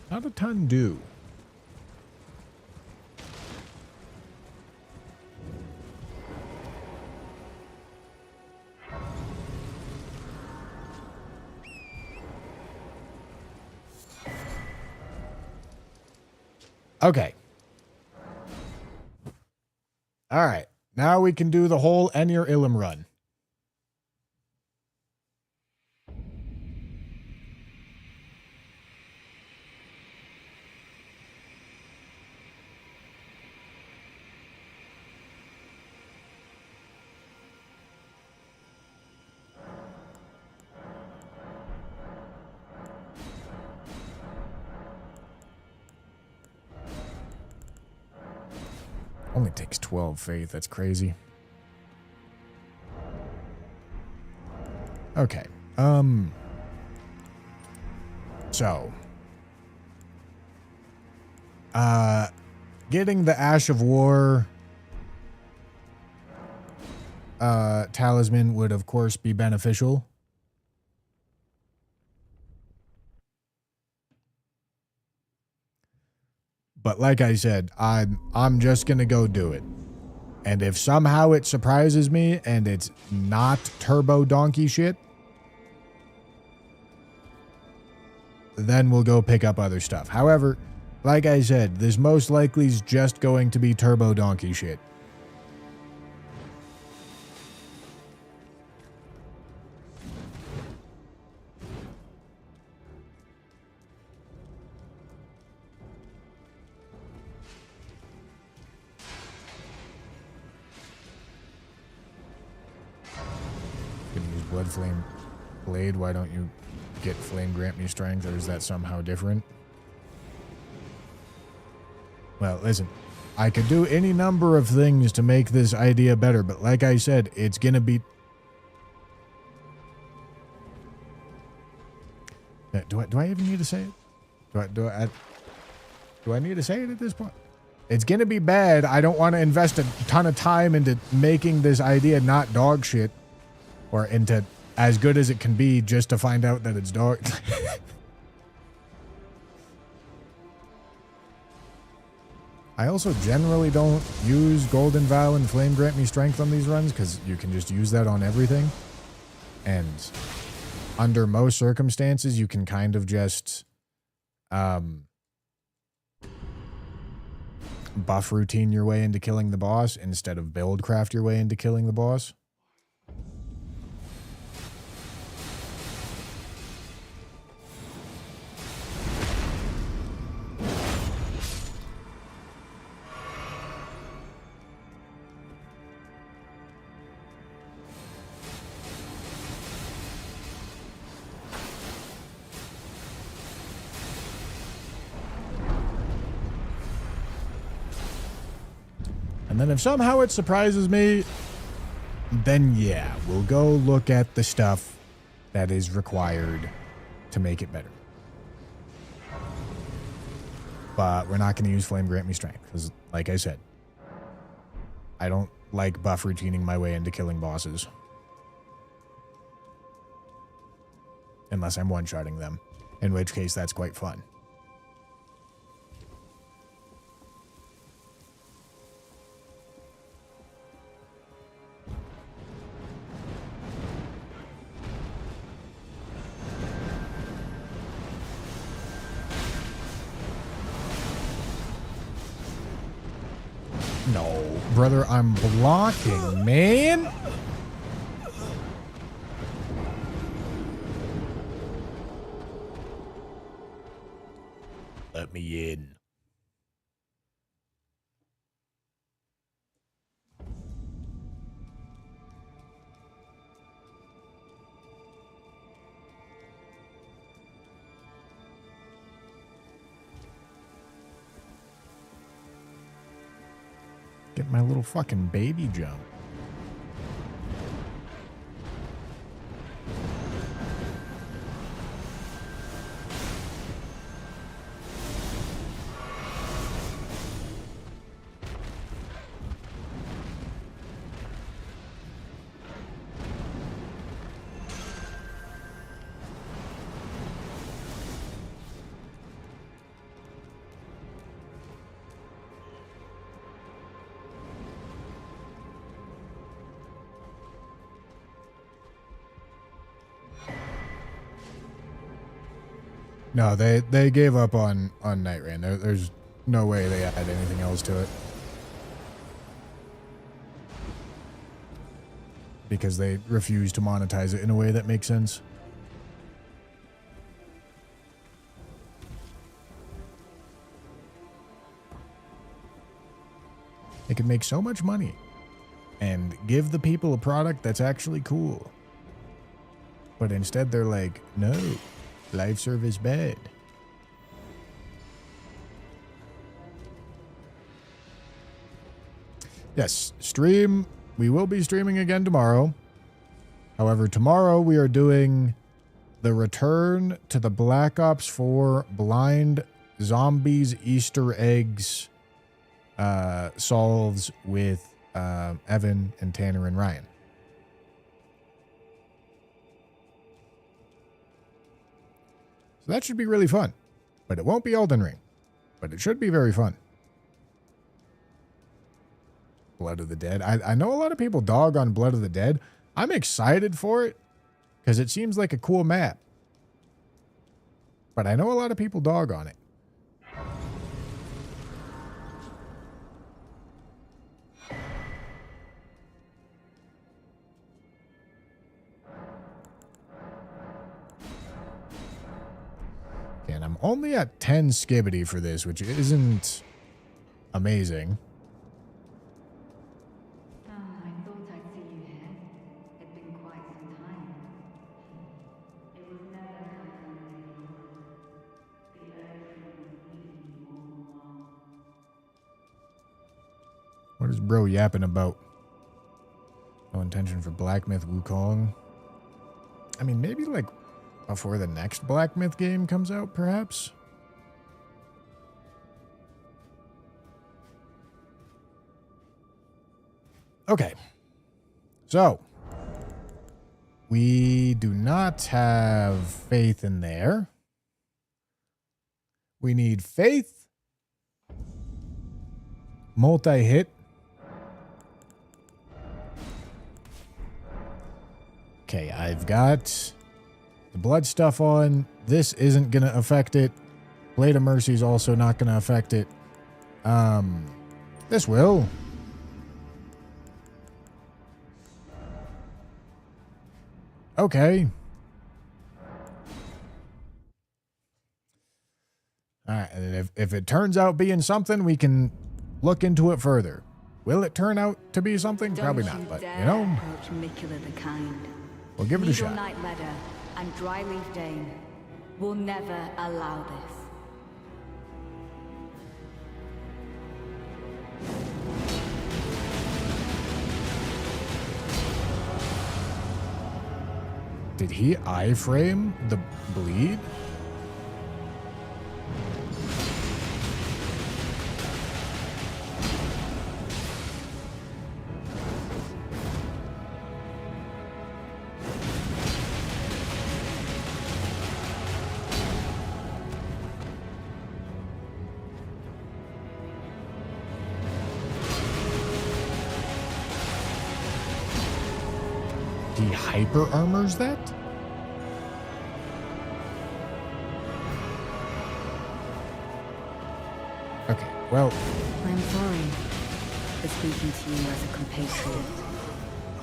Not a ton do. Okay. All right. Now we can do the whole Enir Ilum run. Only takes 12 faith. That's crazy. Okay. So. Getting the Ash of War talisman would, of course, be beneficial. But like I said, I'm just going to go do it. And if somehow it surprises me and it's not turbo donkey shit, then we'll go pick up other stuff. However, like I said, this most likely is just going to be turbo donkey shit. Blood Flame Blade, why don't you get Flame Grant Me Strength, or is that somehow different? Well, listen, I could do any number of things to make this idea better, but like I said, it's gonna be... Do I even need to say it? Do I need to say it at this point? It's gonna be bad. I don't want to invest a ton of time into making this idea not dog shit. Or into as good as it can be just to find out that it's dog. I also generally don't use Golden Vow and Flame Grant Me Strength on these runs because you can just use that on everything. And under most circumstances, you can kind of just buff routine your way into killing the boss instead of build craft your way into killing the boss. And then if somehow it surprises me, then yeah, we'll go look at the stuff that is required to make it better. But we're not going to use Flame Grant Me Strength because, like I said, I don't like buff routining my way into killing bosses. Unless I'm one-shotting them, in which case that's quite fun. No, brother, I'm blocking, man. Let me in. Get my little fucking baby jump. No, they gave up on Night Rain. There's no way they add anything else to it. Because they refuse to monetize it in a way that makes sense. They could make so much money and give the people a product that's actually cool. But instead they're like, no. Live service bad. Yes, stream. We will be streaming again tomorrow. However, tomorrow we are doing the return to the Black Ops 4 blind zombies Easter eggs solves with Evan and Tanner and Ryan. So that should be really fun. But it won't be Elden Ring. But it should be very fun. Blood of the Dead. I know a lot of people dog on Blood of the Dead. I'm excited for it because it seems like a cool map. But I know a lot of people dog on it. And I'm only at 10 skibbity for this, which isn't amazing. Oh, I thought I'd see you here. It'd been quite some time. It was never the What is bro yapping about? No intention for Black Myth Wukong. I mean, maybe like before the next Black Myth game comes out, perhaps? Okay. So, we do not have faith in there. We need faith. Multi-hit. Okay, I've got the blood stuff on. This isn't going to affect it. Blade of Mercy is also not going to affect it. This will. Okay. All right, and if it turns out being something, we can look into it further. Will it turn out to be something? Probably not, but, you know, Mikula the Kind. we'll give it a shot. Night Ledder and Dryleaf Dane will never allow this. Did he iframe the bleed? He hyper armors that? Okay, well, I'm sorry for speaking to you as a compatriot.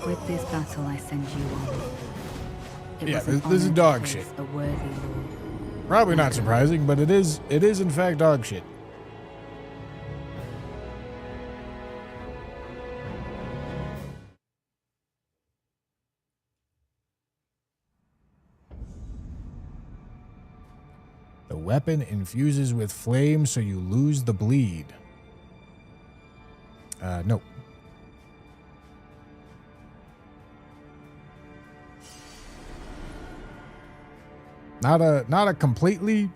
With this battle I send you on. It yeah, was an this is honor dog to shit. face a worthy lord. Probably not surprising, but it is in fact dog shit. The weapon infuses with flame so you lose the bleed. No. Not a completely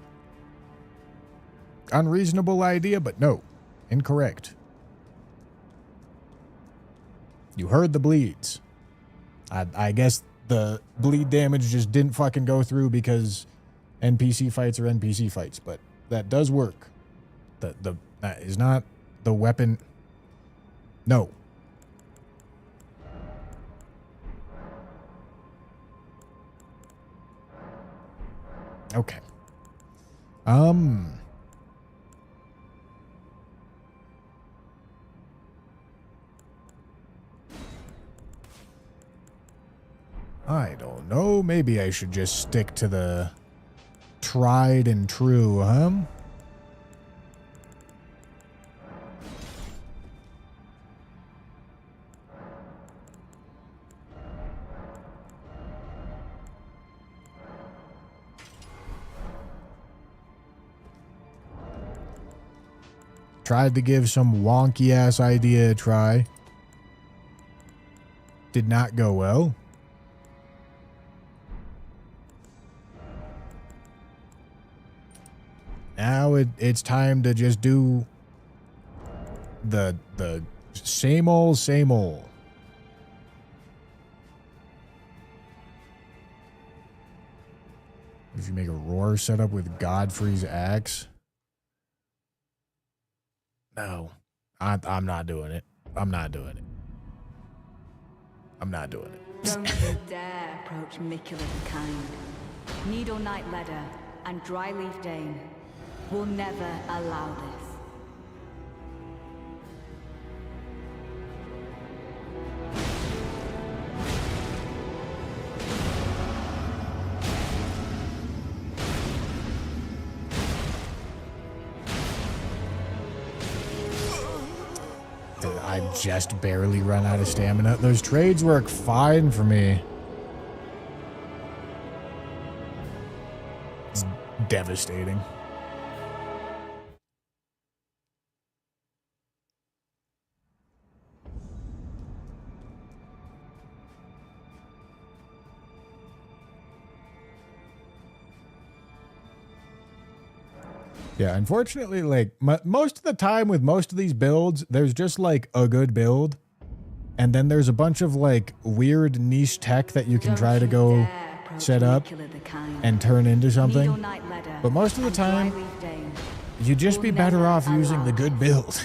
unreasonable idea, but no. Incorrect. You heard the bleeds. I guess the bleed damage just didn't fucking go through because NPC fights are NPC fights, but that does work. That is not the weapon. No. Okay. I don't know. Maybe I should just stick to the tried and true, huh? Tried to give some wonky ass idea a try. Did not go well. Now it's time to just do the same old, same old. If you make a roar setup with Godfrey's axe. No, I'm not doing it. I'm not doing it. I'm not doing it. Don't you dare approach Mikula the Kind. Needle Knight Ledder and Dryleaf Dane will never allow this. I just barely run out of stamina. Those trades work fine for me. It's devastating. Yeah, unfortunately, like, most of the time with most of these builds, there's just, like, a good build. And then there's a bunch of, like, weird niche tech that you can try to go set up and turn into something. But most of the time, you'd just be better off using the good build.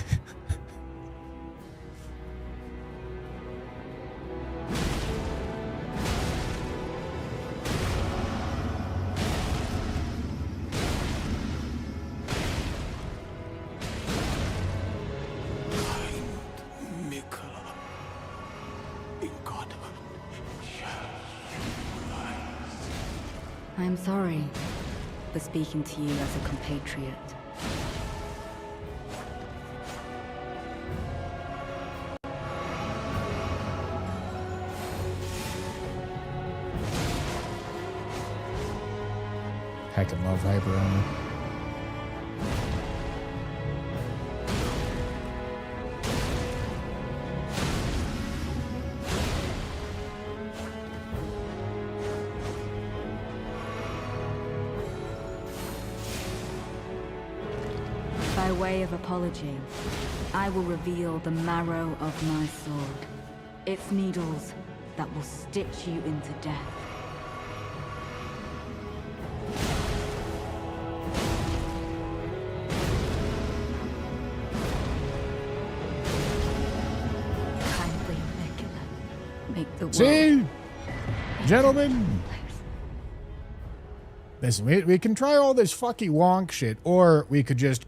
I am sorry for speaking to you as a compatriot. Heckin' love hyper armor. By way of apology, I will reveal the marrow of my sword. Its needles that will stitch you into death. Kindly, Mikula, make the world See? Gentlemen, listen, we can try all this fucky wonk shit, or we could just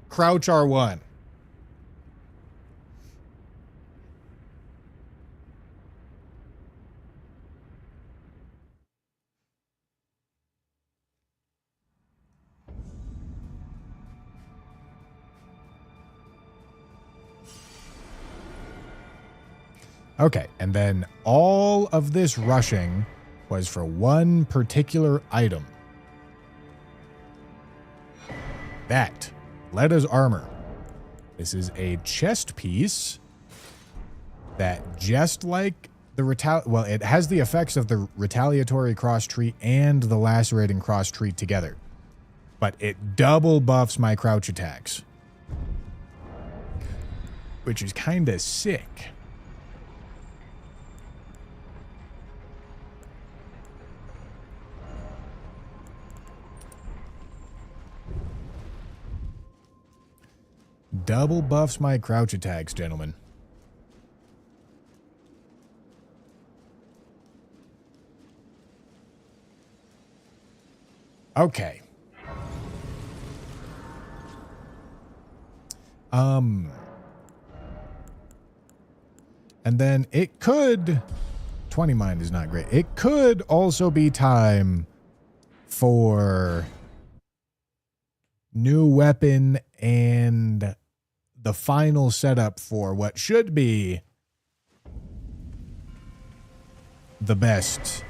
crouch R1. Okay, and then all of this rushing was for one particular item. That, Letta's armor. This is a chest piece that, just like the it has the effects of the retaliatory cross treat and the lacerating cross treat together, but it double buffs my crouch attacks, which is kind of sick. Double buffs my crouch attacks, gentlemen. Okay. And then it could... 20 mind is not great. It could also be time for new weapon and the final setup for what should be the best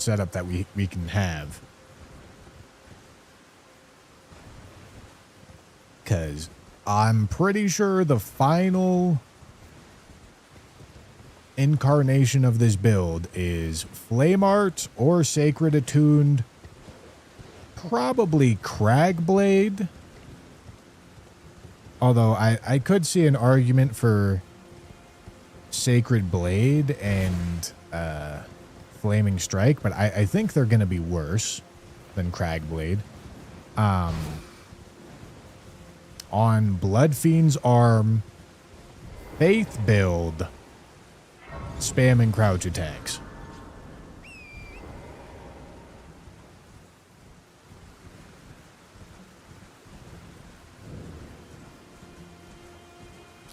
setup that we can have. Because I'm pretty sure the final incarnation of this build is Flame Art or Sacred Attuned, probably Cragblade. Although I could see an argument for Sacred Blade and Flaming Strike, but I think they're going to be worse than Cragblade. On Bloodfiend's arm, Faith build, spam and crouch attacks.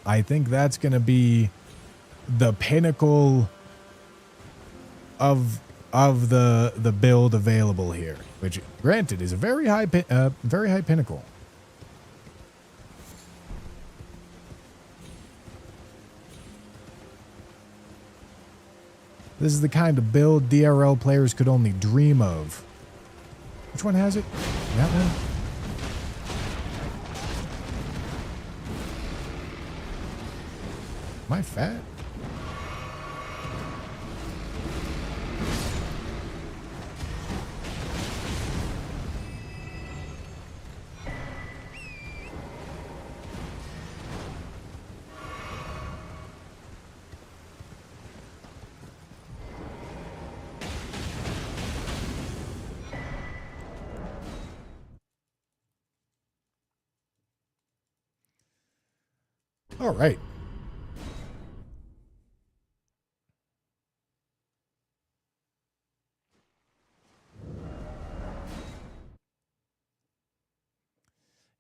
I think that's going to be the pinnacle of the build available here, which, granted, is a very high pinnacle. This is the kind of build DRL players could only dream of. Which one has it? That one? Am I fat? All right.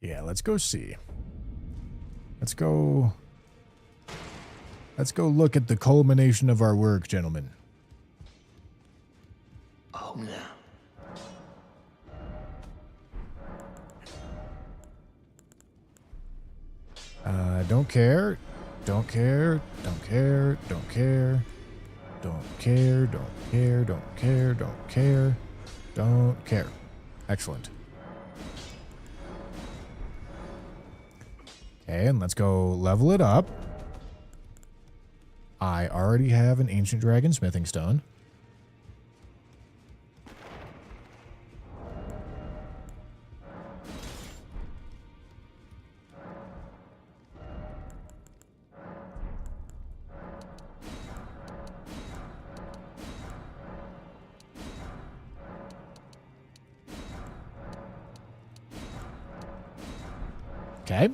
Yeah, let's go see. Let's go look at the culmination of our work, gentlemen. Oh, no. Don't care. Don't care. Don't care. Don't care. Don't care. Don't care. Don't care. Don't care. Don't care. Excellent. Okay, and let's go level it up. I already have an Ancient Dragon Smithing Stone. Okay.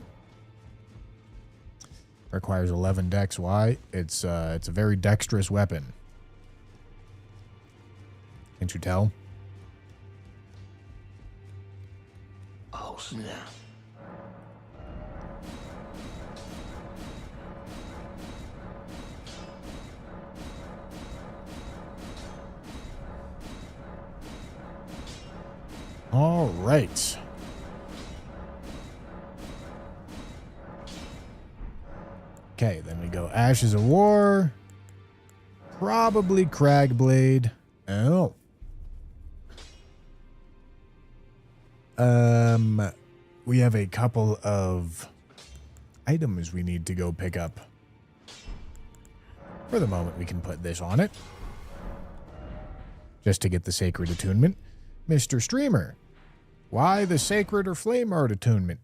Requires 11 dex. Why? It's a very dexterous weapon. Can't you tell? Oh, snap. All right. Okay, then we go Ashes of War. Probably Cragblade. Oh. We have a couple of items we need to go pick up. For the moment, we can put this on it. Just to get the Sacred Attunement. Mr. Streamer, why the Sacred or Flame Art Attunement?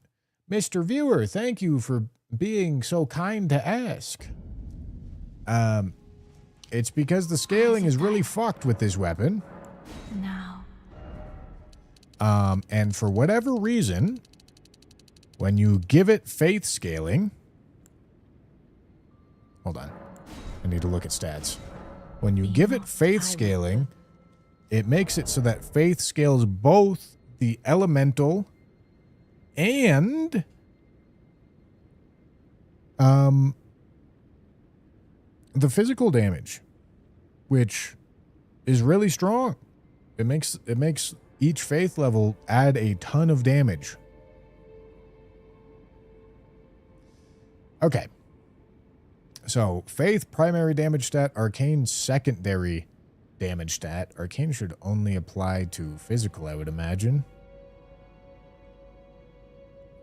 Mr. Viewer, thank you for being so kind to ask. It's because the scaling is really fucked with this weapon. Now. And for whatever reason, when you give it faith scaling... Hold on. I need to look at stats. When you give it faith scaling, it makes it so that faith scales both the elemental and the physical damage, which is really strong. It makes each faith level add a ton of damage. Okay. So, faith primary damage stat, arcane secondary damage stat. Arcane should only apply to physical, I would imagine.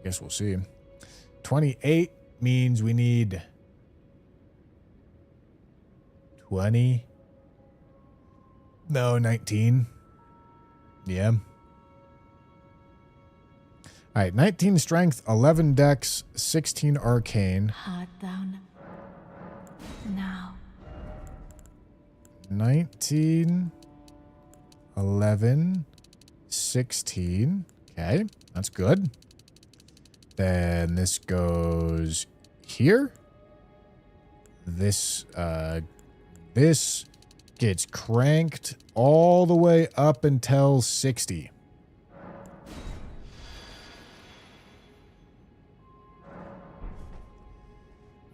Guess we'll see. 28 means we need 20. No, 19. Yeah. All right, 19 strength, 11 dex, 16 arcane. Hard down. Now. 19, 11, 16. Okay, that's good. Then this goes here. This gets cranked all the way up until 60.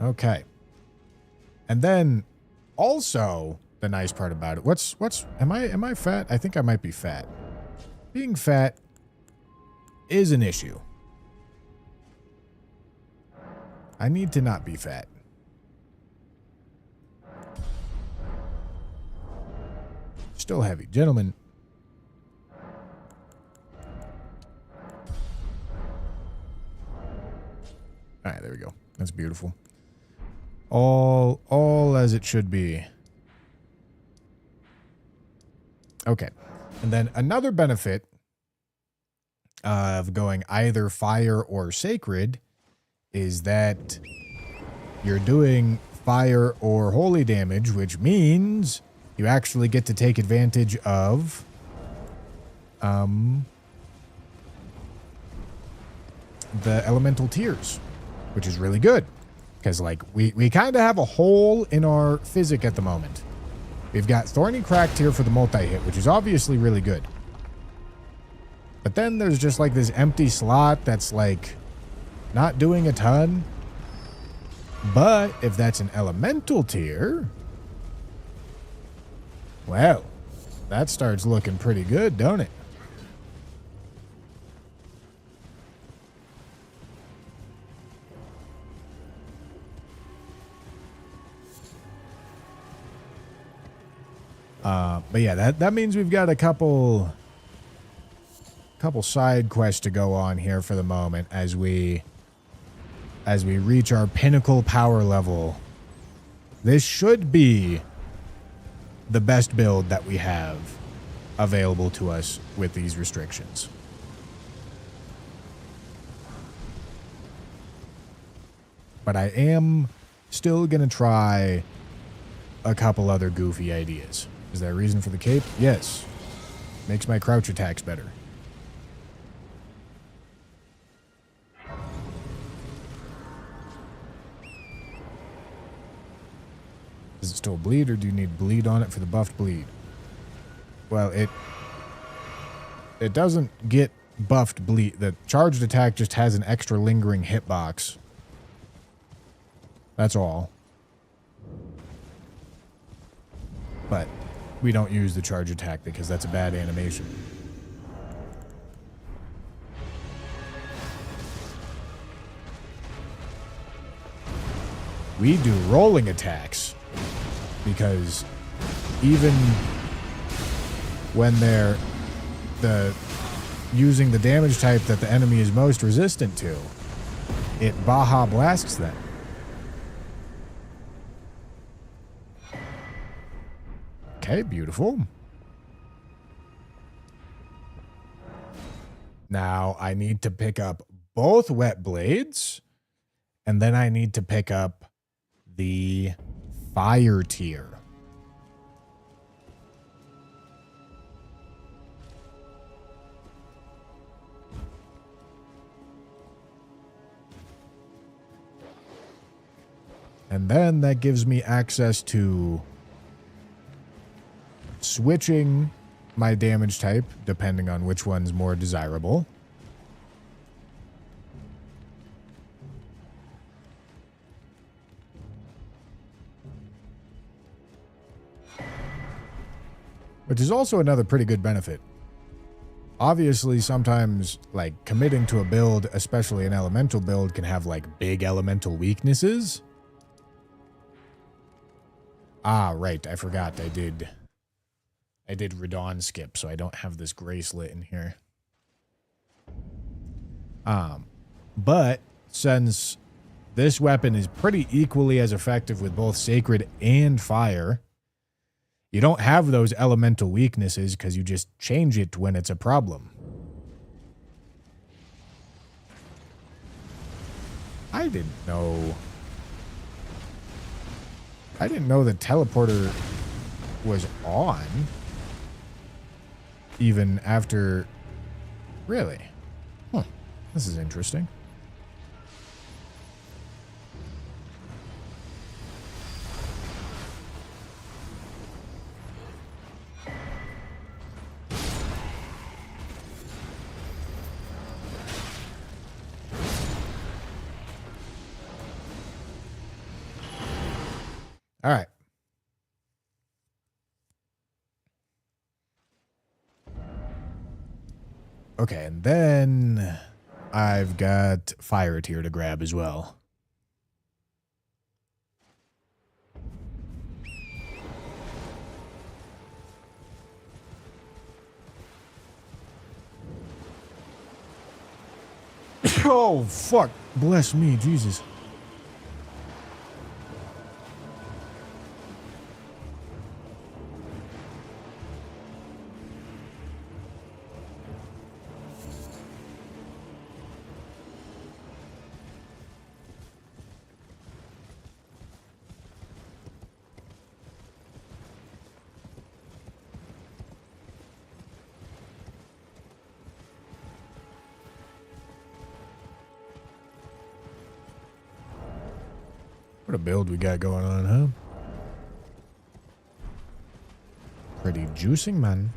Okay. And then also the nice part about it, am I fat? I think I might be fat. Being fat is an issue. I need to not be fat. Still heavy. Gentlemen. All right, there we go. That's beautiful. All as it should be. Okay. And then another benefit of going either fire or sacred is that you're doing fire or holy damage, which means you actually get to take advantage of the elemental tiers, which is really good. Because, like, we kind of have a hole in our physic at the moment. We've got Thorny Crack tier for the multi-hit, which is obviously really good. But then there's just, like, this empty slot that's, like, not doing a ton. But if that's an elemental tier, well, that starts looking pretty good, don't it? But yeah, that means we've got a couple side quests to go on here for the moment as we reach our pinnacle power level. This should be the best build that we have available to us with these restrictions. But I am still going to try a couple other goofy ideas. Is there a reason for the cape? Yes. Makes my crouch attacks better. Does it still bleed, or do you need bleed on it for the buffed bleed? Well, it doesn't get buffed bleed. The charged attack just has an extra lingering hitbox. That's all. But we don't use the charge attack because that's a bad animation. We do rolling attacks because even when they're using the damage type that the enemy is most resistant to, it Baja blasts them. Okay, beautiful. Now I need to pick up both wet blades, and then I need to pick up the fire tier. And then that gives me access to switching my damage type, depending on which one's more desirable. Which is also another pretty good benefit. Obviously, sometimes, like, committing to a build, especially an elemental build, can have, like, big elemental weaknesses. Ah, right, I forgot. I did Radon skip, so I don't have this Gracelet in here. But since this weapon is pretty equally as effective with both Sacred and Fire, you don't have those elemental weaknesses because you just change it when it's a problem. I didn't know the teleporter was on even after... Really? Huh. This is interesting. All right. Okay, and then I've got fire tier to grab as well. Oh, fuck. Bless me, Jesus. What a build we got going on, huh? Pretty juicing, man.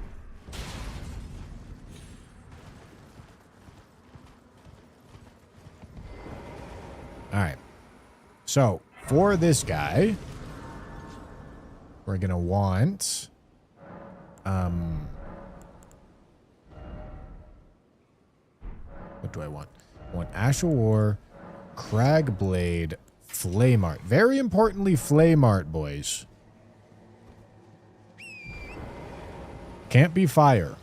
Alright. So, for this guy, we're gonna want... what do I want? I want Ash of War, Cragblade, Flame Art. Very importantly, Flame Art, boys. Can't be fire.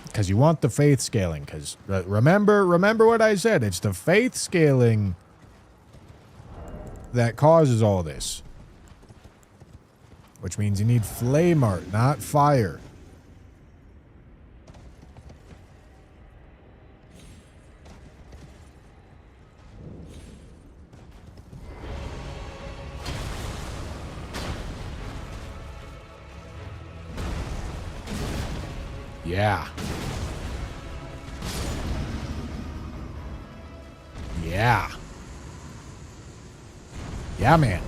Because you want the faith scaling. Because remember what I said. It's the faith scaling that causes all this. Which means you need Flame Art, not fire. Yeah. Yeah. Yeah, man.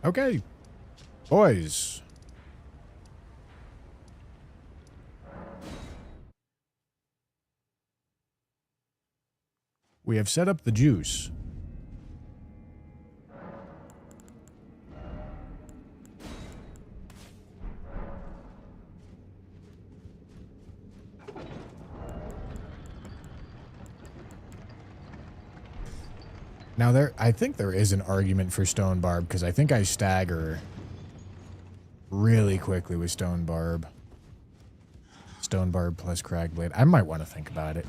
Okay. Boys. We have set up the juice. Now I think there is an argument for Stone Barb because I think I stagger really quickly with Stone Barb. Stone Barb plus Cragblade. I might want to think about it.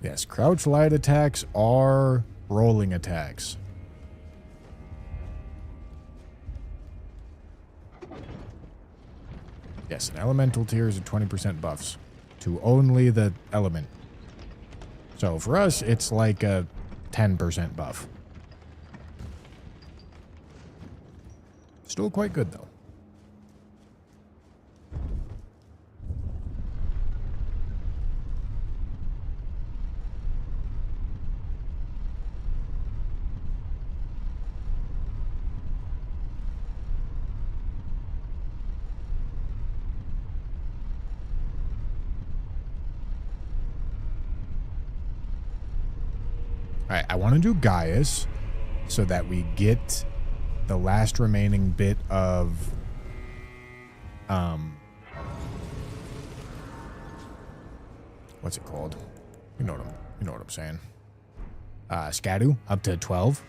Yes, crouch light attacks are rolling attacks. Yes, an elemental tier is at 20% buffs to only the element. So for us, it's like a 10% buff. Still quite good, though. Alright, I want to do Gaius so that we get the last remaining bit of what's it called? You know what I'm saying. Scadu up to 12.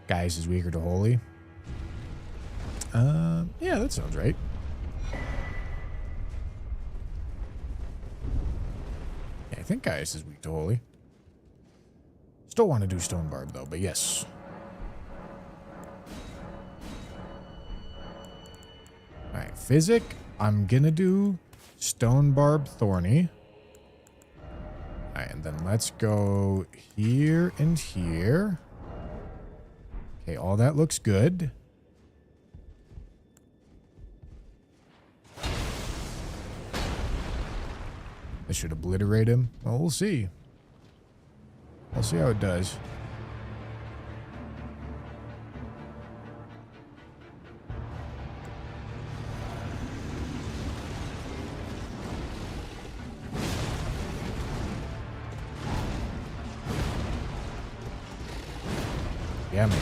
Gaius is weaker to Holy. Yeah, that sounds right. Yeah, I think Gaius is weak to Holy. Still want to do Stone Barb, though, but yes. Alright, Physic. I'm gonna do Stone Barb Thorny. Alright, and then let's go here and here. Okay, all that looks good. This should obliterate him. Well, we'll see. We'll see how it does. Yeah, man.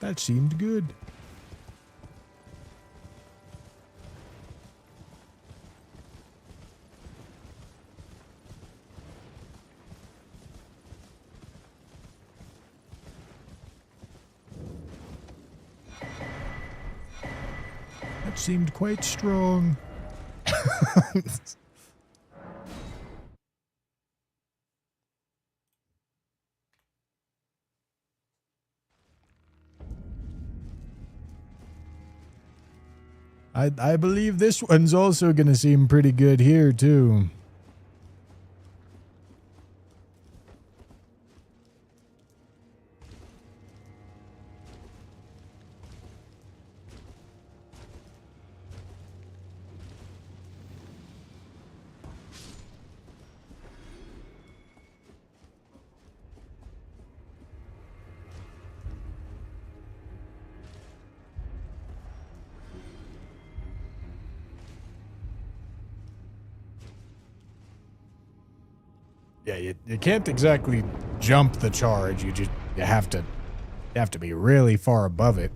That seemed good. That seemed quite strong. I believe this one's also going to seem pretty good here, too. Yeah, you can't exactly jump the charge. You have to be really far above it.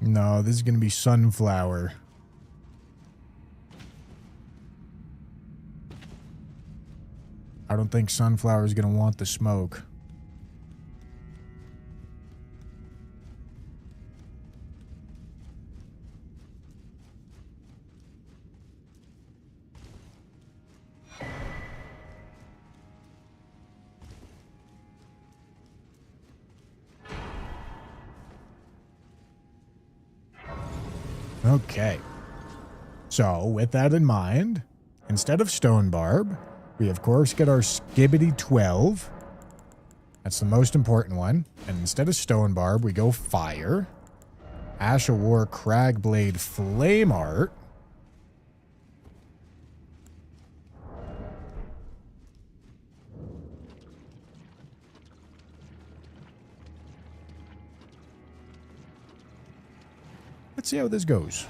No, this is going to be sunflower. I don't think sunflower is going to want the smoke. Okay. So, with that in mind, instead of Stone Barb, we of course get our Skibbity 12. That's the most important one. And instead of Stone Barb, we go Fire. Ash of War Cragblade Flame Art. Let's see how this goes.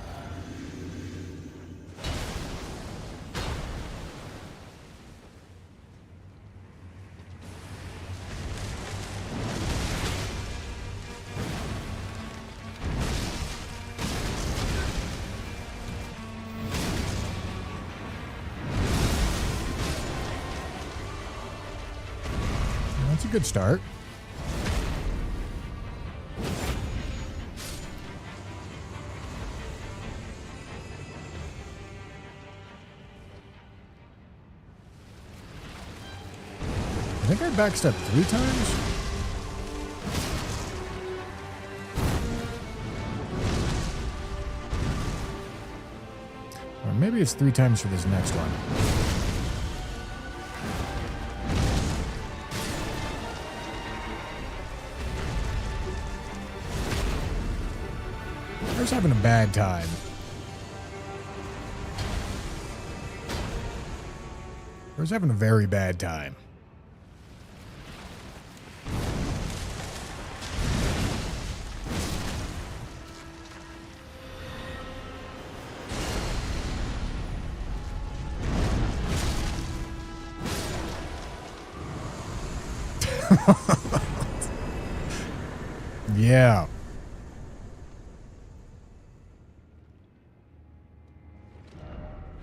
That's a good start. I think I backstepped 3 times. Or maybe it's 3 times for this next one. I was having a bad time. I was having a very bad time. Yeah.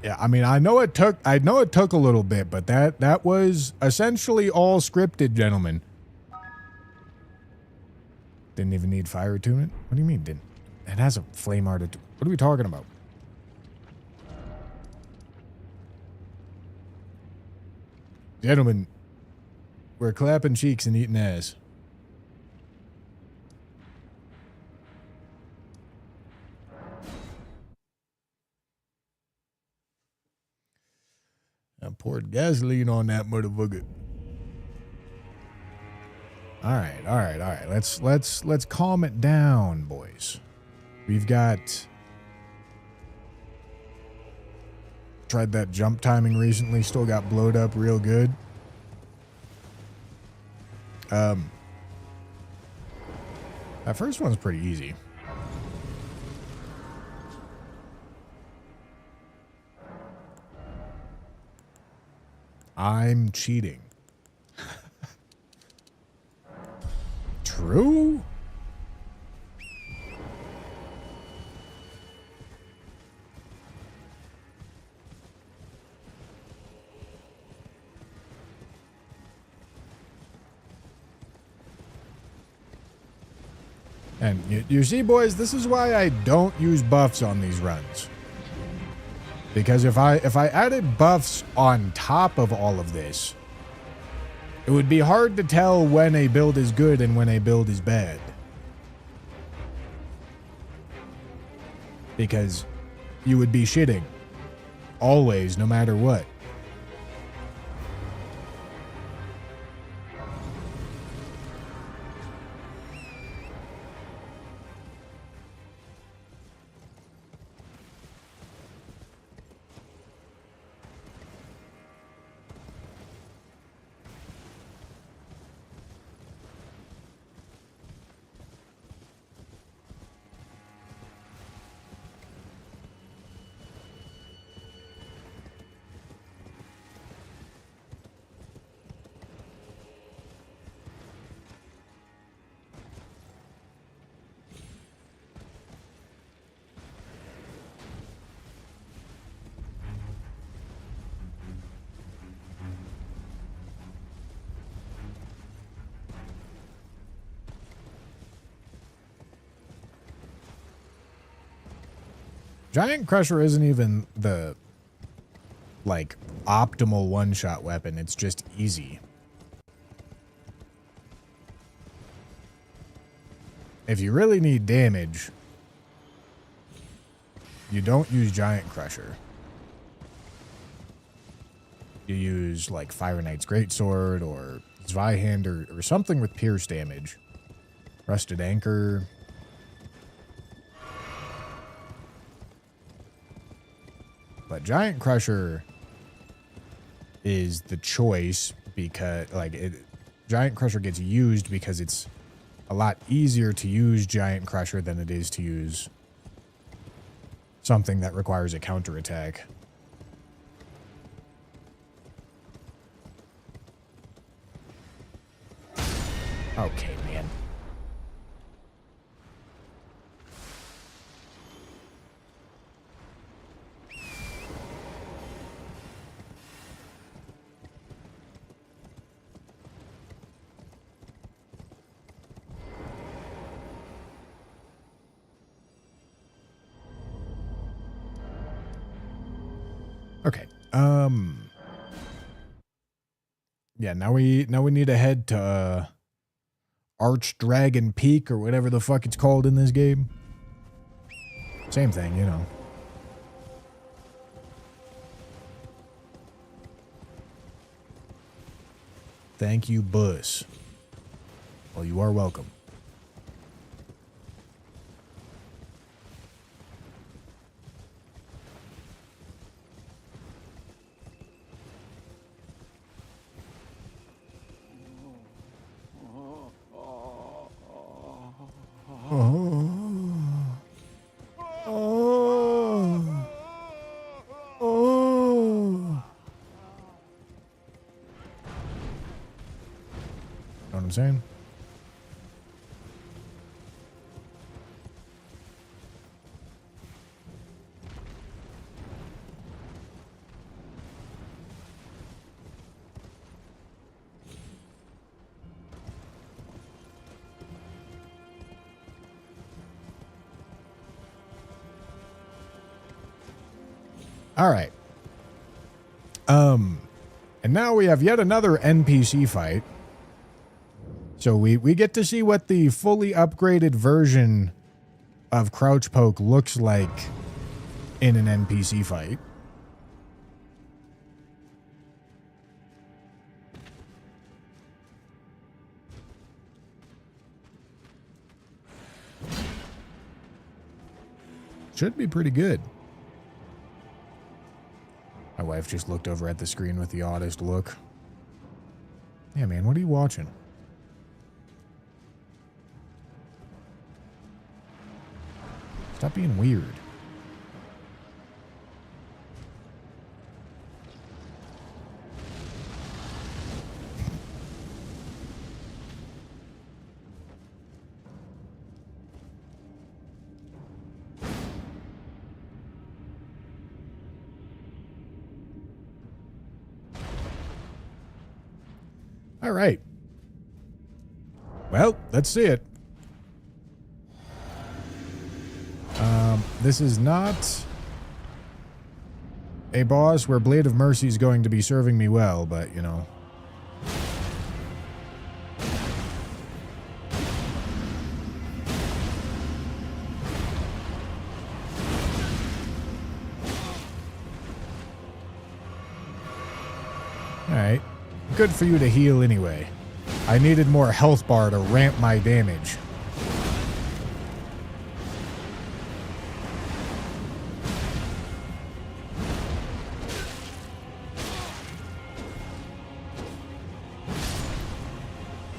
Yeah, I mean, I know it took a little bit, but that was essentially all scripted, gentlemen. Didn't even need fire attunement? What do you mean didn't? It has a flame art. What are we talking about? Gentlemen, we're clapping cheeks and eating ass. I poured gasoline on that motherfucker. All right. Let's calm it down, boys. We've got tried that jump timing recently. Still got blowed up real good. That first one's pretty easy. I'm cheating. True? And you see, boys, this is why I don't use buffs on these runs. Because if I added buffs on top of all of this, it would be hard to tell when a build is good and when a build is bad. Because you would be shitting. Always, no matter what. Giant Crusher isn't even the, like, optimal one-shot weapon. It's just easy. If you really need damage, you don't use Giant Crusher. You use, like, Fire Knight's Greatsword or Zweihander or something with pierce damage. Rusted Anchor. But Giant Crusher is the choice because, like, Giant Crusher gets used because it's a lot easier to use Giant Crusher than it is to use something that requires a counterattack. Okay, man. Okay. Yeah, now we need to head to Archdragon Peak or whatever the fuck it's called in this game. Same thing, you know. Thank you, Bus. Well, you are welcome. Know what I'm saying? All right. And now we have yet another NPC fight. So we get to see what the fully upgraded version of Crouch Poke looks like in an NPC fight. Should be pretty good. My wife just looked over at the screen with the oddest look. Yeah, man, what are you watching? Stop being weird. All right. Well, let's see it. This is not a boss where Blade of Mercy is going to be serving me well, but, you know. Alright. Good for you to heal anyway. I needed more health bar to ramp my damage.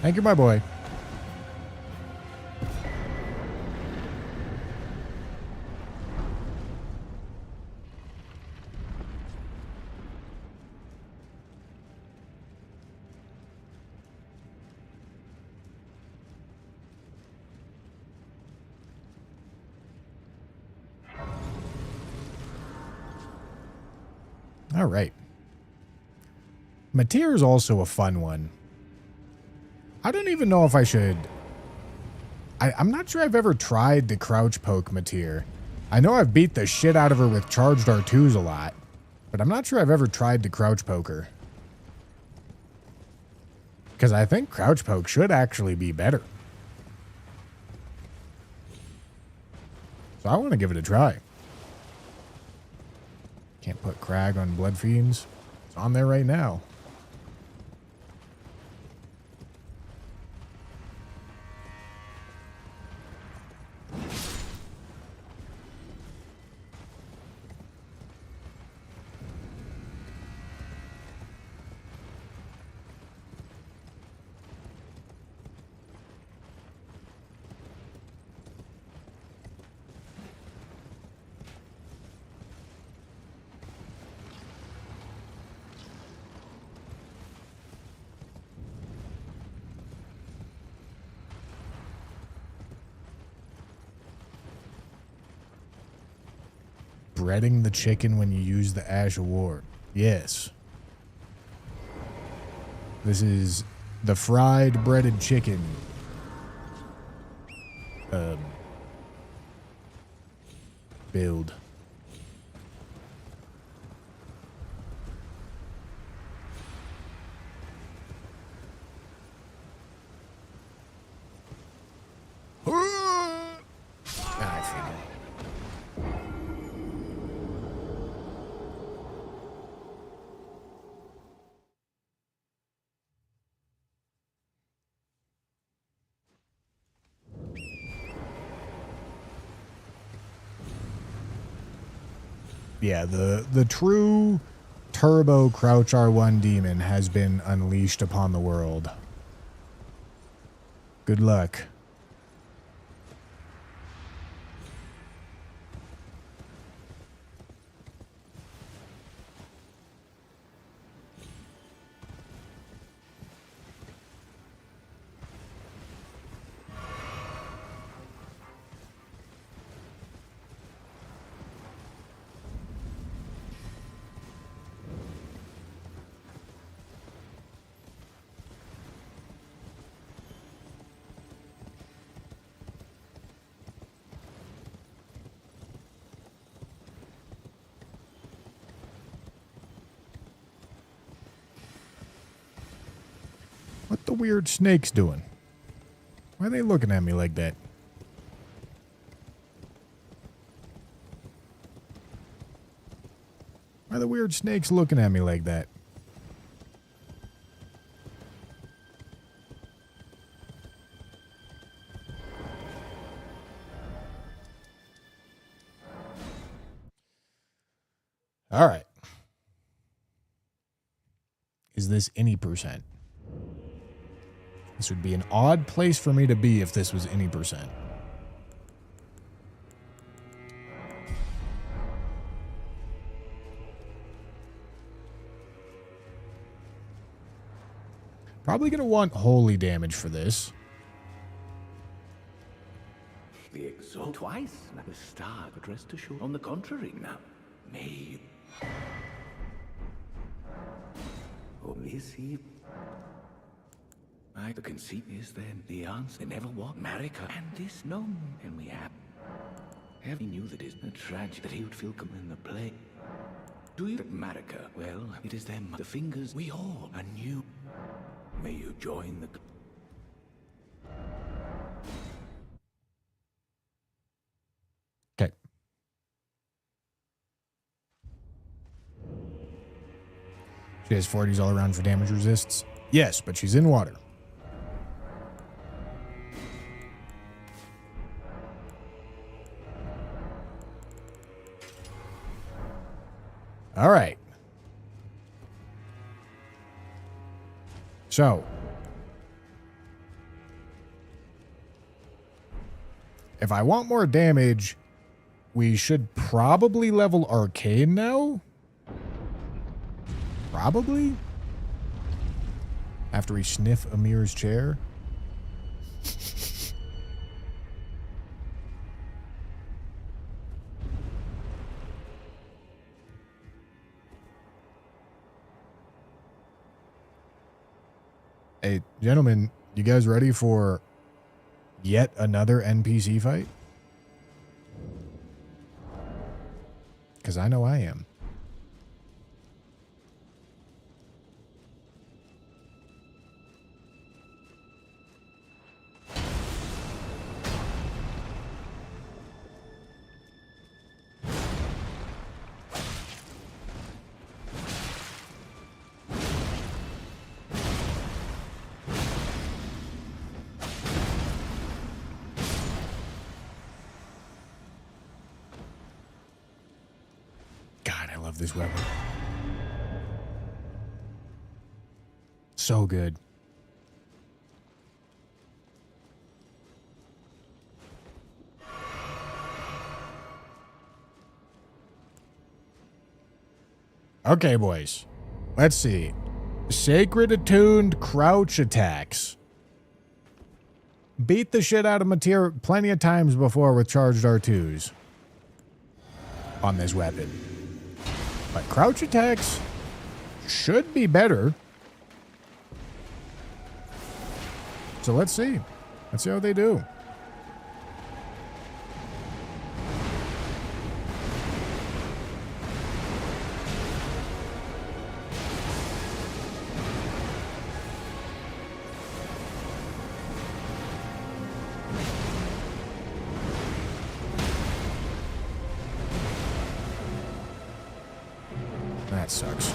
Thank you, my boy. All right. Mateer is also a fun one. I don't even know if I should... I'm not sure I've ever tried to Crouch Poke Mateer. I know I've beat the shit out of her with charged R2s a lot, but I'm not sure I've ever tried to crouch poke her. Because I think crouch poke should actually be better. So I want to give it a try. Can't put Crag on Blood Fiends. It's on there right now. Breading the chicken when you use the Ash Award. Yes. This is the fried breaded chicken. Build. I figured. Yeah, the true turbo crouch R1 demon has been unleashed upon the world. Good luck. What the weird snakes doing? Why are they looking at me like that? Why are the weird snakes looking at me like that? All right. Is this any percent? This would be an odd place for me to be if this was any percent. Probably going to want holy damage for this. The exalt twice. The star addressed to show. On the contrary, now, may only see. The conceit is then the answer. They never walk Marika, and this no, and we have. He knew that it's a tragedy that he would feel come in the play. Do you, Marika? Well, it is them, the fingers we all anew. May you join the. Okay. She has 40s all around for damage resists. Yes, but she's in water. All right. So, if I want more damage, we should probably level Arcane now. Probably. After we sniff Amir's chair. Hey, gentlemen, you guys ready for yet another NPC fight? Because I know I am. God, I love this weapon. So good. Okay, boys. Let's see. Sacred attuned crouch attacks. Beat the shit out of material plenty of times before with charged R2s on this weapon. But crouch attacks should be better. So let's see. Let's see how they do. That sucks.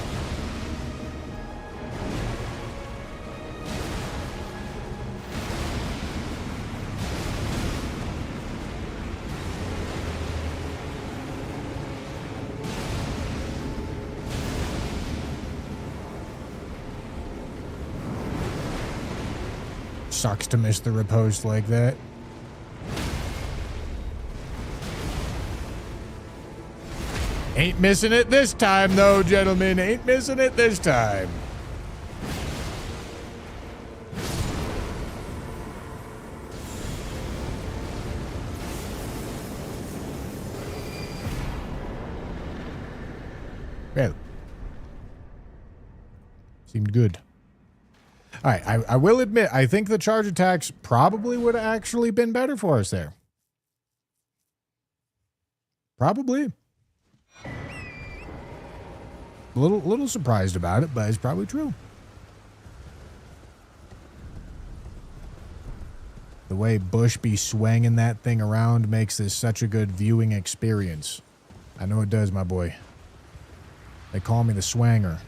Sucks to miss the riposte like that. Ain't missing it this time, though, gentlemen. Ain't missing it this time. Well, seemed good. All right, I will admit, I think the charge attacks probably would have actually been better for us there. Probably. A little surprised about it, but it's probably true. The way Bush be swinging that thing around makes this such a good viewing experience. I know it does, my boy. They call me the Swanger.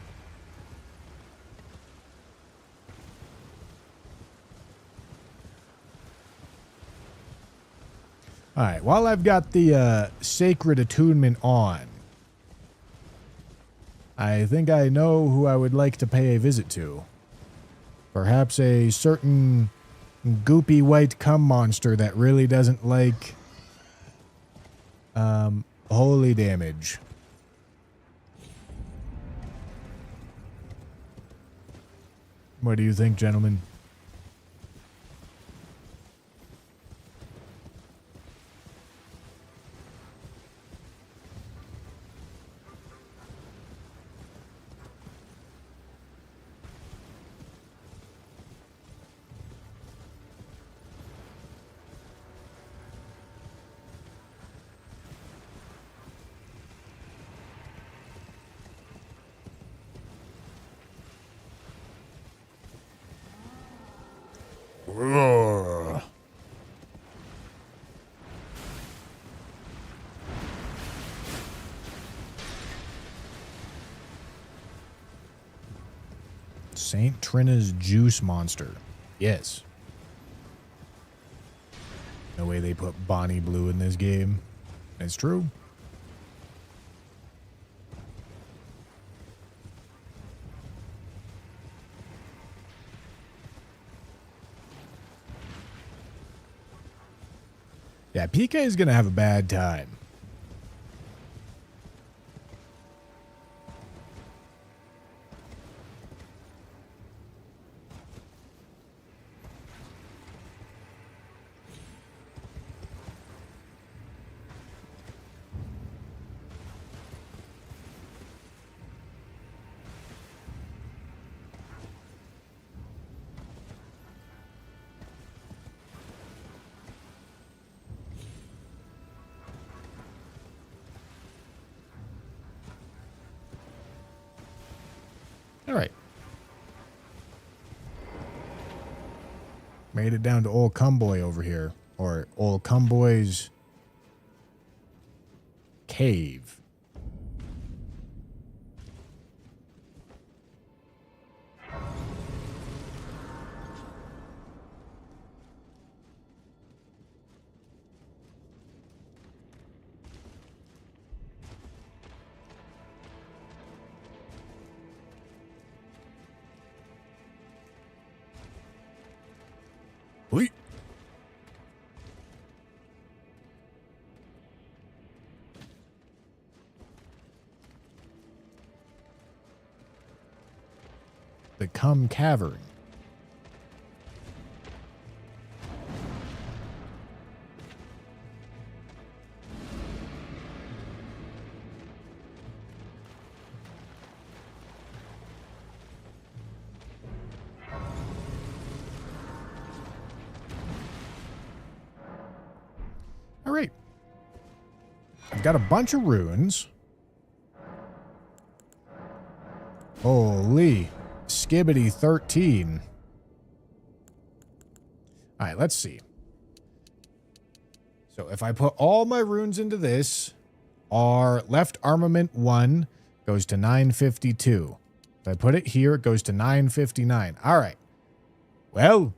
All right, while I've got the Sacred Attunement on, I think I know who I would like to pay a visit to. Perhaps a certain goopy white cum monster that really doesn't like holy damage. What do you think, gentlemen? Roar. Saint Trina's juice monster. Yes. No way they put Bonnie Blue in this game. It's true. Yeah, PK is going to have a bad time. Made it down to old Cumboy over here. Or old Cumboy's cave. Wait. The Cum Cavern. All right. I've got a bunch of runes. Holy. Skibbity 13. All right, let's see. So if I put all my runes into this, our left armament 1 goes to 952. If I put it here, it goes to 959. All right. Well,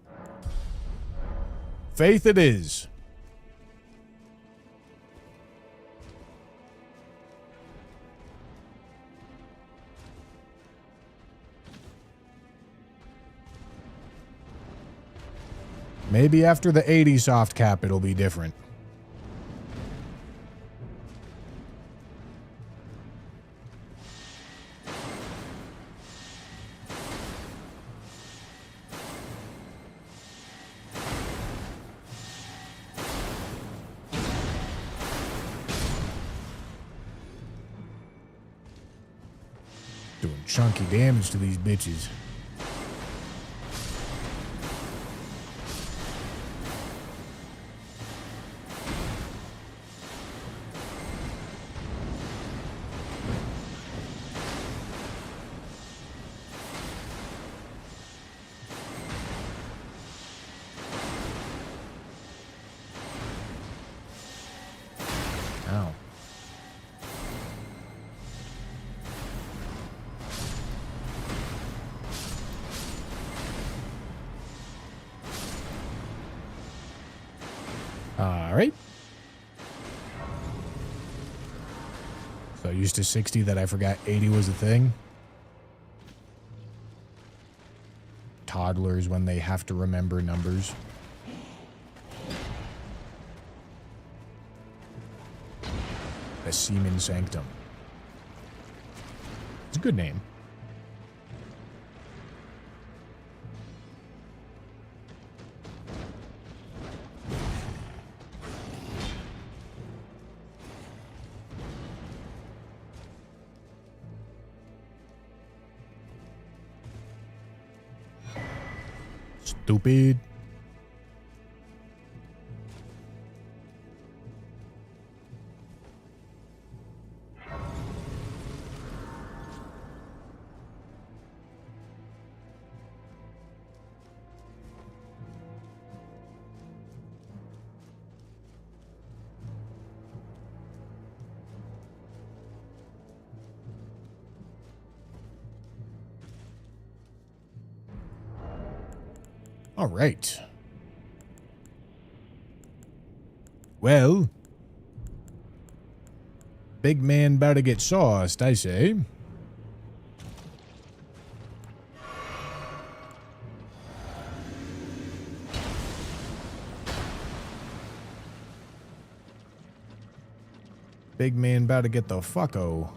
faith it is. Maybe after the 80 soft cap, it'll be different. Doing chunky damage to these bitches. Ow. All right. So used to 60 that I forgot 80 was a thing. Toddlers when they have to remember numbers. The Seaman Sanctum. It's a good name. Stupid. All right. Well, big man about to get sauced, I say. Big man about to get the fucko.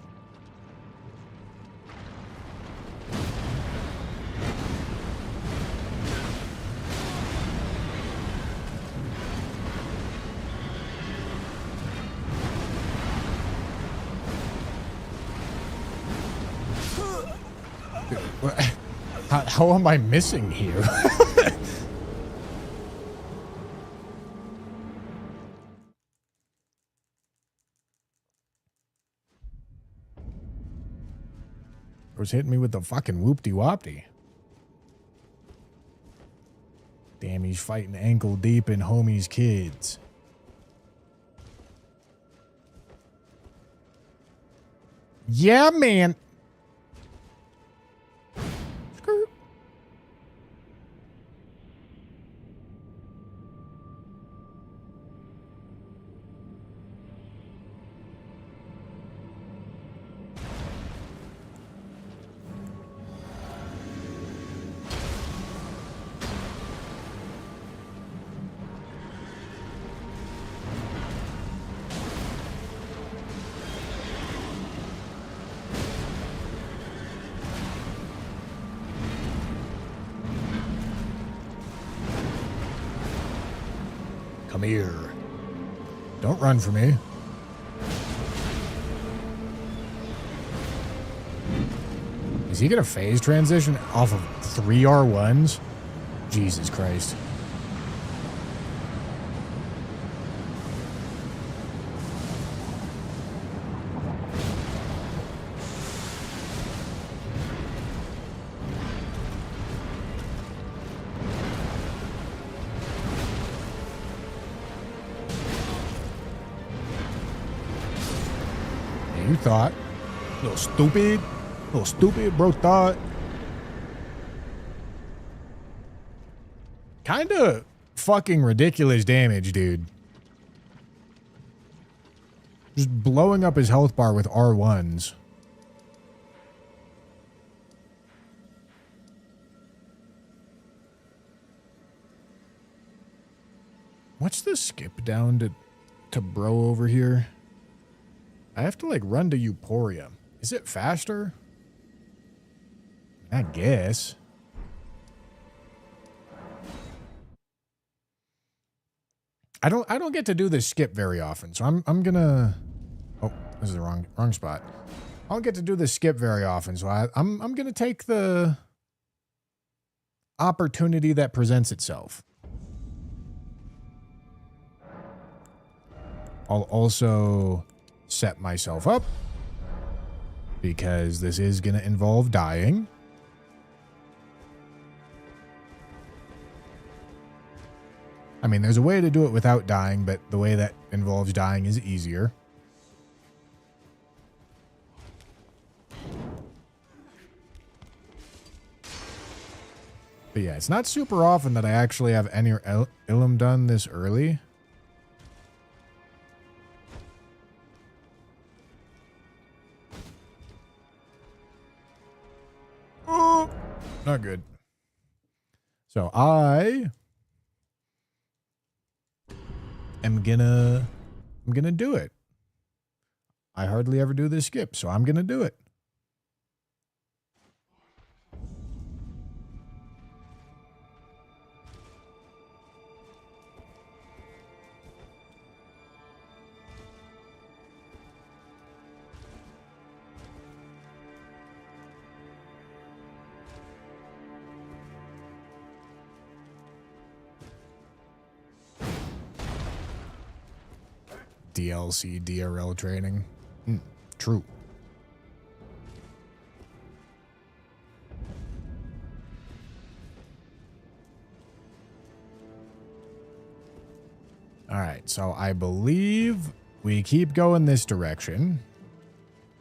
How am I missing here? Was hitting me with the fucking whoopty-whoopty. Damn, he's fighting ankle deep in homie's kids. Yeah, man. Skirt. Come here. Don't run for me. Is he gonna phase transition off of 3 R1s? Jesus Christ. You thought. Little stupid bro thought. Kinda fucking ridiculous damage, dude. Just blowing up his health bar with R1s. What's the skip down to bro over here? I have to like run to Euphoria. Is it faster? I guess. I don't get to do this skip very often, so I'm gonna. Oh, this is the wrong spot. I don't get to do this skip very often, so I'm gonna take the opportunity that presents itself. I'll also set myself up because this is gonna involve dying. I mean, there's a way to do it without dying, but the way that involves dying is easier. But yeah, it's not super often that I actually have any Ilum done this early. Oh, not good. So I'm gonna do it. I hardly ever do this skip, so I'm gonna do it. DLC DRL training. True. All right, so I believe we keep going this direction,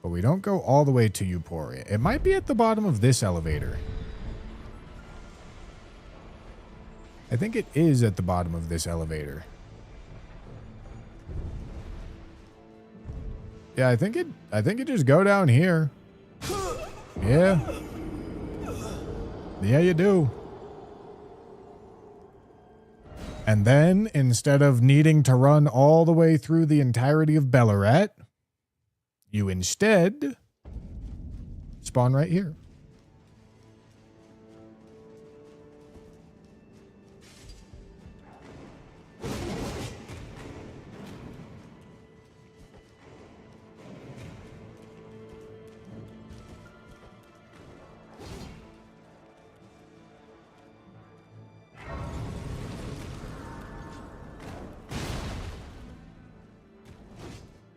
but we don't go all the way to Euphoria. It might be at the bottom of this elevator. I think it is at the bottom of this elevator. Yeah, I think it just go down here. Yeah. Yeah, you do. And then, instead of needing to run all the way through the entirety of Bellaret, you instead spawn right here.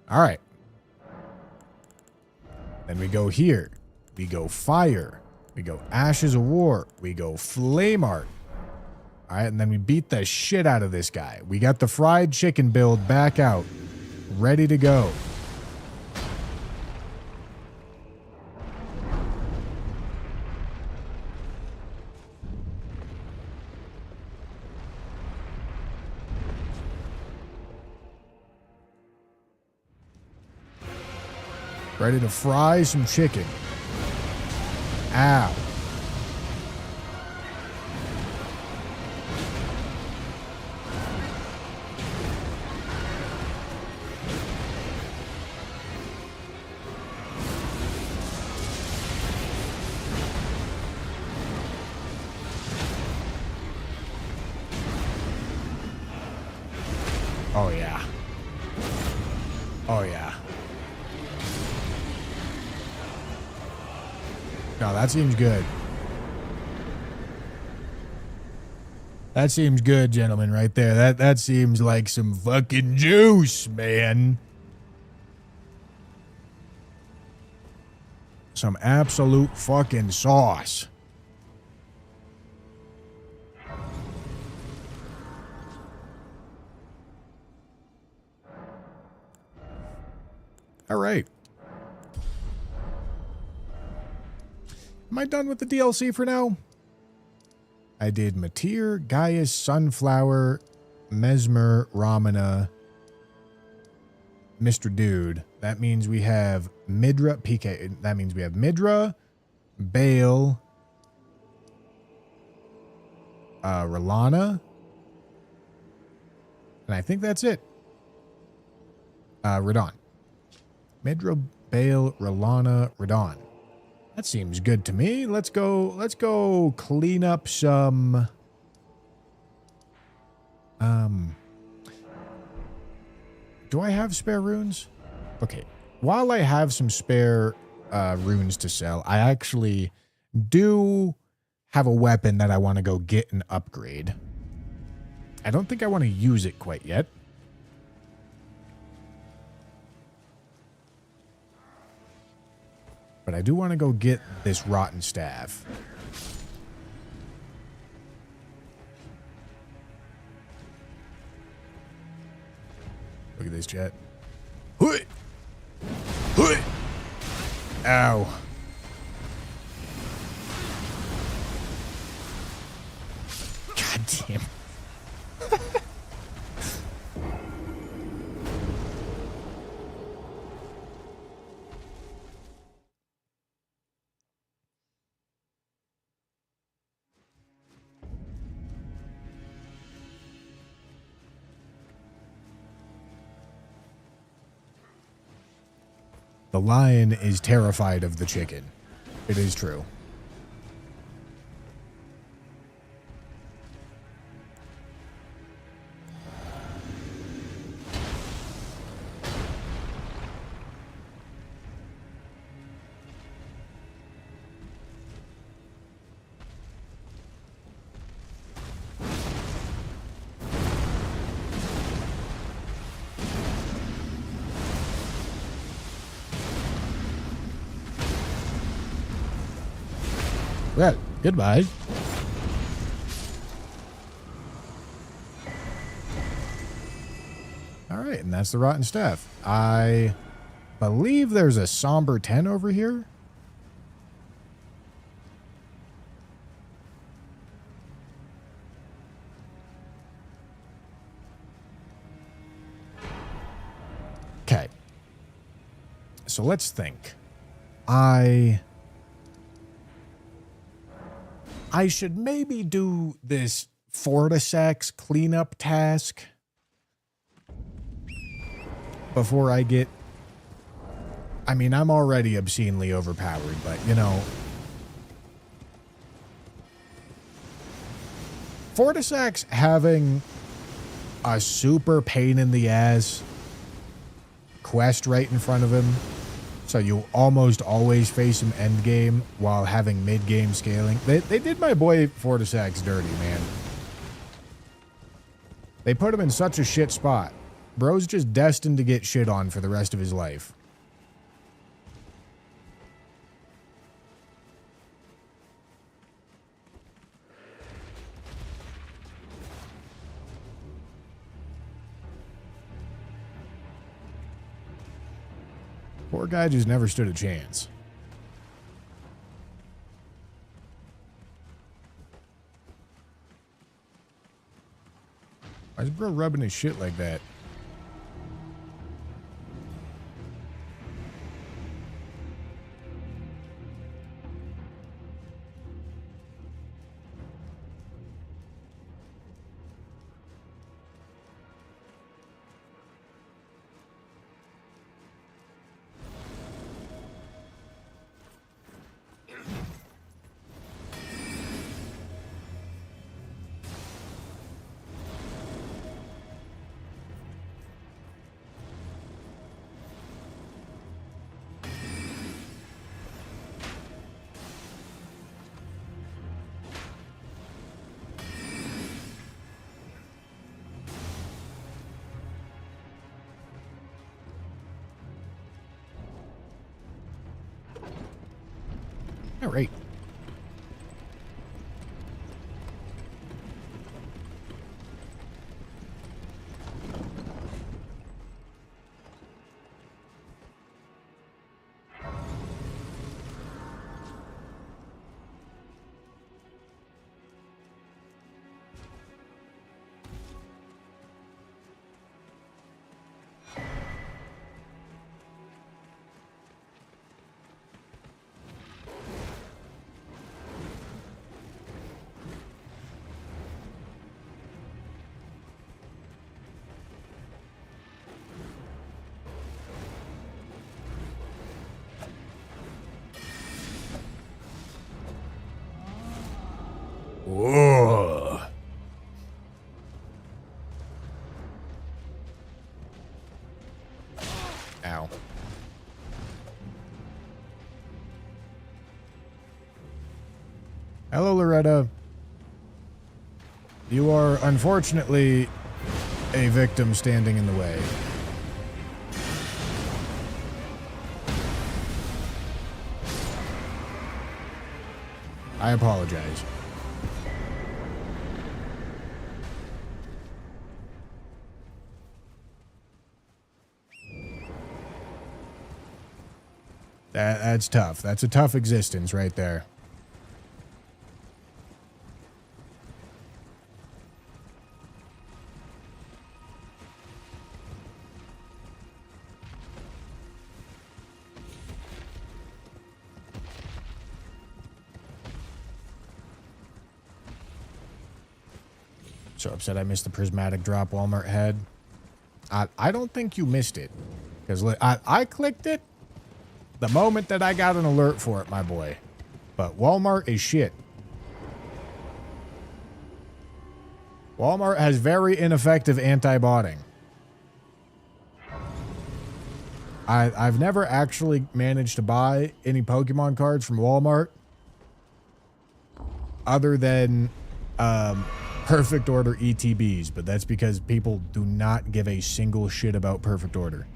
All right. Then we go here. We go fire. We go ashes of war. We go flame art. All right, and then we beat the shit out of this guy. We got the fried chicken build back out, ready to go. Ready to fry some chicken. Ow. Oh, yeah. Oh, yeah. No, that seems good. That seems good, gentlemen, right there. That seems like some fucking juice, man. Some absolute fucking sauce. All right. Am I done with the DLC for now? I did Matir, Gaius, Sunflower, Mesmer, Ramana, Mr. Dude. That means we have Midra, PK. That means we have Midra, Bale, Ralana, and I think that's it. Radon. Midra, Bale, Ralana, Radon. That seems good to me. Let's go clean up some do I have spare runes? Okay. While I have some spare runes to sell, I actually do have a weapon that I want to go get and upgrade. I don't think I want to use it quite yet. But I do want to go get this rotten staff. Look at this, chat. Hui! Hui! Ow. God damn. The lion is terrified of the chicken. It is true. Well, goodbye. All right, and that's the rotten staff. I believe there's a somber 10 over here. Okay. So let's think. I should maybe do this Fortisex cleanup task before I get... I mean, I'm already obscenely overpowered, but, you know... Fortisex having a super pain in the ass quest right in front of him, so you almost always face him endgame while having mid-game scaling. They did my boy Fortisex dirty, man. They put him in such a shit spot. Bro's just destined to get shit on for the rest of his life. Poor guy just never stood a chance. Why is bro rubbing his shit like that? All right. Whoa. Ow. Hello, Loretta. You are unfortunately a victim standing in the way. I apologize. That's tough. That's a tough existence right there. So upset I missed the prismatic drop Walmart had. I don't think you missed it. Because I clicked it the moment that I got an alert for it, my boy. But Walmart is shit. Walmart has very ineffective anti-botting. I've never actually managed to buy any Pokemon cards from Walmart other than Perfect Order ETBs, but that's because people do not give a single shit about Perfect Order.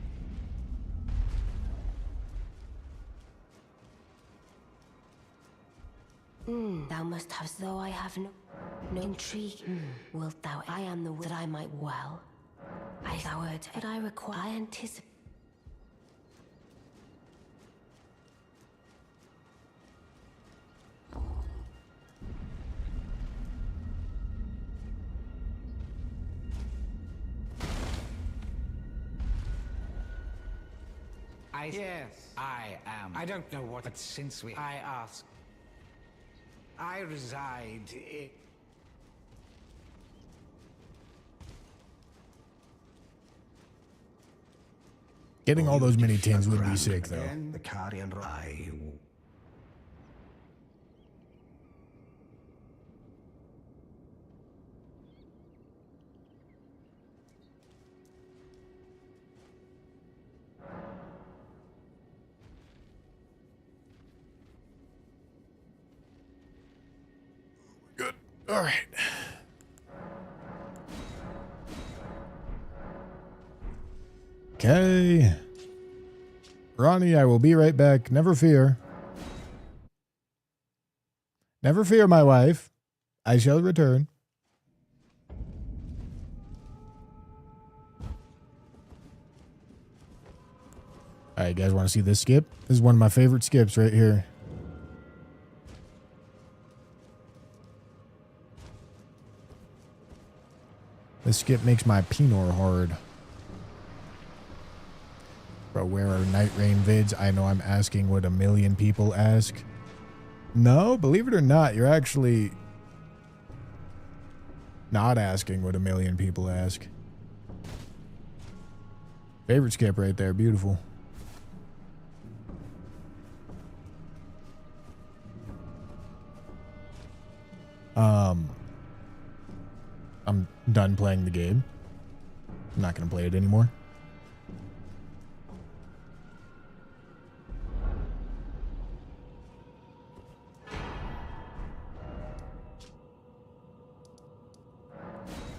Thou must have, though I have no intrigue. Wilt thou? I am the that I might well. I soured, but I require. I anticipate. Yes, I am. I don't know what, but since I ask. I reside in... Getting all those mini tins would be sick, though. The carrion I. Good. All right. Okay. Ronnie, I will be right back. Never fear. Never fear, my wife. I shall return. All right, you guys want to see this skip? This is one of my favorite skips right here. This skip makes my Pinot hard. Bro, where are Night Rain vids? I know I'm asking what a million people ask. No, believe it or not, you're actually not asking what a million people ask. Favorite skip right there. Beautiful. I'm done playing the game. I'm not going to play it anymore.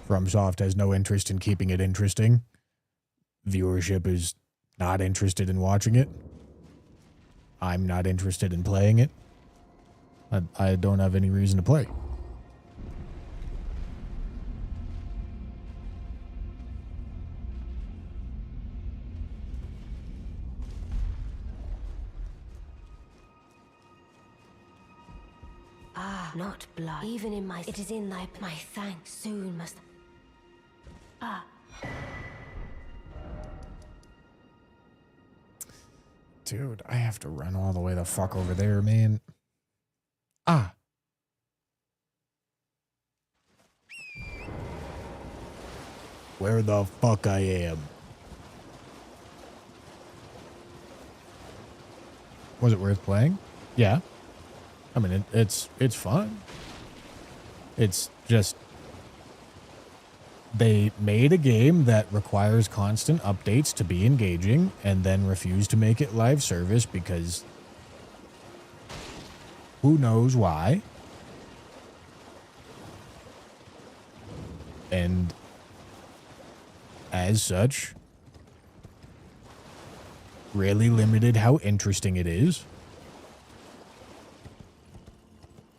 FromSoft has no interest in keeping it interesting. Viewership is not interested in watching it. I'm not interested in playing it. I don't have any reason to play. Ah, not blood. Even in my... It is in thy... My thanks soon must... Ah. Dude, I have to run all the way the fuck over there, man. Ah. Where the fuck I am. Was it worth playing? Yeah. I mean, it's fun. It's just... They made a game that requires constant updates to be engaging and then refuse to make it live service because who knows why. And as such, really limited how interesting it is.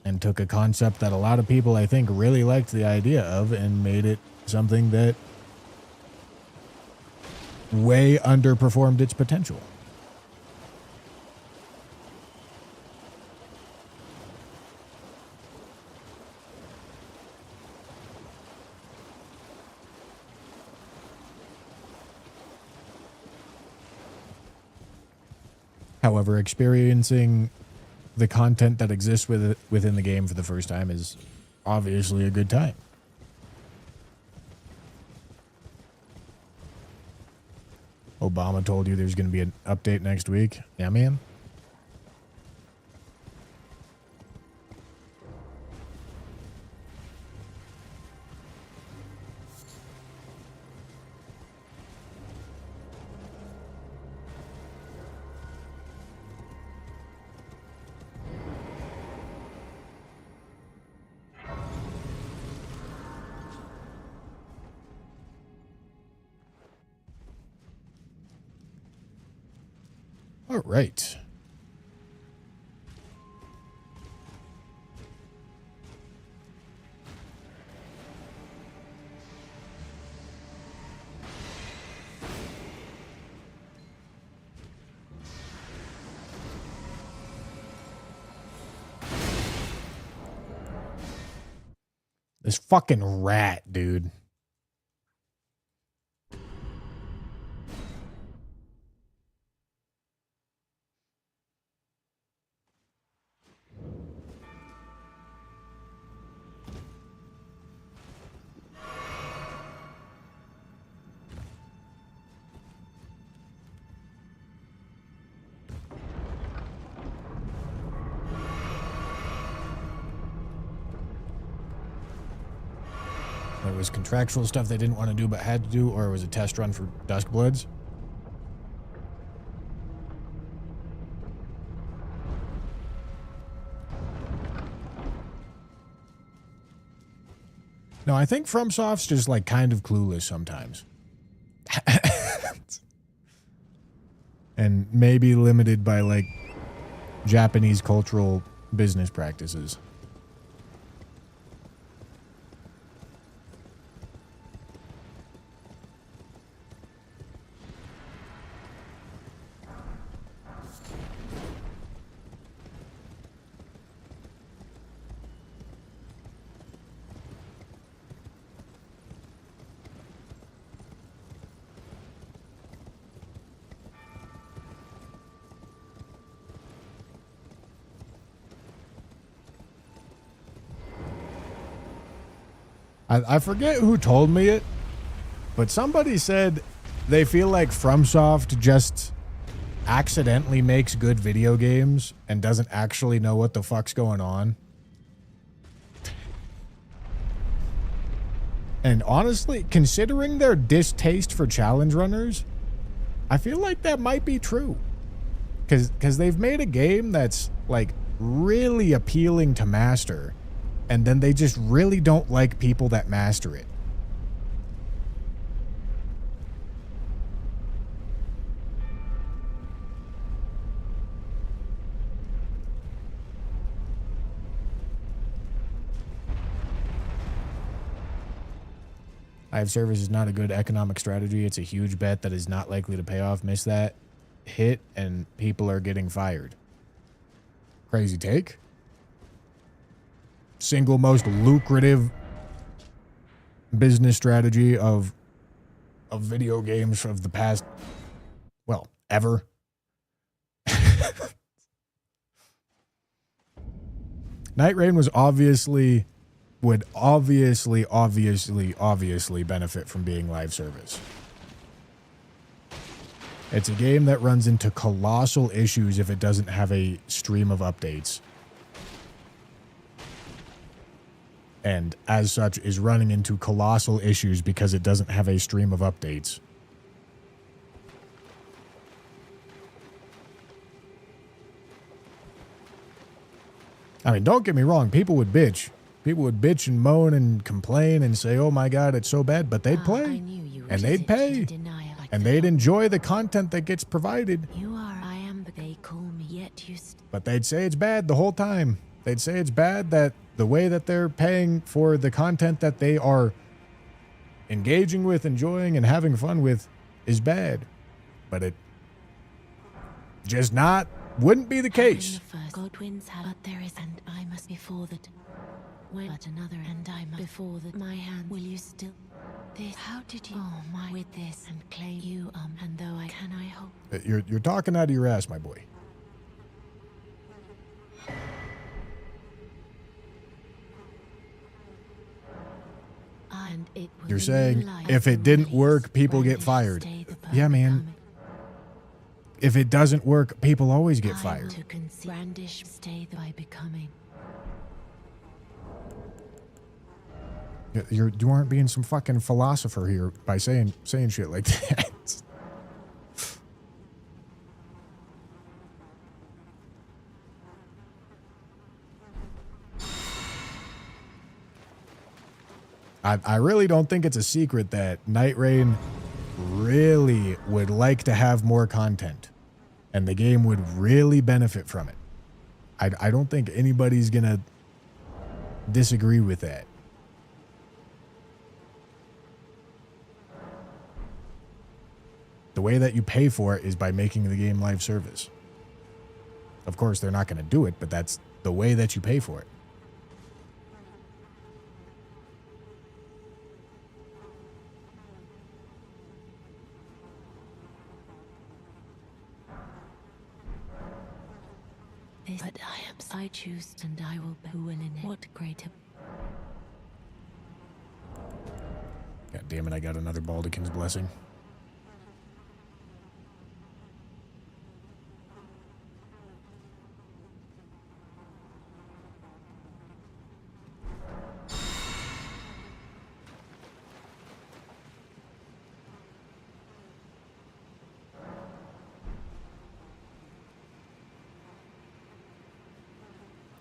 And took a concept that a lot of people, I think, really liked the idea of and made it something that way underperformed its potential. However, experiencing the content that exists within the game for the first time is obviously a good time. Obama told you there's going to be an update next week. Yeah, man. All right. This fucking rat, dude. There was contractual stuff they didn't want to do but had to do, or it was a test run for Duskbloods. No, I think FromSoft's just like kind of clueless sometimes. And maybe limited by like Japanese cultural business practices. I forget who told me it, but somebody said they feel like FromSoft just accidentally makes good video games and doesn't actually know what the fuck's going on. And honestly, considering their distaste for challenge runners, I feel like that might be true. Because they've made a game that's like really appealing to master, and then they just really don't like people that master it. Live service is not a good economic strategy. It's a huge bet that is not likely to pay off. Miss that hit and people are getting fired. Crazy take. Single most lucrative business strategy of video games of the past, well, ever. Night Rain would obviously benefit from being live service. It's a game that runs into colossal issues if it doesn't have a stream of updates. And as such is running into colossal issues because it doesn't have a stream of updates. I mean, don't get me wrong, people would bitch. People would bitch and moan and complain and say, oh my God, it's so bad, but they'd play. And they'd pay. And they'd enjoy the content that gets provided. You are, I am, but they call me, yet you But they'd say it's bad the whole time. They'd say it's bad that the way that they're paying for the content that they are engaging with, enjoying, and having fun with is bad. But it just wouldn't be the case. Godwin's have, but there is, and I must before that. But another, and I must before that. My hand, will you still? This, how did you? Oh my, with this and claim you and though I can, I hope. You're talking out of your ass, my boy. And it was You're saying if it didn't work, people get fired. Yeah, man. If it doesn't work, people always get fired. To brandish, stay by becoming. You aren't being some fucking philosopher here by saying shit like that. I really don't think it's a secret that Night Rain really would like to have more content, and the game would really benefit from it. I don't think anybody's gonna disagree with that. The way that you pay for it is by making the game live service. Of course, they're not going to do it, but that's the way that you pay for it. But I choose, and I will be willing it. What greater? God damn it, I got another Baldachin's Blessing.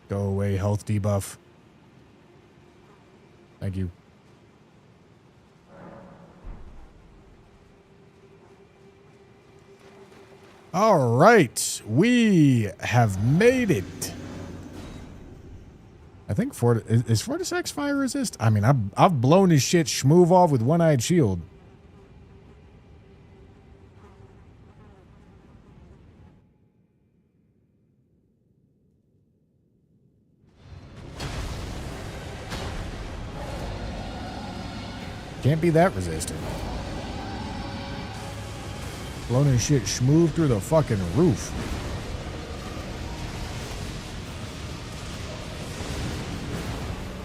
Go away, health debuff. Thank you. All right, we have made it. I think is Fortis X fire resist? I mean, I've blown his shit schmoove off with one-eyed shield. Can't be that resistant. Blown his shit schmoove through the fucking roof.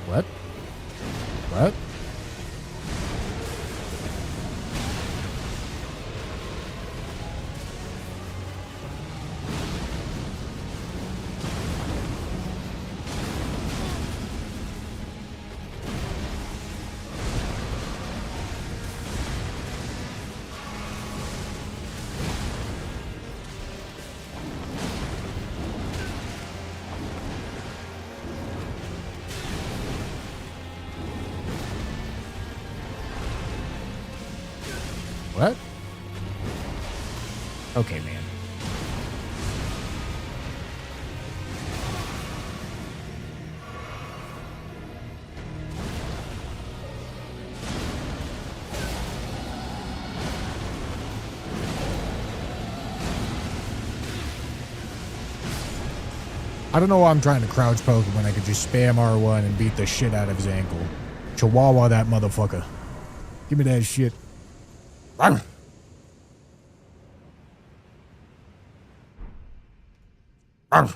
What? What? What? Okay, man. I don't know why I'm trying to crouch poke when I could just spam R1 and beat the shit out of his ankle. Chihuahua that motherfucker. Give me that shit. Arr! Arr!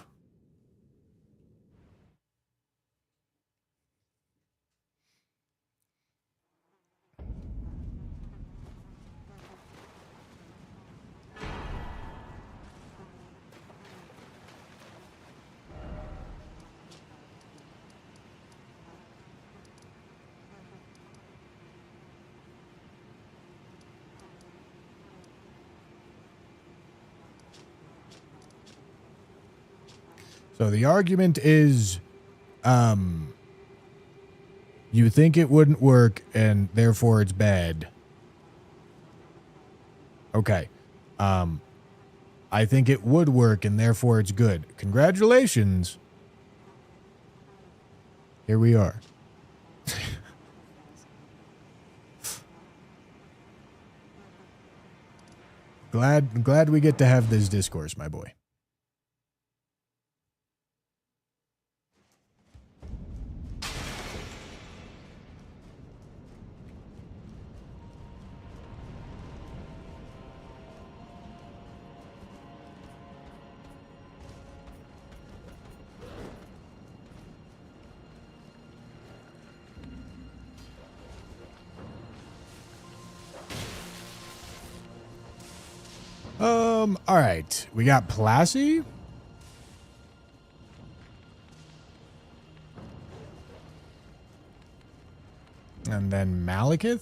So the argument is, you think it wouldn't work and therefore it's bad. Okay. I think it would work and therefore it's good. Congratulations. Here we are. Glad we get to have this discourse, my boy. All right. We got Plassey. And then Malekith.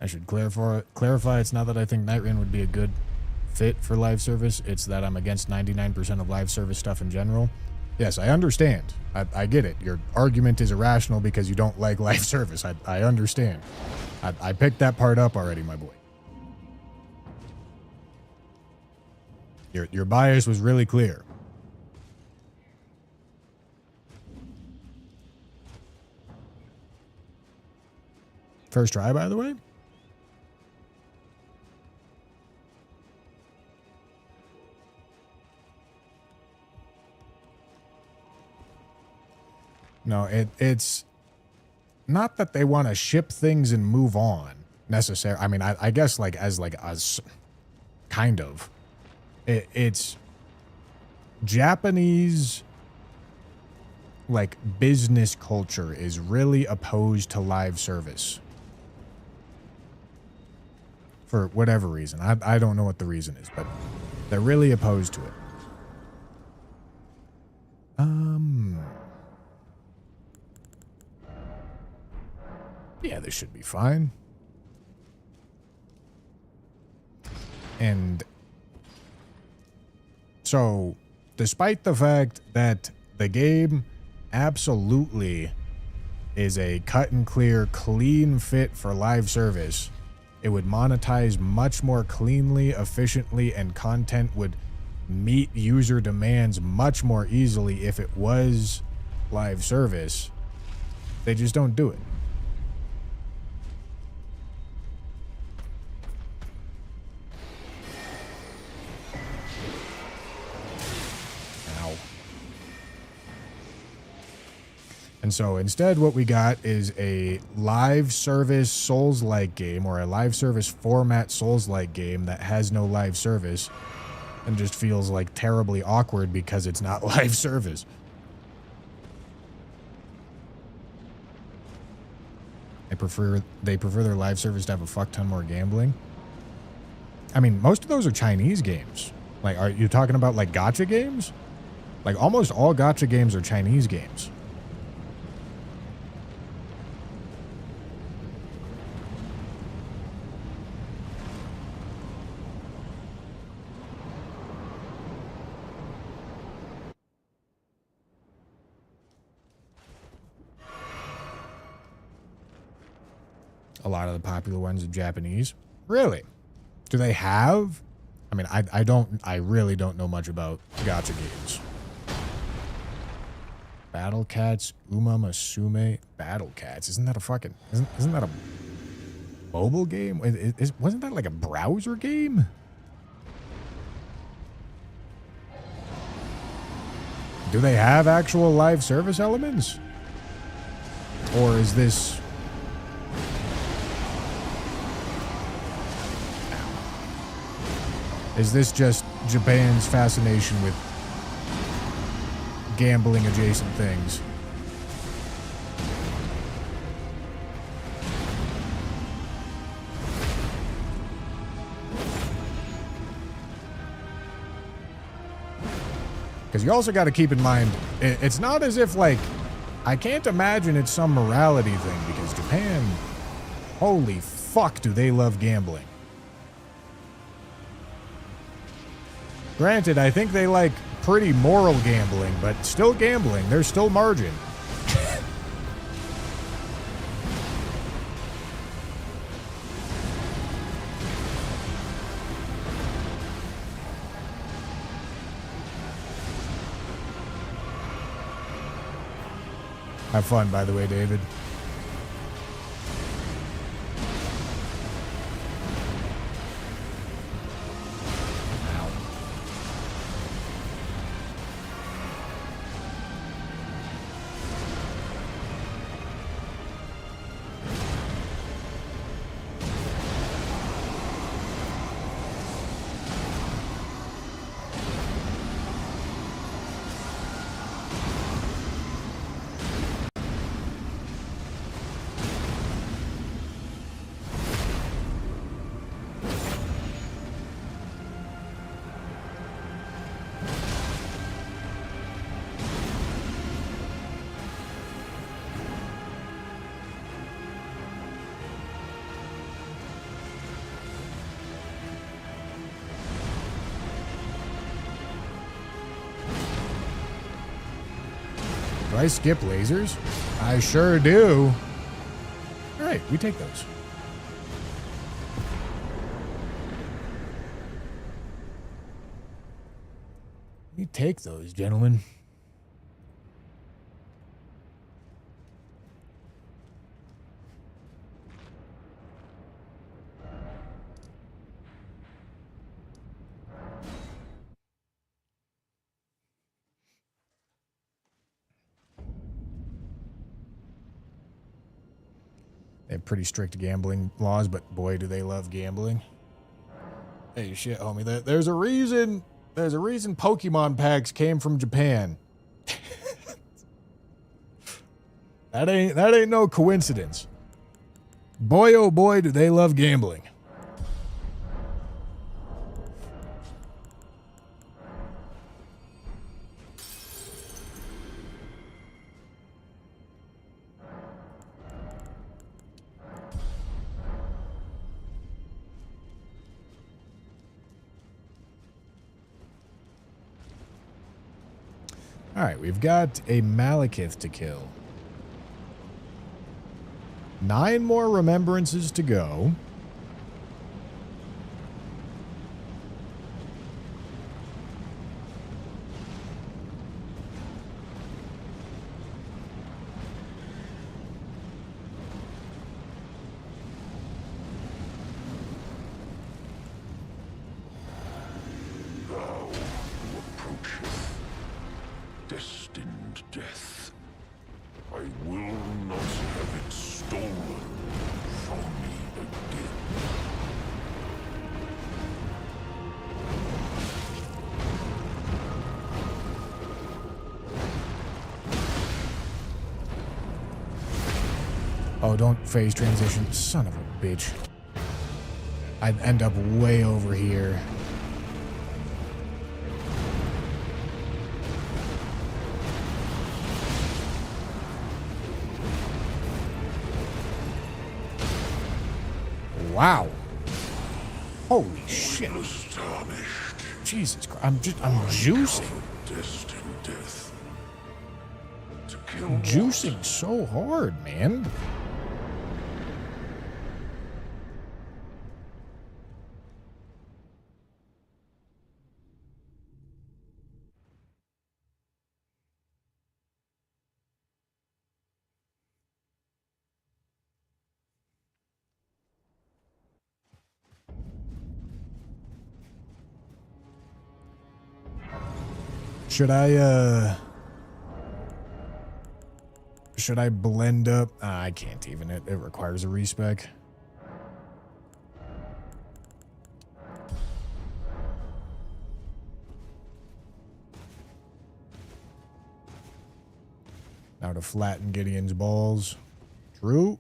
I should clarify it's not that I think Nightrain would be a good fit for live service. It's that I'm against 99% of live service stuff in general. Yes, I understand. I get it. Your argument is irrational because you don't like live service. I understand. I picked that part up already, my boy. Your bias was really clear. First try, by the way. No, it's not that they want to ship things and move on necessarily. I mean, I guess as kind of. It's Japanese business culture is really opposed to live service. For whatever reason. I don't know what the reason is, but they're really opposed to it. Yeah, this should be fine. And so, despite the fact that the game absolutely is a cut and clear, clean fit for live service, it would monetize much more cleanly, efficiently, and content would meet user demands much more easily if it was live service. They just don't do it. And so instead what we got is a live service Souls-like game, or a live service format Souls-like game that has no live service and just feels like terribly awkward because it's not live service. They prefer their live service to have a fuck ton more gambling. I mean, most of those are Chinese games. Like, are you talking about like gacha games? Like almost all gacha games are Chinese games. A lot of the popular ones are Japanese. Really? Do they have? I mean, I really don't know much about gacha games. Battle Cats, Uma Musume, Battle Cats. Isn't that a fucking, isn't that a mobile game? Wasn't that like a browser game? Do they have actual live service elements? Or is this... Is this just Japan's fascination with gambling adjacent things? Because you also got to keep in mind, it's not as if, like, I can't imagine it's some morality thing, because Japan, holy fuck, do they love gambling. Granted, I think they like pretty moral gambling, but still gambling. There's still margin. Have fun, by the way, David. Do I skip lasers? I sure do. All right, we take those. We take those, gentlemen. They have pretty strict gambling laws, but boy, do they love gambling. Hey, shit, homie. There's a reason Pokemon packs came from Japan. That ain't no coincidence. Boy, oh boy, do they love gambling. All right, we've got a Malekith to kill. 9 more remembrances to go. Oh, don't phase transition. Son of a bitch. I'd end up way over here. Wow. Holy shit. Jesus Christ. I'm juicing. I'm juicing so hard, man. Should I blend up? I can't even. It requires a respec. Now to flatten Gideon's balls. True.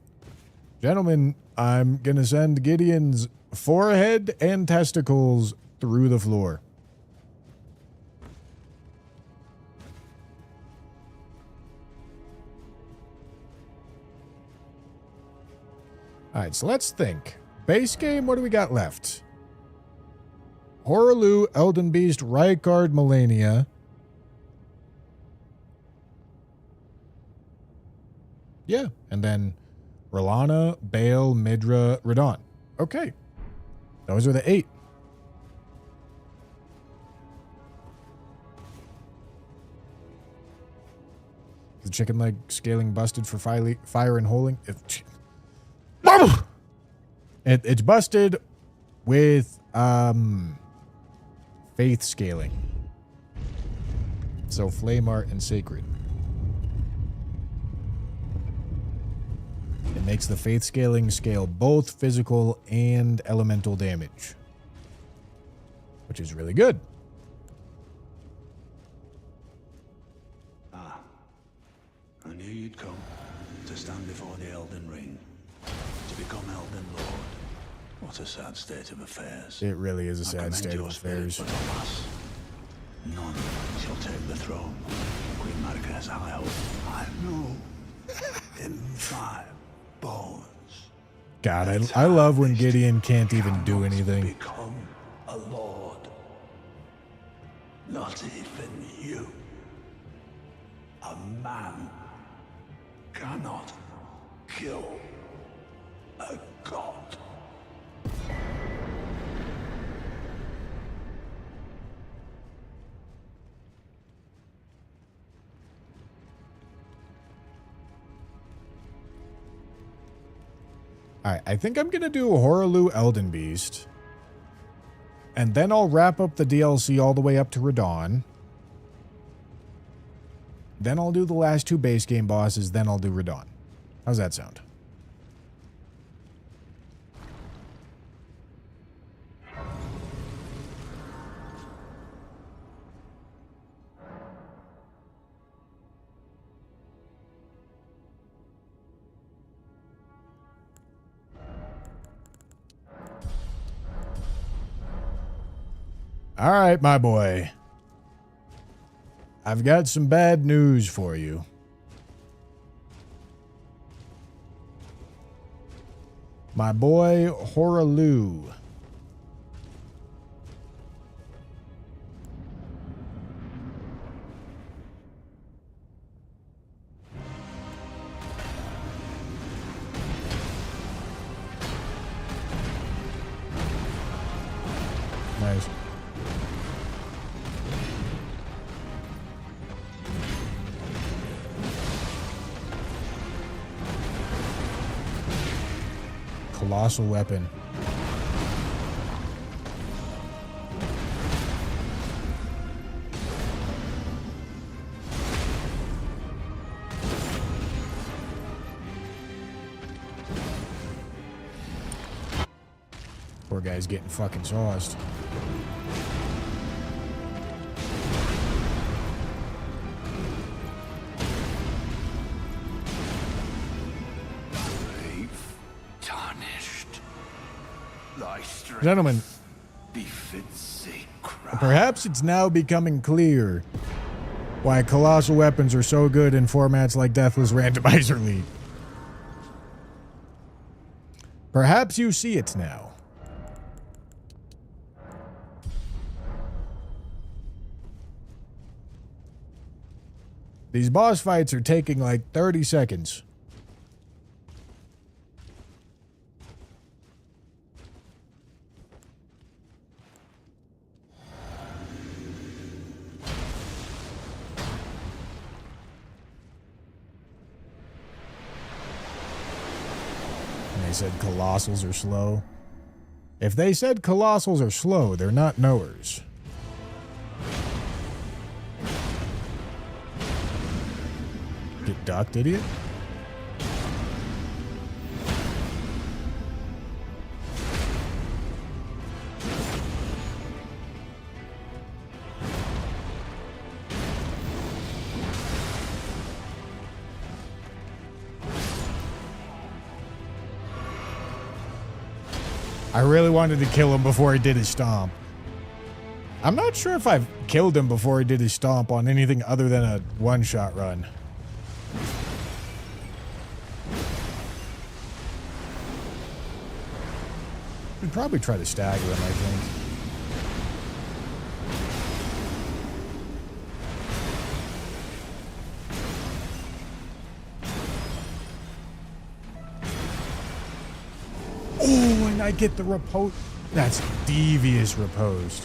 Gentlemen, I'm gonna send Gideon's forehead and testicles through the floor. Alright, so let's think. Base game, what do we got left? Horaloo, Elden Beast, Rykard, Melania. Yeah, and then Rolana, Bale, Midra, Radon. Okay. Those are the 8. The chicken leg scaling busted for fire and holding. It's busted with faith scaling. So flame art and sacred. It makes the faith scaling scale both physical and elemental damage, which is really good. I knew you'd come to stand before the Elden Ring, to become Elden Lord. What a sad state of affairs. It really is a sad state of affairs. But alas, none shall take the throne. Queen Marika has high hope. I know. In my bones. God, I love when Gideon can't even do anything. Become a lord. Not even you. A man cannot kill a god. Alright, I think I'm gonna do a Horaloo Elden Beast. And then I'll wrap up the DLC all the way up to Radon. Then I'll do the last 2 base game bosses, then I'll do Radon. How's that sound? All right, my boy. I've got some bad news for you. My boy, Horaloo. Nice. Colossal weapon. Poor guy's getting fucking sauced. Gentlemen, perhaps it's now becoming clear why colossal weapons are so good in formats like Deathless Randomizer League. Perhaps you see it now. These boss fights are taking like 30 seconds. They said Colossals are slow. If they said Colossals are slow, they're not knowers. Get ducked, idiot. I really wanted to kill him before he did his stomp. I'm not sure if I've killed him before he did his stomp on anything other than a one-shot run. We'd probably try to stagger him, I think. Oh, and I get the repose. That's devious riposte.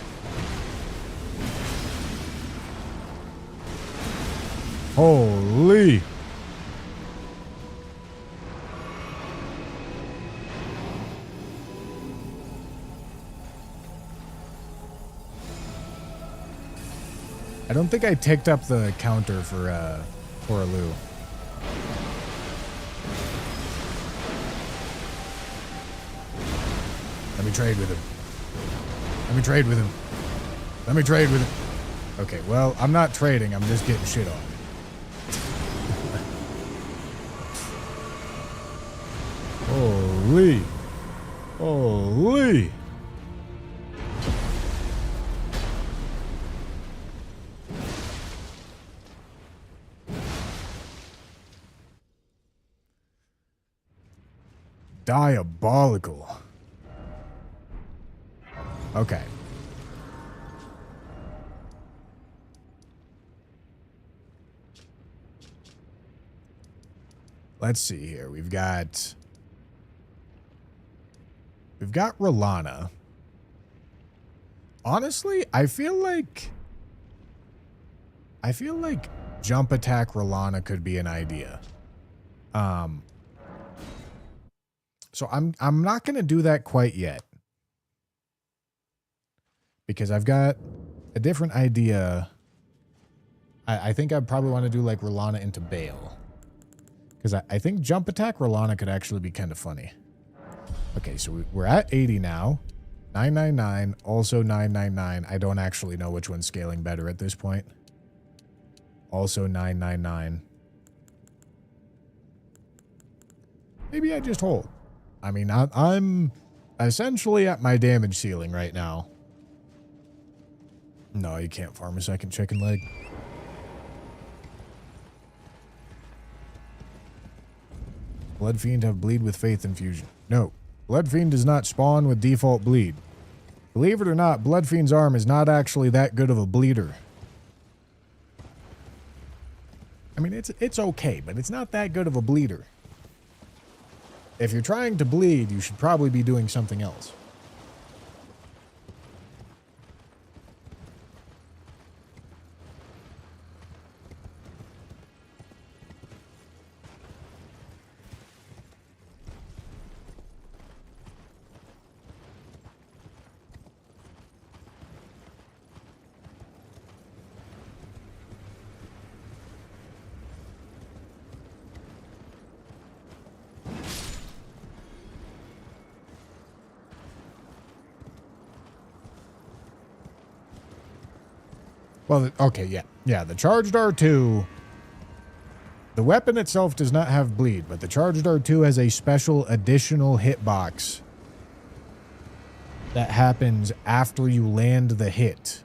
Holy. I don't think I ticked up the counter for Lou. Let me trade with him. Let me trade with him. Let me trade with him. Okay, well, I'm not trading. I'm just getting shit on. Holy. Holy. Diabolical. Okay. Let's see here. We've got Rolana. Honestly, I feel like jump attack Rolana could be an idea. So I'm not going to do that quite yet. Because I've got a different idea. I think I probably want to do like Rolana into Bale. Because I think jump attack Rolana could actually be kind of funny. Okay, so we're at 80 now. 999, also 999. I don't actually know which one's scaling better at this point. Also 999. Maybe I just hold. I mean, I'm essentially at my damage ceiling right now. No, you can't farm a second chicken leg. Blood Fiend have bleed with faith infusion. No, Blood Fiend does not spawn with default bleed. Believe it or not, Blood Fiend's arm is not actually that good of a bleeder. I mean, it's okay, but it's not that good of a bleeder. If you're trying to bleed, you should probably be doing something else. Well, okay, yeah, the charged R2, the weapon itself does not have bleed, but the charged R2 has a special additional hitbox that happens after you land the hit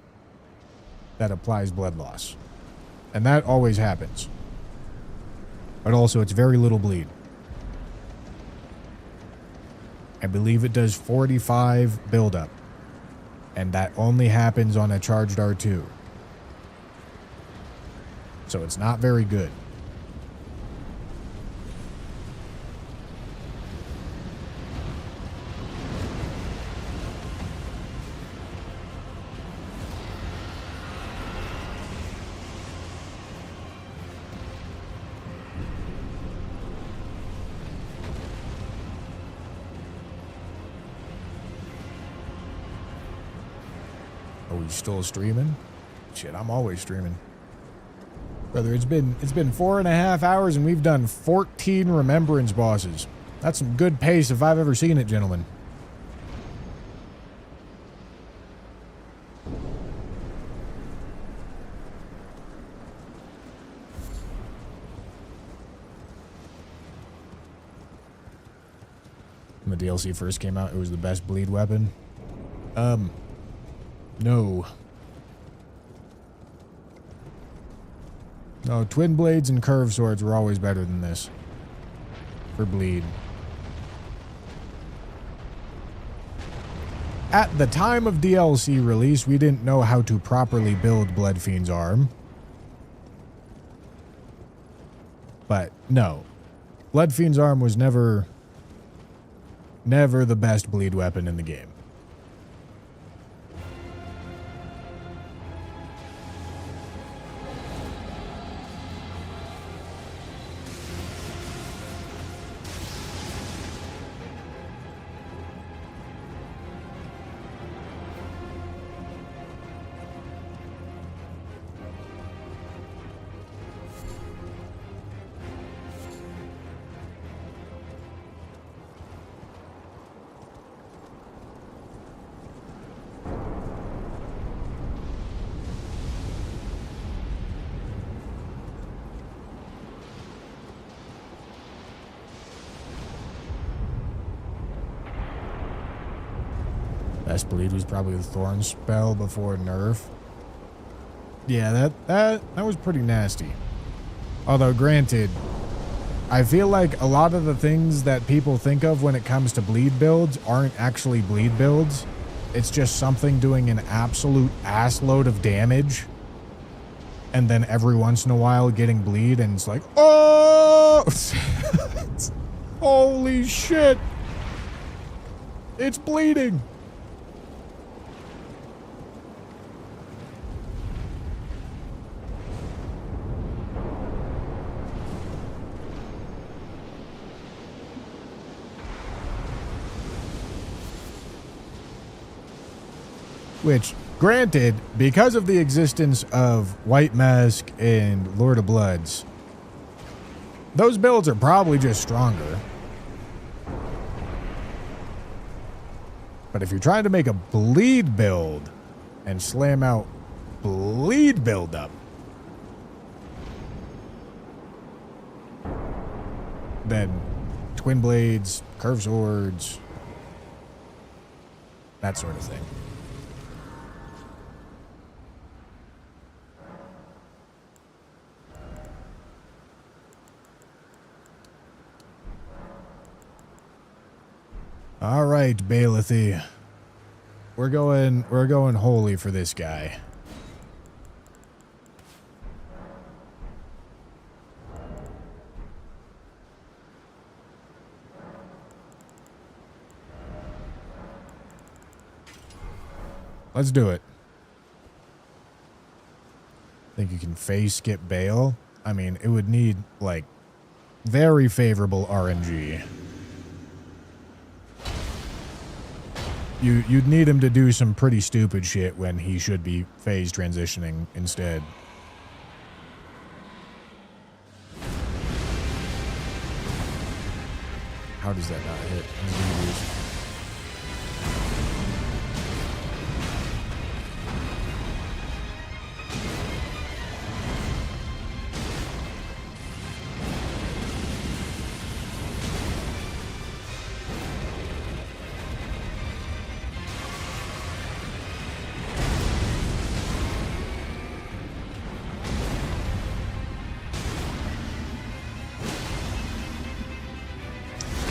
that applies blood loss. And that always happens. But also, it's very little bleed. I believe it does 45 buildup. And that only happens on a charged R2. So it's not very good. Are we still streaming? Shit, I'm always streaming. Brother, it's been 4.5 hours and we've done 14 remembrance bosses. That's some good pace if I've ever seen it, gentlemen. When the DLC first came out, it was the best bleed weapon. No. No, twin blades and curved swords were always better than this. For bleed. At the time of DLC release, we didn't know how to properly build Bloodfiend's arm. But no. Bloodfiend's arm was never the best bleed weapon in the game. Best bleed was probably the Thorn spell before nerf. Yeah, that was pretty nasty. Although, granted, I feel like a lot of the things that people think of when it comes to bleed builds aren't actually bleed builds. It's just something doing an absolute assload of damage. And then every once in a while getting bleed and it's like, oh! Holy shit! It's bleeding! Which, granted, because of the existence of White Mask and Lord of Bloods, those builds are probably just stronger. But if you're trying to make a bleed build and slam out bleed buildup, then twin blades, curved swords, that sort of thing. All right, Baelethy. We're going holy for this guy. Let's do it. Think you can phase skip Bale? I mean, it would need, like, very favorable RNG. You'd need him to do some pretty stupid shit when he should be phase transitioning instead. How does that not hit?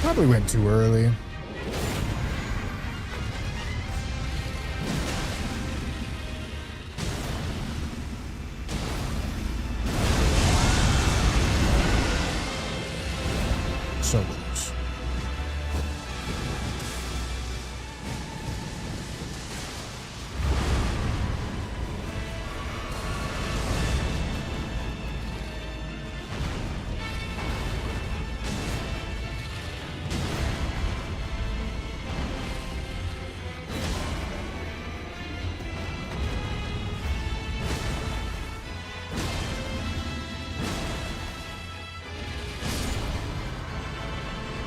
Probably went too early. So close.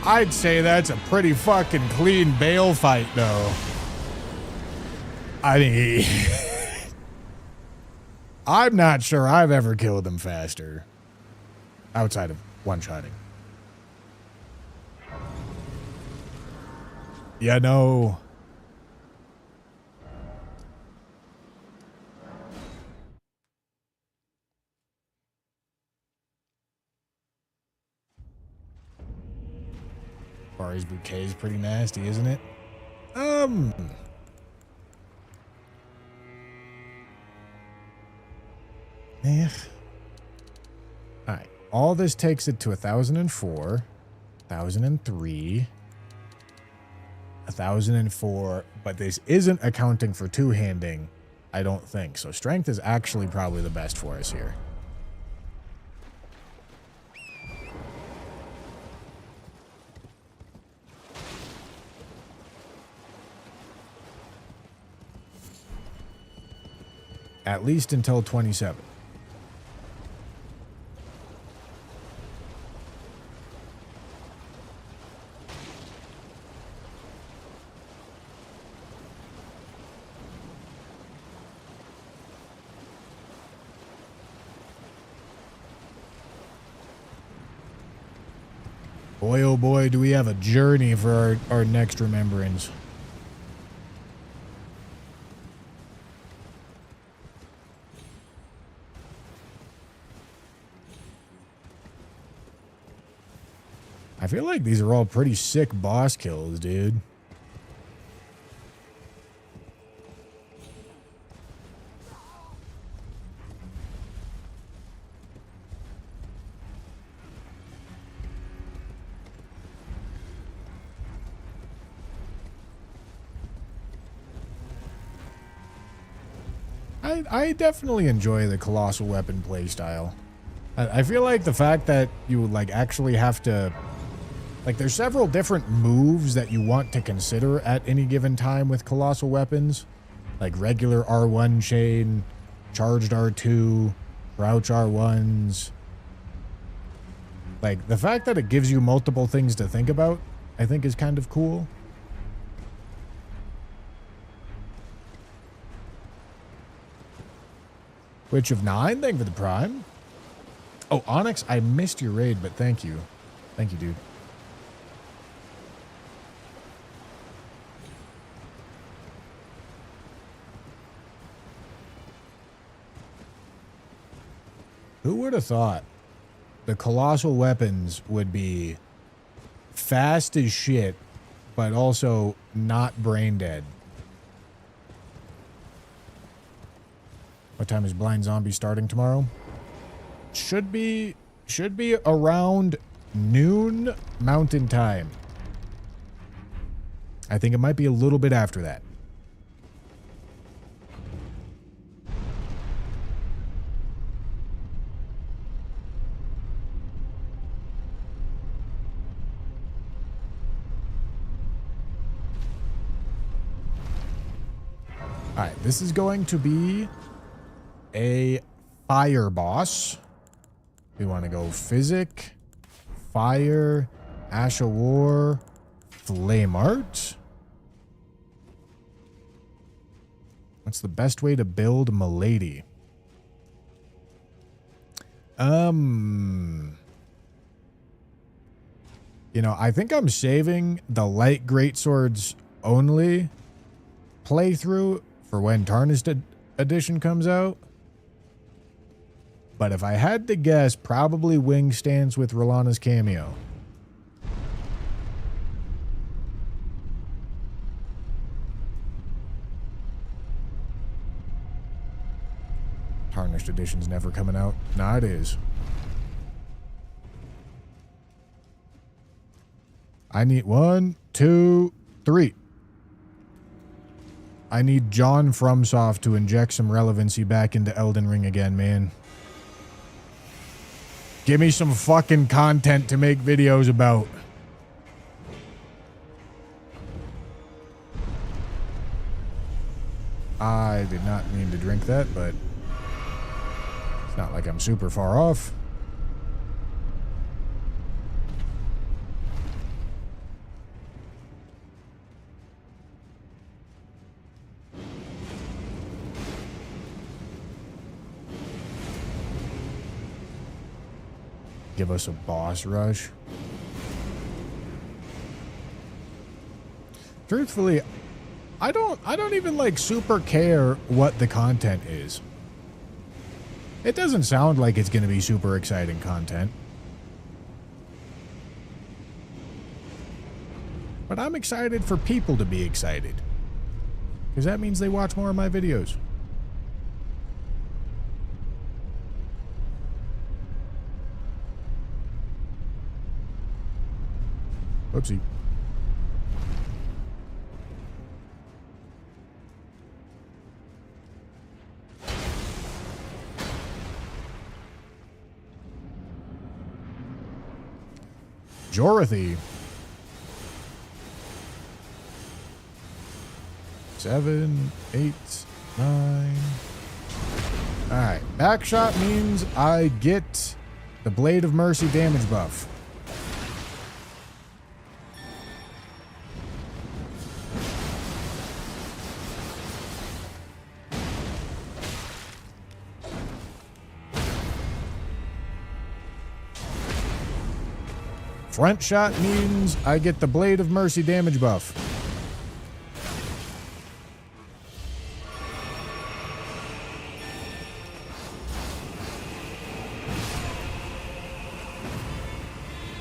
I'd say that's a pretty fucking clean Bale fight, though. I mean, I'm not sure I've ever killed him faster. Outside of one-shotting. Yeah, no. Bari's bouquet is pretty nasty, isn't it? Yeah. Alright. All this takes it to 1004, 1003, 1004, but this isn't accounting for two-handing, I don't think. So strength is actually probably the best for us here. At least until 27. Boy, oh boy, do we have a journey for our next remembrance. I feel like these are all pretty sick boss kills, dude. I definitely enjoy the Colossal Weapon playstyle. I feel like the fact that you like actually have to... Like, there's several different moves that you want to consider at any given time with Colossal Weapons. Like regular R1 chain, charged R2, crouch R1s. Like, the fact that it gives you multiple things to think about, I think is kind of cool. Witch of Nine, thank you for the Prime. Oh, Onyx, I missed your raid, but thank you. Thank you, dude. Who would have thought the Colossal Weapons would be fast as shit, but also not brain dead? What time is Blind Zombie starting tomorrow? Should be around noon Mountain Time. I think it might be a little bit after that. All right, this is going to be a fire boss. We want to go Physic, Fire, Ash of War, Flame Art. What's the best way to build Milady? You know, I think I'm saving the light greatswords only playthrough for when Tarnished Edition comes out. But if I had to guess, probably Wing Stance with Rolana's cameo. Finished edition's never coming out. Nah, it is. I need 1, 2, 3. I need John FromSoft to inject some relevancy back into Elden Ring again, man. Give me some fucking content to make videos about. I did not mean to drink that, but it's not like I'm super far off. Give us a boss rush. Truthfully, I don't even like super care what the content is. It doesn't sound like it's going to be super exciting content. But I'm excited for people to be excited. Because that means they watch more of my videos. Whoopsie. Jorothy. 7, 8, 9. Alright. Backshot means I get the Blade of Mercy damage buff. Front shot means I get the Blade of Mercy damage buff.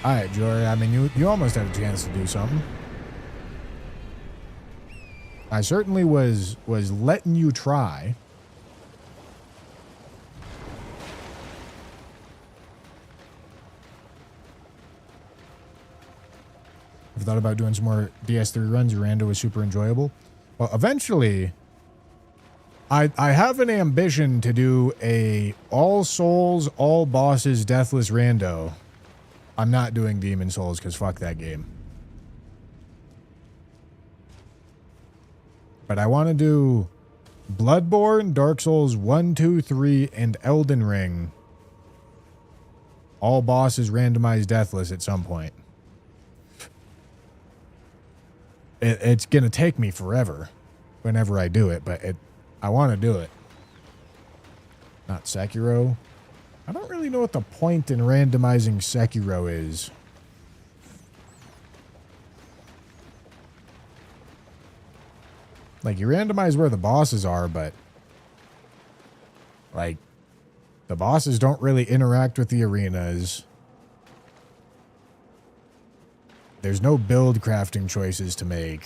Alright, Jory, I mean, you almost had a chance to do something. I certainly was letting you try. I've thought about doing some more DS3 runs. Rando was super enjoyable. Well, eventually, I have an ambition to do a all souls, all bosses, deathless rando. I'm not doing Demon Souls because fuck that game. But I want to do Bloodborne, Dark Souls 1, 2, 3, and Elden Ring. All bosses randomized deathless at some point. It's going to take me forever whenever I do it, but I want to do it. Not Sekiro. I don't really know what the point in randomizing Sekiro is. Like, you randomize where the bosses are, but like, the bosses don't really interact with the arenas. There's no build crafting choices to make.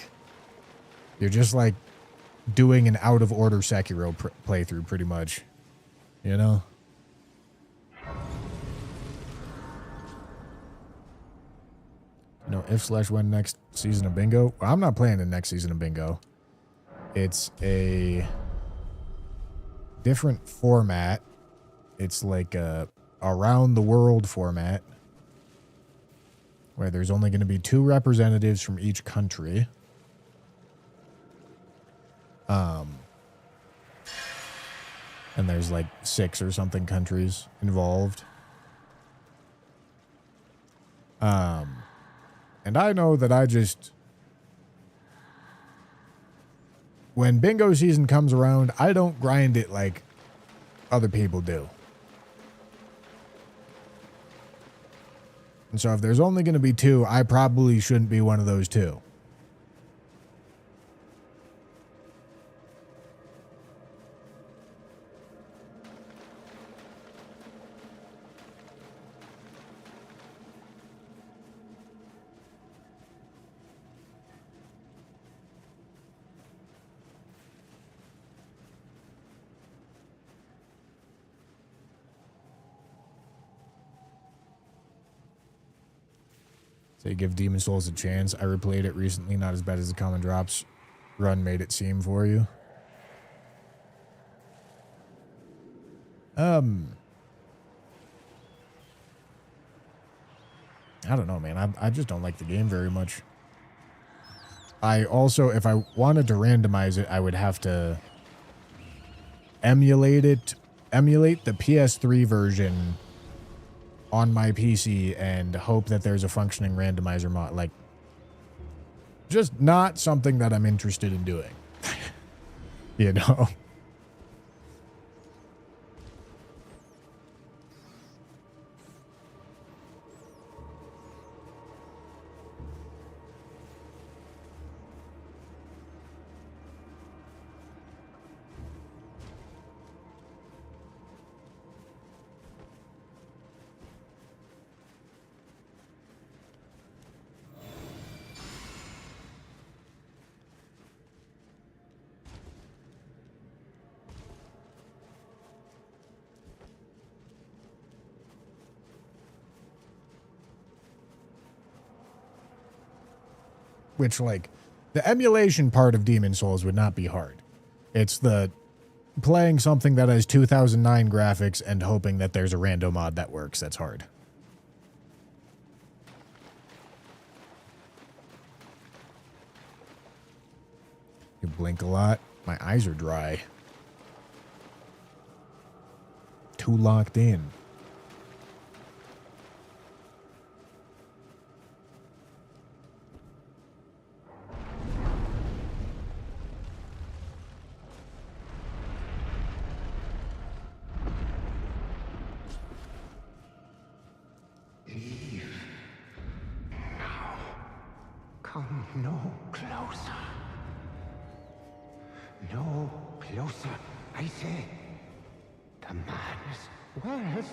You're just like doing an out of order Sekiro playthrough pretty much. You know? If/when next season of Bingo. Well, I'm not playing the next season of Bingo. It's a different format. It's like a around the world format, where there's only going to be 2 representatives from each country. And there's like 6 or something countries involved. And I know that when Bingo season comes around, I don't grind it like other people do. And so if there's only going to be 2, I probably shouldn't be one of those 2. Say give Demon Souls a chance. I replayed it recently. Not as bad as the Common Drops run made it seem for you. I don't know, man. I just don't like the game very much. I also, if I wanted to randomize it, I would have to emulate the PS3 version on my PC and hope that there's a functioning randomizer mod. Like, just not something that I'm interested in doing. You know? Which, like, the emulation part of Demon Souls would not be hard. It's the playing something that has 2009 graphics and hoping that there's a rando mod that works that's hard. You blink a lot. My eyes are dry. Too locked in. Come no closer. No closer, I say. The madness wears.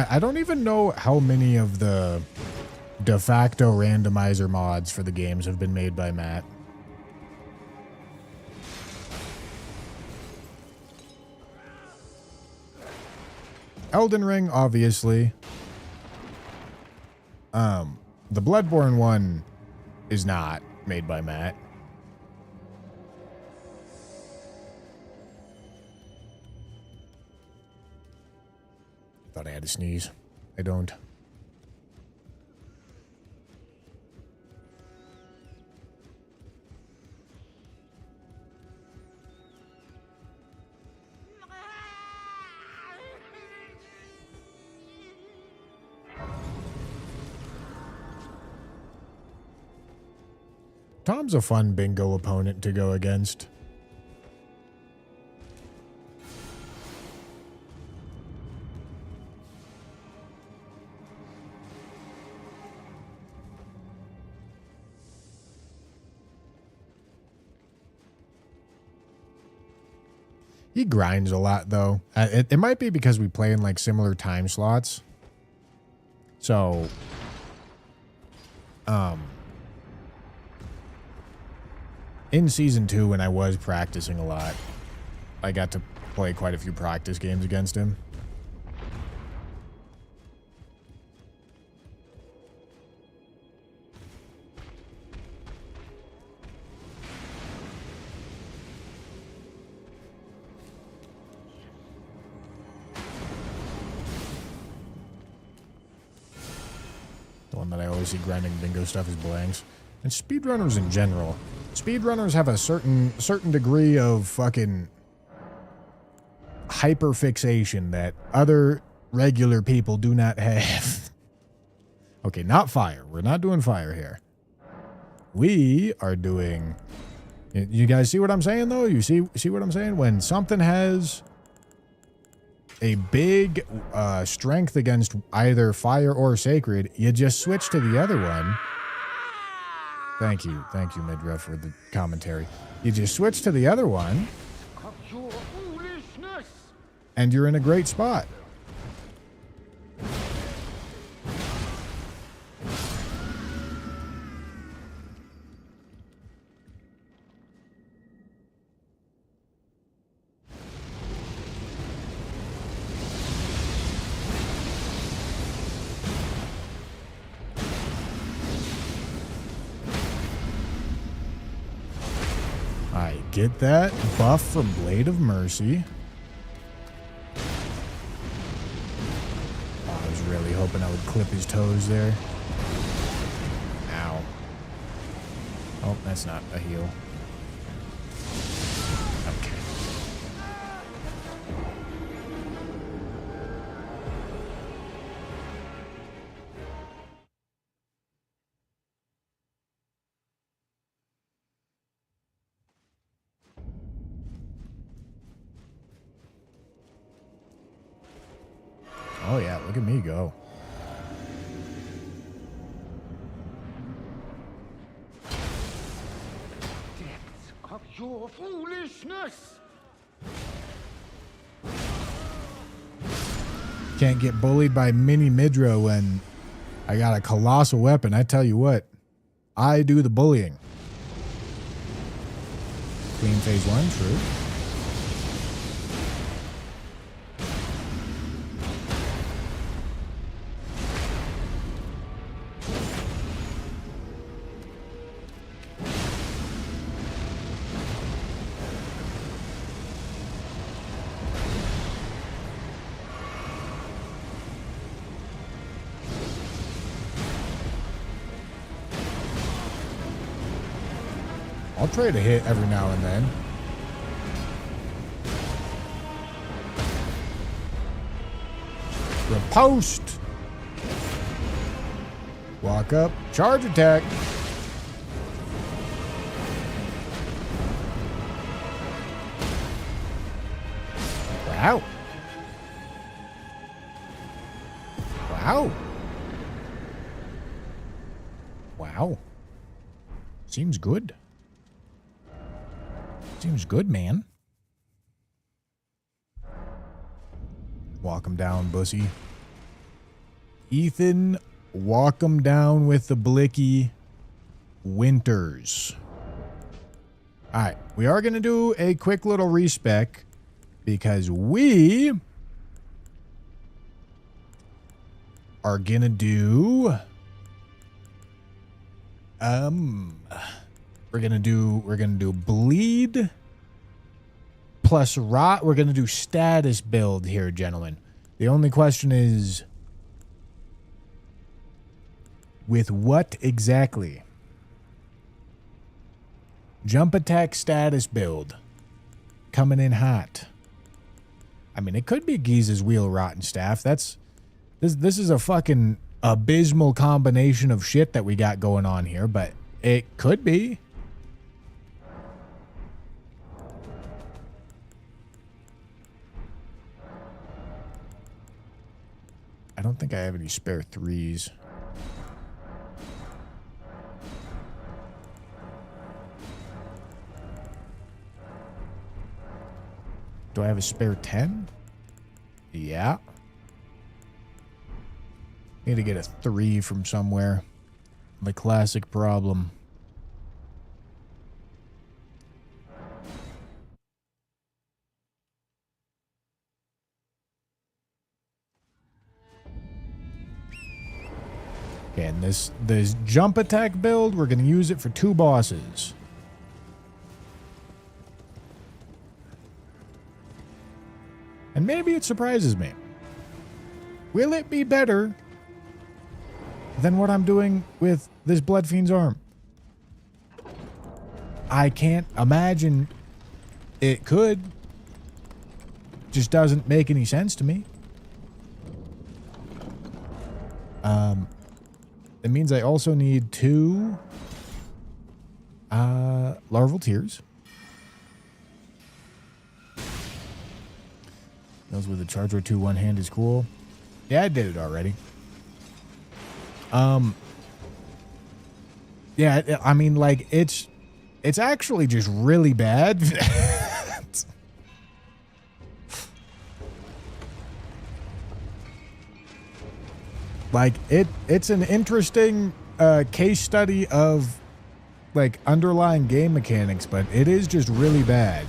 I don't even know how many of the de facto randomizer mods for the games have been made by Matt. Elden Ring, obviously. The Bloodborne one is not made by Matt. Thought I had to sneeze. I don't. Tom's a fun bingo opponent to go against. He grinds a lot, though. It might be because we play in, like, similar time slots. So, in Season 2, when I was practicing a lot, I got to play quite a few practice games against him. The one that I always see grinding bingo stuff is blanks. And speedrunners in general. Speedrunners have a certain degree of fucking hyperfixation that other regular people do not have. Okay, not fire. We're not doing fire here. We are doing... You guys see what I'm saying, though? You see what I'm saying? When something has a big strength against either fire or sacred, you just switch to the other one. Thank you, Midra, for the commentary. You just switch to the other one, and you're in a great spot. I get that buff from Blade of Mercy. Oh, I was really hoping I would clip his toes there. Ow. Oh, that's not a heal. Okay. Oh yeah, look at me go. Depths of your foolishness! Can't get bullied by Mini Midra when I got a colossal weapon. I tell you what, I do the bullying. Clean phase 1, true. I'll trade a hit every now and then. Riposte. Walk up. Charge attack. Wow. Wow. Wow. Seems good. Seems good, man. Walk him down, bussy. Ethan, walk him down with the blicky Winters. All right, we are going to do a quick little respec because we are going to do we're gonna do bleed plus rot. We're gonna do status build here, gentlemen. The only question is, with what exactly? Jump attack status build. Coming in hot. I mean, it could be Giza's wheel rotten staff. This is a fucking abysmal combination of shit that we got going on here, but it could be. I don't think I have any spare 3s. Do I have a spare 10? Yeah. Need to get a 3 from somewhere. The classic problem. Okay, and this jump attack build, we're going to use it for 2 bosses. And maybe it surprises me. Will it be better than what I'm doing with this Blood Fiend's arm? I can't imagine it could. Just doesn't make any sense to me. It means I also need 2 larval tears. Those with the Charger 2 one hand is cool. Yeah, I did it already. Yeah, I mean, like, it's actually just really bad. Like, it's an interesting case study of, like, underlying game mechanics, but it is just really bad.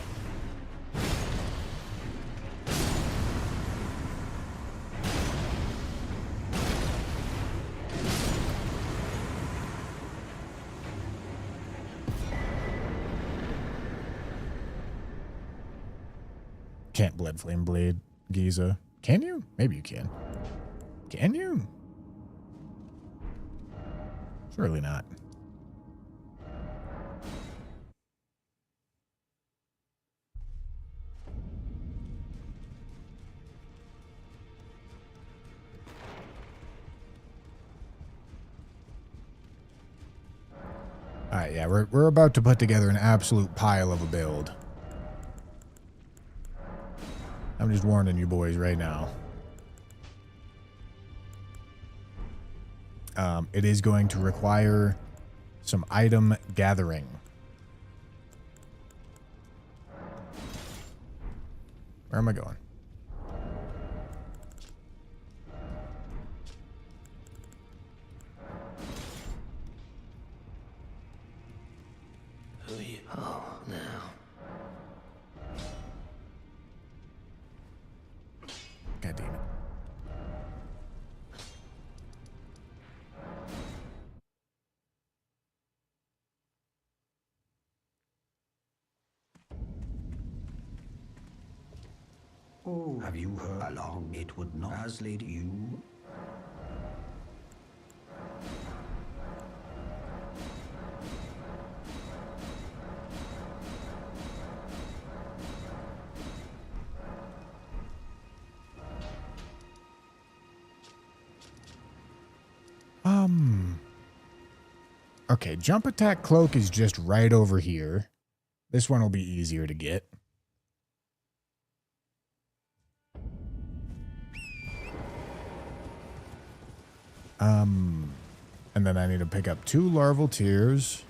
Can't Blood Flame Blade, Giza. Can you? Maybe you can. Can you? Surely not. All right, yeah, we're about to put together an absolute pile of a build. I'm just warning you boys right now. It is going to require some item gathering. Where am I going? Who are you? Oh, now. God damn it. Oh, have you heard how long it would not translate you? Okay, jump attack cloak is just right over here. This one will be easier to get. And then I need to pick up 2 larval tears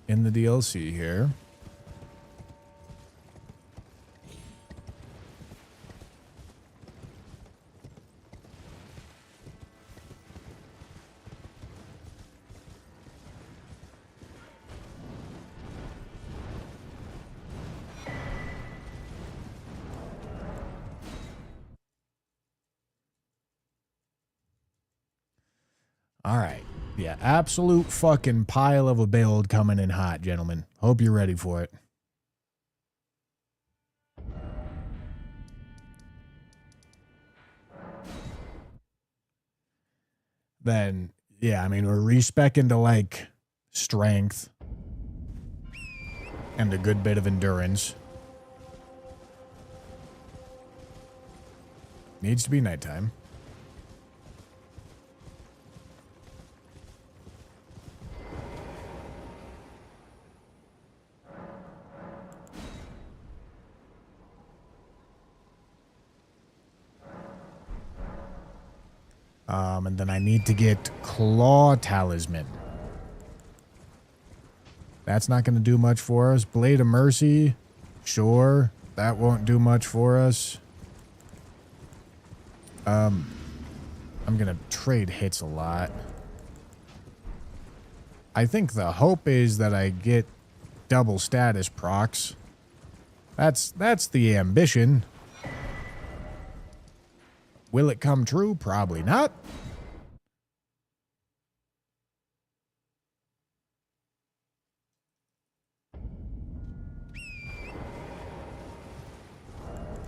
in the DLC here. All right. Yeah, absolute fucking pile of a build coming in hot, gentlemen. Hope you're ready for it. Then, yeah, I mean, we're respecing to, like, strength and a good bit of endurance. Needs to be nighttime. And then I need to get Claw Talisman. That's not going to do much for us. Blade of Mercy. Sure. That won't do much for us. I'm going to trade hits a lot. I think the hope is that I get double status procs. That's the ambition. Will it come true? Probably not.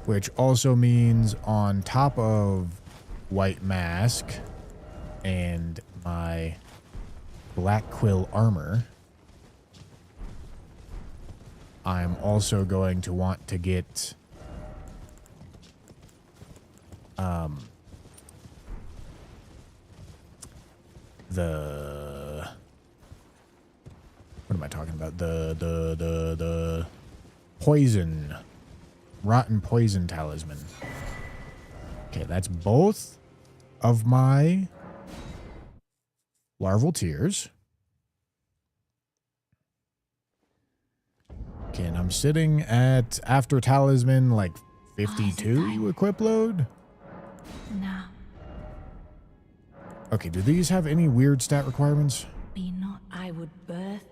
Which also means on top of White Mask and my Black Quill armor, I'm also going to want to get the what am I talking about? The poison, rotten poison talisman. Okay, that's both of my larval tears. sitting at, after talisman, like 52 you equip load. Now, Okay, do these have any weird stat requirements? Be not, I would birth.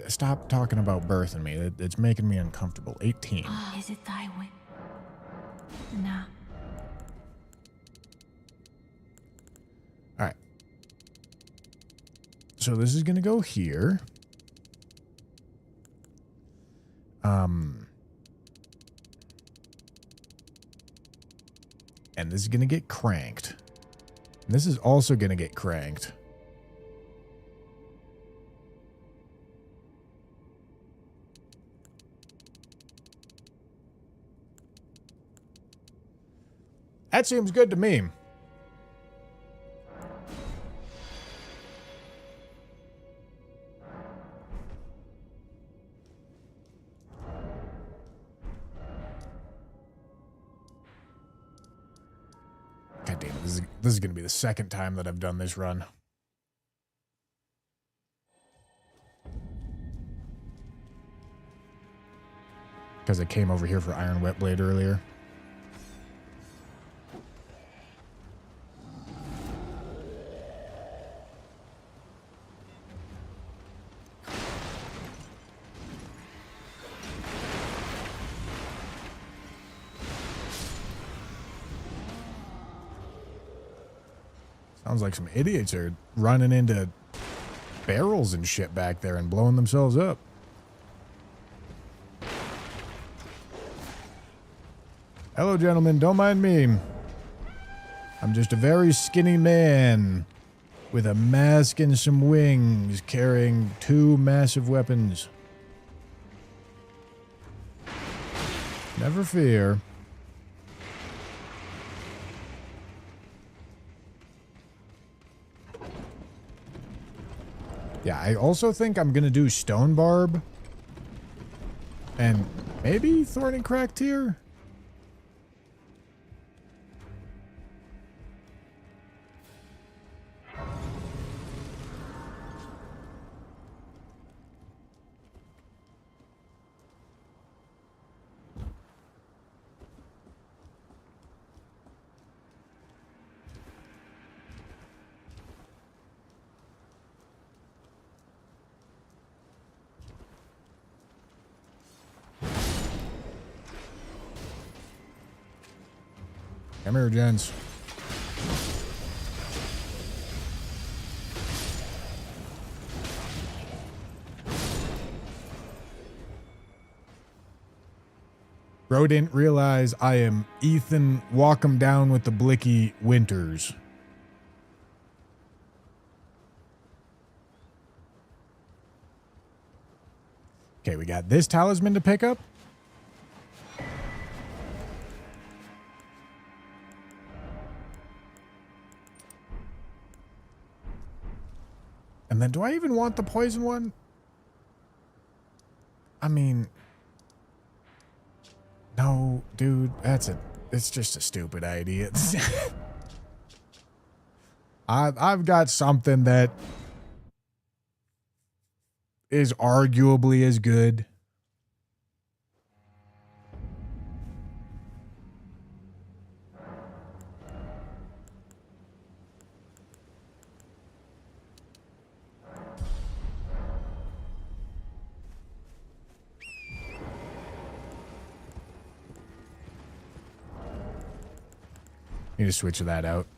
Stop talking about birthing me. It's making me uncomfortable. 18. Is it thy will? now. All right. So this is going to go here. And this is going to get cranked. And this is also going to get cranked. That seems good to me. God damn it, this is going to be the second time that I've done this run. Because I came over here for Iron Wet Blade earlier. Sounds like some idiots are running into barrels and shit back there and blowing themselves up. Hello, gentlemen. Don't mind me. I'm just a very skinny man with a mask and some wings carrying 2 massive weapons. Never fear. Yeah, I also think I'm going to do Stone Barb. And maybe Thorny Cracked here? Come here, gents. Bro didn't realize I am Ethan Walk 'em Down with the Blicky Winters. Okay, we got this talisman to pick up. And then do I even want the poison one? I mean, no, dude, it's just a stupid idea. I've got something that is arguably as good. Need to switch that out.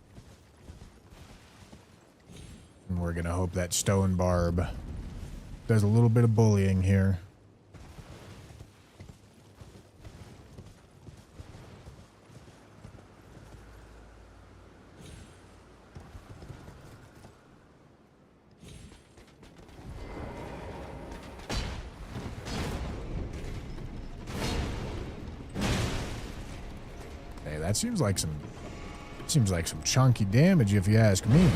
And we're going to hope that Stone Barb does a little bit of bullying here. Hey, that seems like some chunky damage if you ask me.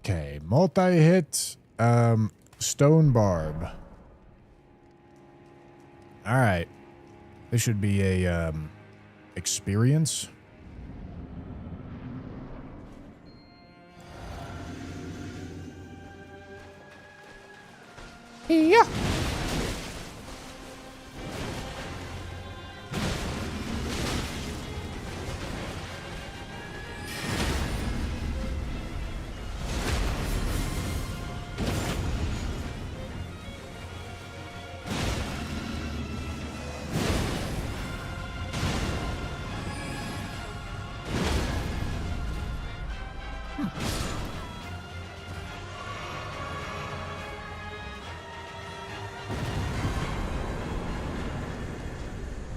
Okay, multi-hit, Stone Barb. All right. This should be a experience. Yeah.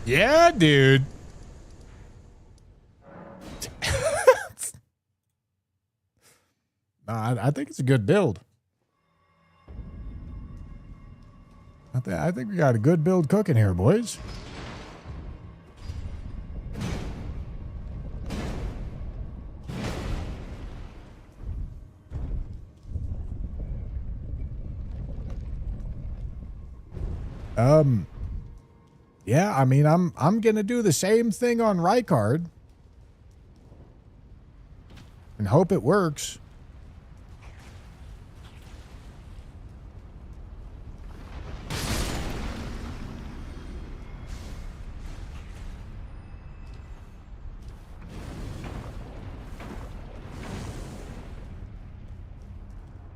Yeah, dude. I think it's a good build. I think we got a good build cooking here, boys. Yeah, I mean, I'm gonna do the same thing on Rykard and hope it works.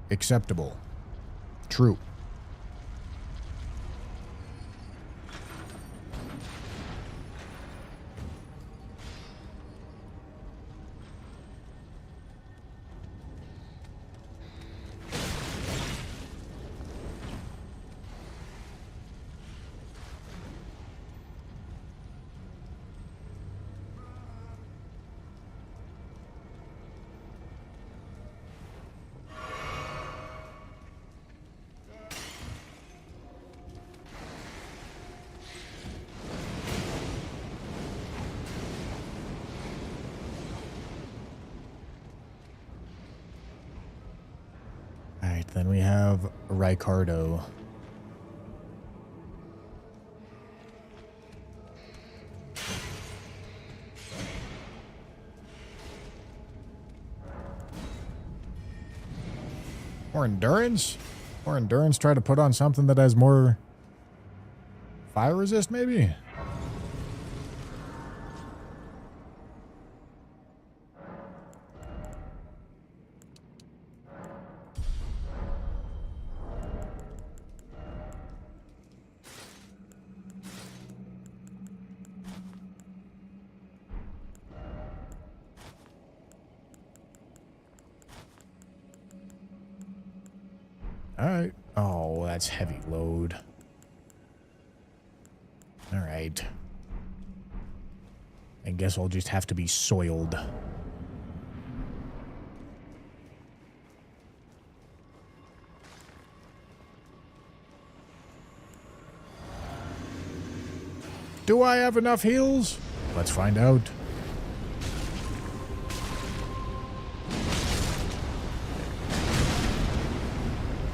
Acceptable. True. Then we have Ricardo. More endurance? More endurance, try to put on something that has more fire resist, maybe? Alright. Oh, that's heavy load. Alright. I guess I'll just have to be soiled. Do I have enough heals? Let's find out.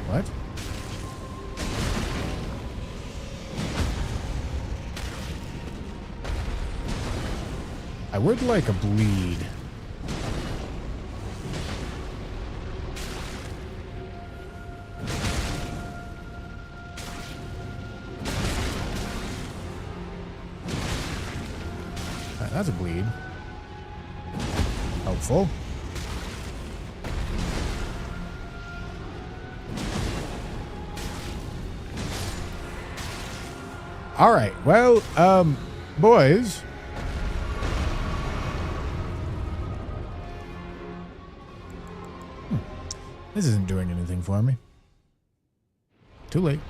What? I would like a bleed. That's a bleed. Helpful. All right. Well, boys. This isn't doing anything for me. Too late.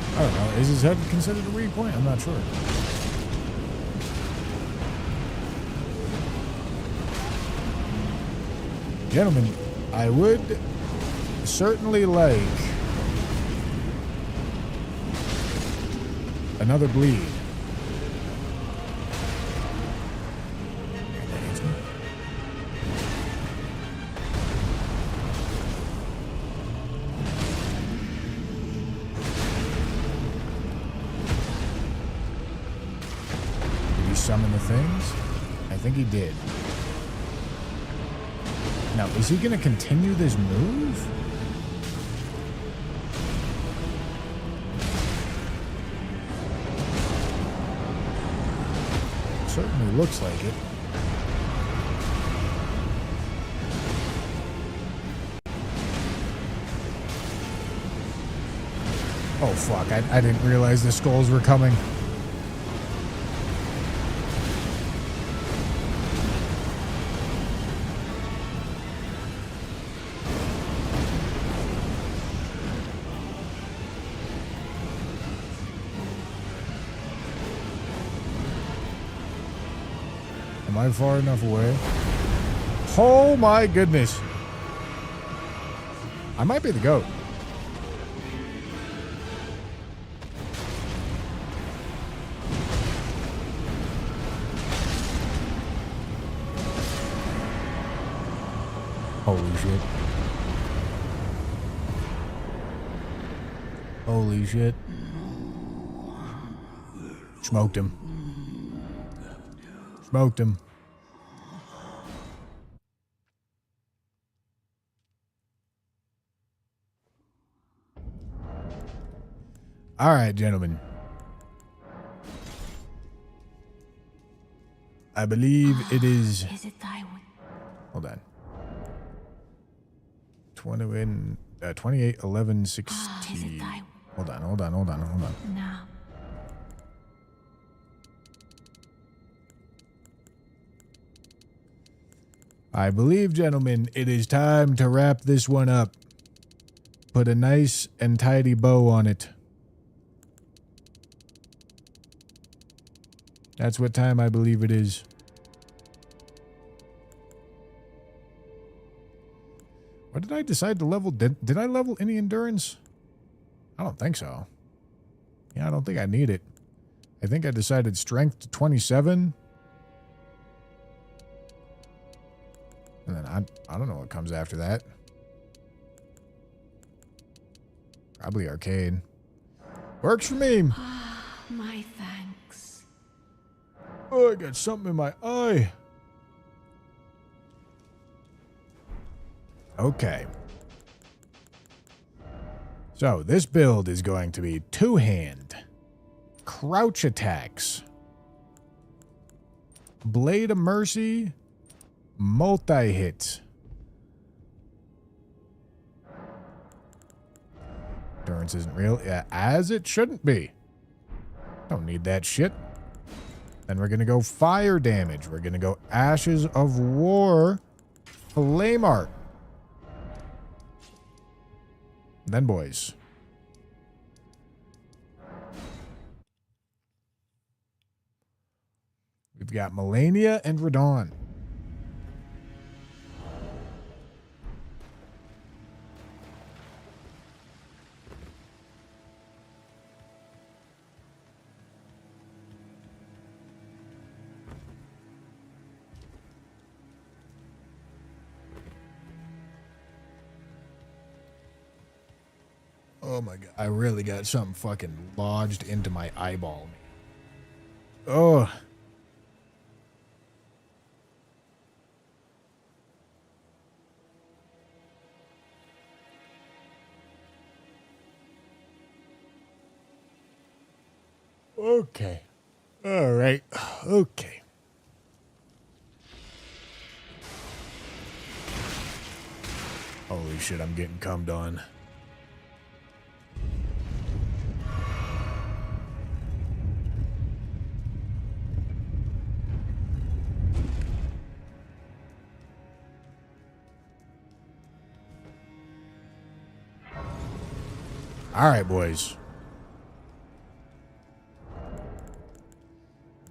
I don't know. Is his head considered a weak point? I'm not sure. Gentlemen, I would certainly like another bleed. Did he summon the things? I think he did. Now, is he going to continue this move? Certainly looks like it. Oh, fuck. I didn't realize the skulls were coming. Am I far enough away? Oh my goodness. I might be the goat. Holy shit. Holy shit. Smoked him. Smoked him. All right, gentlemen. I believe it is. Is it thy will? Hold on. 28, 11, 16. Hold on. Now. I believe, gentlemen, it is time to wrap this one up. Put a nice and tidy bow on it. That's what time I believe it is. What did I decide to level? Did I level any endurance? I don't think so. Yeah, I don't think I need it. I think I decided strength to 27. And then I don't know what comes after that. Probably arcade. Works for me. My thanks. Oh, I got something in my eye. Okay. So this build is going to be two-hand, crouch attacks, blade of mercy, multi-hit. Endurance isn't real, as it shouldn't be. Don't need that shit. Then we're going to go fire damage. We're going to go Ashes of War, Flame Art. Then, boys. We've got Melania and Radon. Oh my god. I really got something fucking lodged into my eyeball. Oh. Okay. All right. Okay. Holy shit, I'm getting cummed on. All right, boys.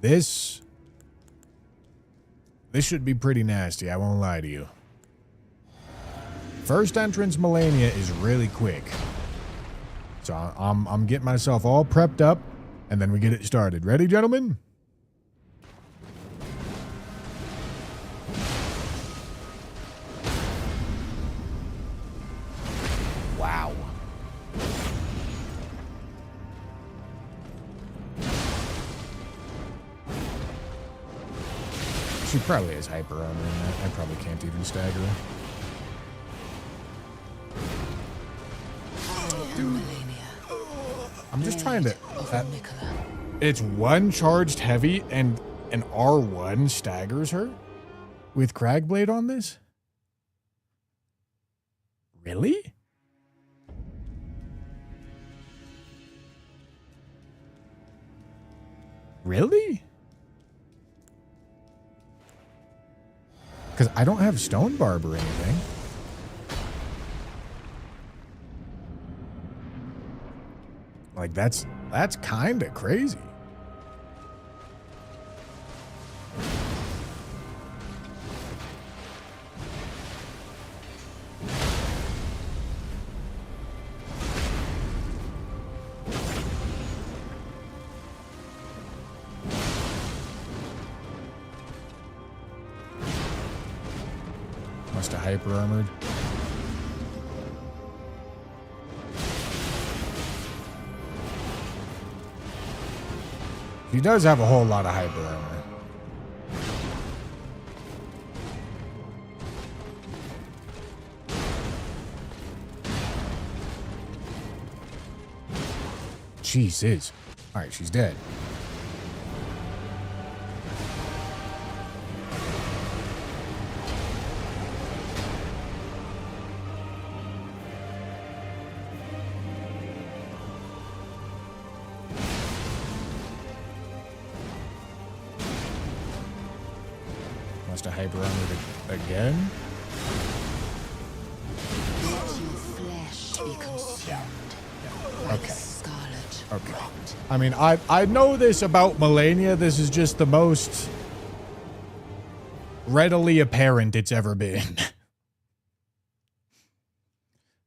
This should be pretty nasty, I won't lie to you. First entrance Melania is really quick. So I'm getting myself all prepped up, and then we get it started. Ready, gentlemen? Wow. She probably has hyper armor in that. I probably can't even stagger her. I'm just trying to... it's one charged heavy and an R1 staggers her? With Cragblade on this? Really? Really? Because I don't have Stone Barb or anything. Like, that's kind of crazy. Must have hyper armored. He does have a whole lot of hyper armor. Jesus. All right, she's dead. Must have hyper armored again. Let your flesh be consumed by the scarlet rot. I mean, I know this about Melania. This is just the most readily apparent it's ever been.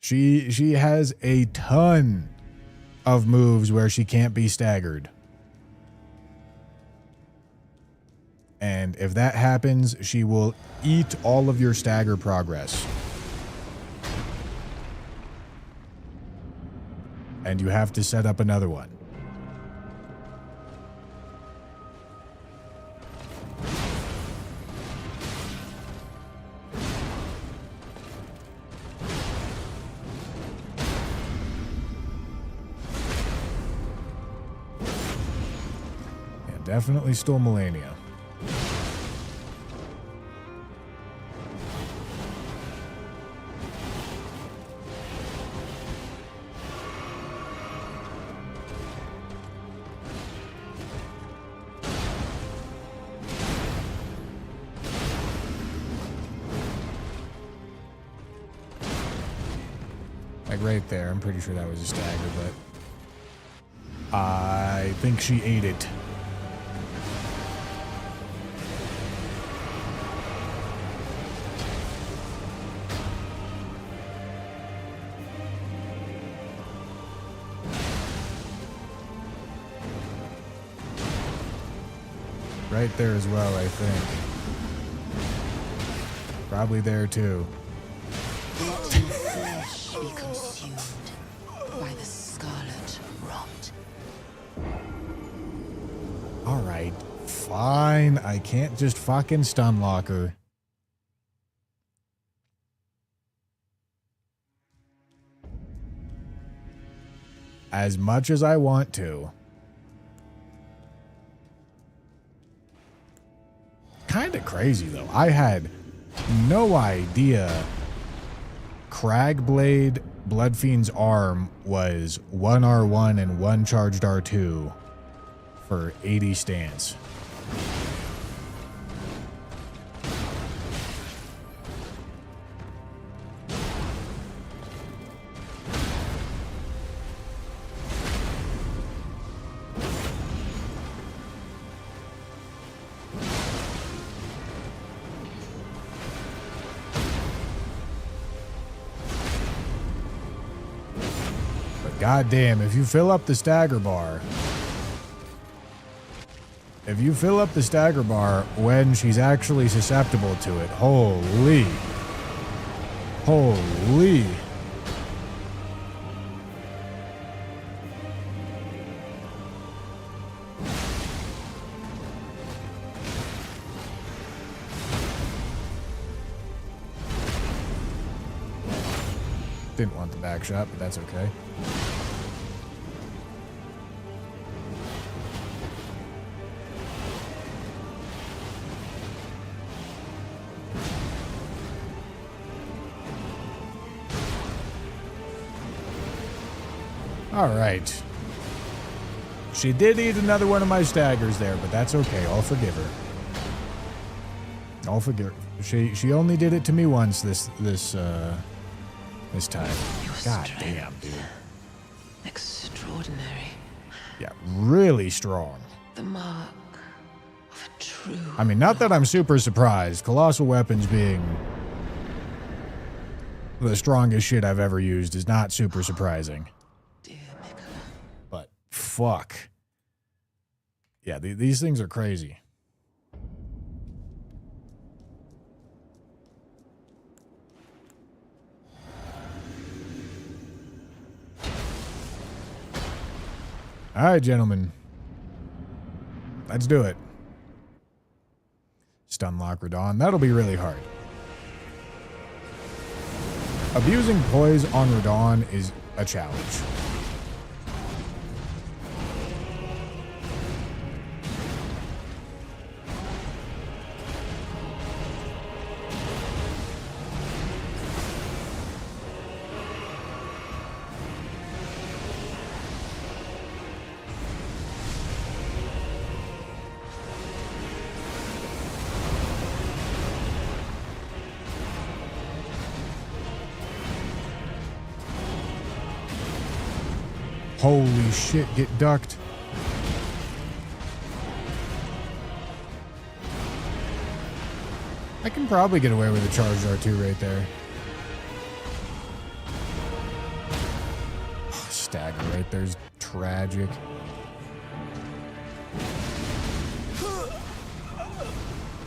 She has a ton of moves where she can't be staggered. And if that happens, she will eat all of your stagger progress. And you have to set up another one. Yeah, definitely stole Melania. Like right there, I'm pretty sure that was a stagger, but I think she ate it. Right there as well, I think. Probably there too. Let your flesh be consumed by the scarlet rot. Alright, fine. I can't just fucking stun lock her. As much as I want to. Kind of crazy though. I had no idea Cragblade Bloodfiend's arm was 1 R1 and 1 charged R2 for 80 stance. God damn, if you fill up the stagger bar. If you fill up the stagger bar when she's actually susceptible to it, holy. Holy. Didn't want the back shot, but that's okay. All right. She did eat another one of my staggers there, but that's okay. I'll forgive her. I'll forgive her. She only did it to me once this time. God damn, dude. Extraordinary. Yeah, really strong. The mark of a true. I mean, not that I'm super surprised. Colossal weapons being the strongest shit I've ever used is not super surprising. But fuck. Yeah, these things are crazy. All right, gentlemen. Let's do it. Stun lock Radon. That'll be really hard. Abusing poise on Radon is a challenge. Holy shit, get ducked. I can probably get away with a charged R2 right there. Oh, stagger right there's tragic.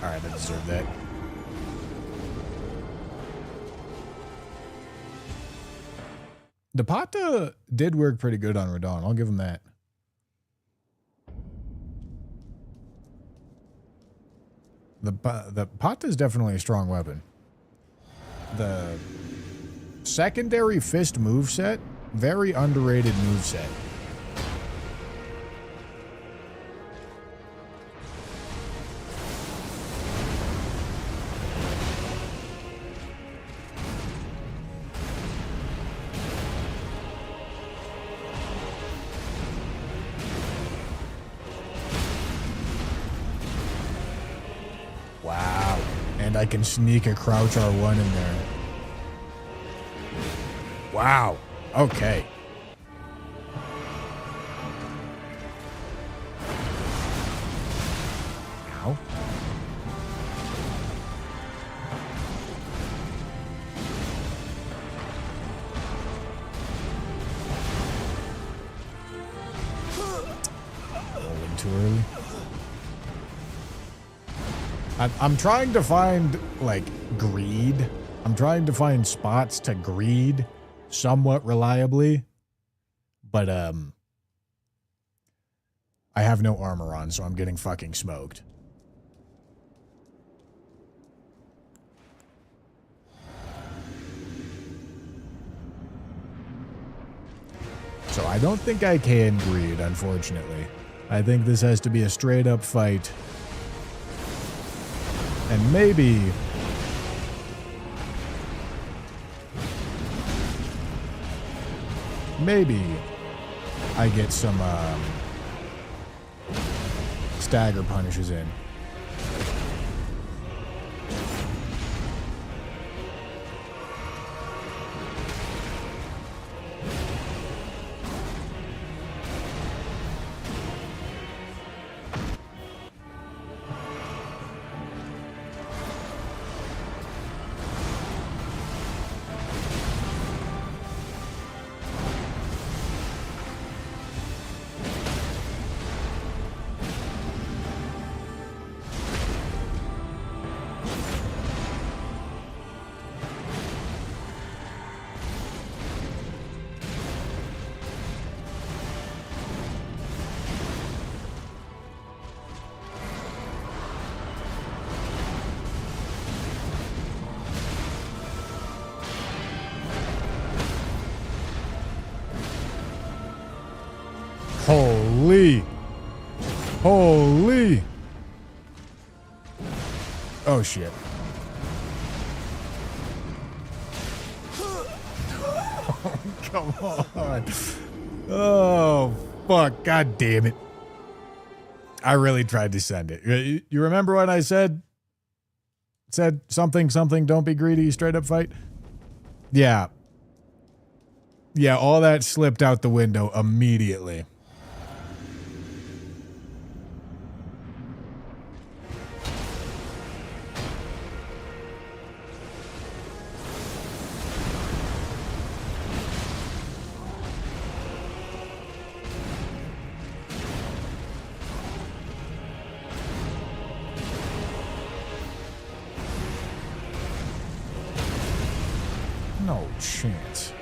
Alright, I deserve that. The Pata did work pretty good on Radon. I'll give him that. The Pata is definitely a strong weapon. The secondary fist moveset, very underrated moveset. I can sneak a crouch R1 in there. Wow. Okay. Ow. Rolling too early. I'm trying to find, like, greed. I'm trying to find spots to greed somewhat reliably. But, I have no armor on, so I'm getting fucking smoked. So I don't think I can greed, unfortunately. I think this has to be a straight-up fight. And maybe I get some stagger punishes in. Holy. Holy. Oh, shit. Come on. Oh, fuck. God damn it. I really tried to send it. You remember what I said? Said something, don't be greedy, straight up fight? Yeah. Yeah, all that slipped out the window immediately. No chance.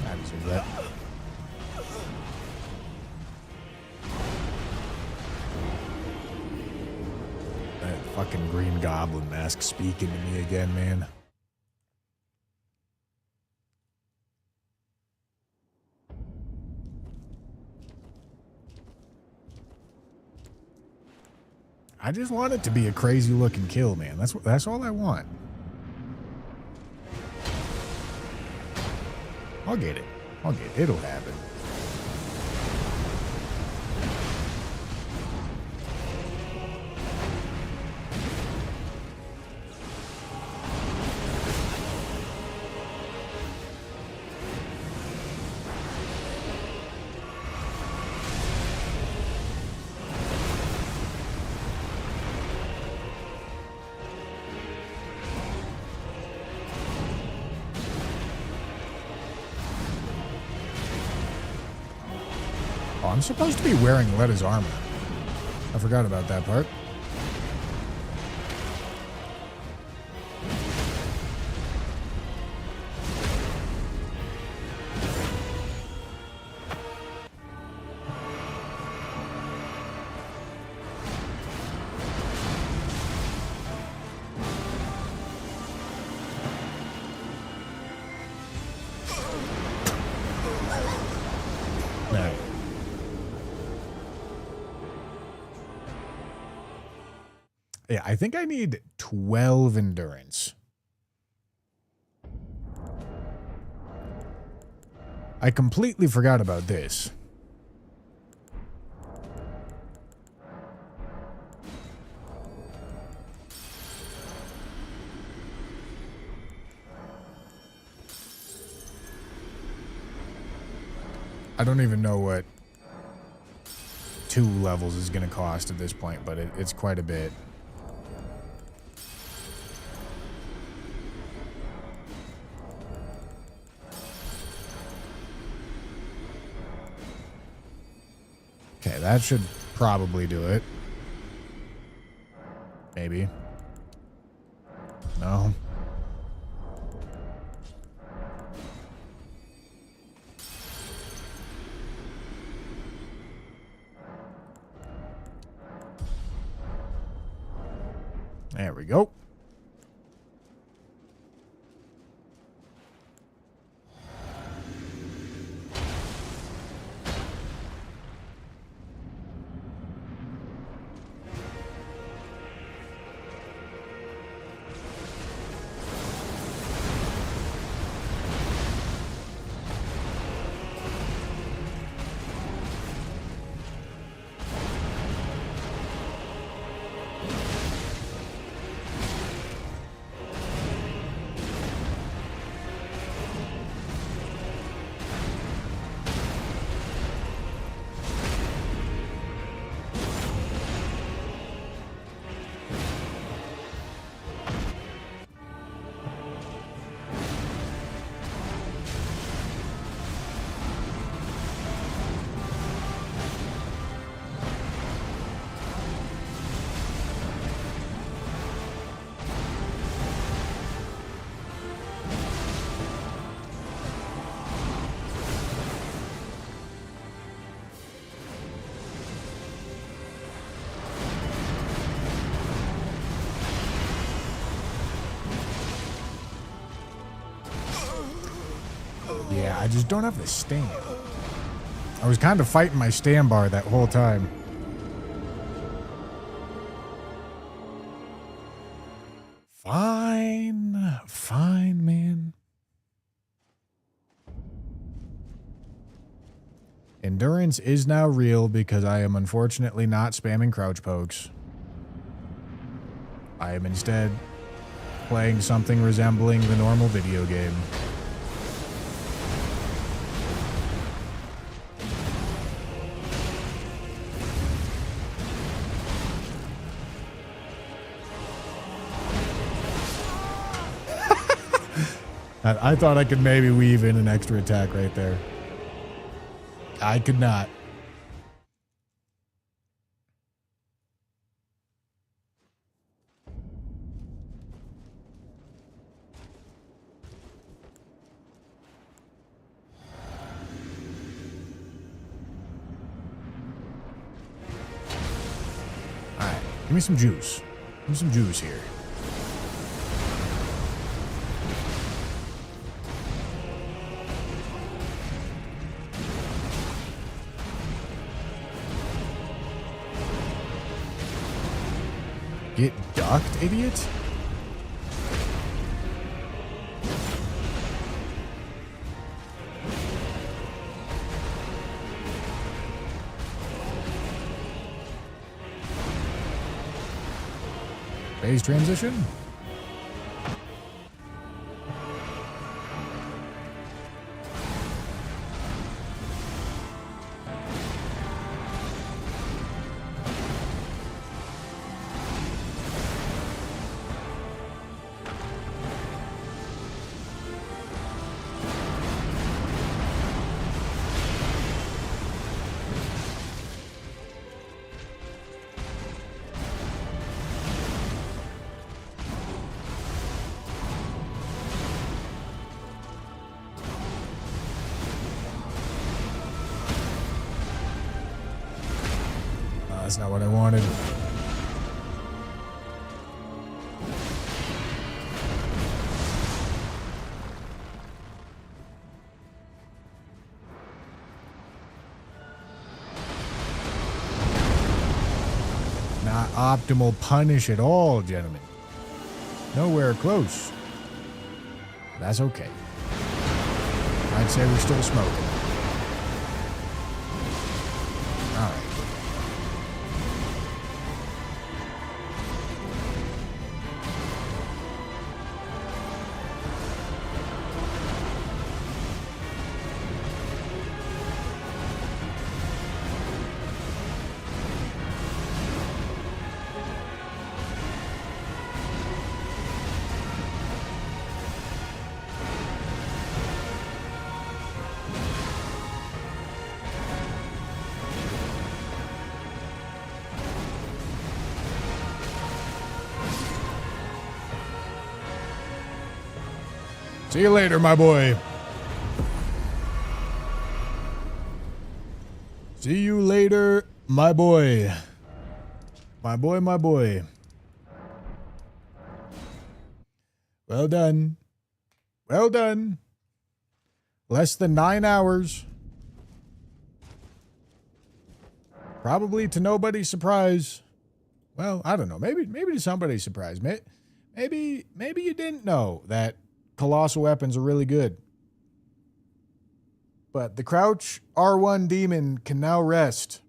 I deserve that. That fucking Green Goblin mask speaking to me again, man. I just want it to be a crazy looking kill, man. That's all I want. I'll get it. It'll happen. Oh, I'm supposed to be wearing Letta's armor. I forgot about that part. No. Yeah, I think I need 12 endurance. I completely forgot about this. I don't even know what 2 levels is going to cost at this point, but it's quite a bit. Okay, that should probably do it. Maybe. No. There we go. I just don't have the stand. I was kind of fighting my stand bar that whole time. Fine. Fine, man. Endurance is now real because I am unfortunately not spamming crouch pokes. I am instead playing something resembling the normal video game. I thought I could maybe weave in an extra attack right there. I could not. All right, give me some juice. Give me some juice here. Get ducked, idiot? Phase transition? That's not what I wanted. Not optimal punish at all, gentlemen. Nowhere close. That's okay. I'd say we're still smoking. All right. See you later, my boy. See you later, my boy. My boy, my boy. Well done. Well done. Less than 9 hours. Probably to nobody's surprise. Well, I don't know. Maybe to somebody's surprise. Maybe you didn't know that Colossal weapons are really good. But the Crouch R1 demon can now rest,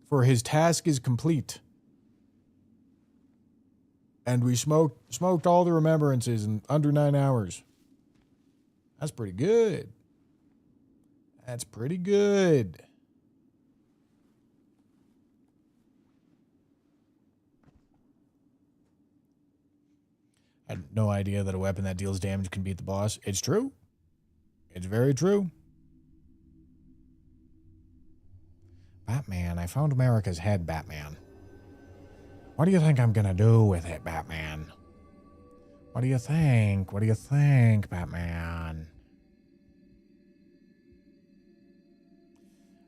for his task is complete. And we smoked all the remembrances in under 9 hours. That's pretty good. That's pretty good. I had no idea that a weapon that deals damage can beat the boss. It's true. It's very true. Batman, I found America's head, Batman. What do you think I'm gonna do with it, Batman? What do you think? What do you think, Batman?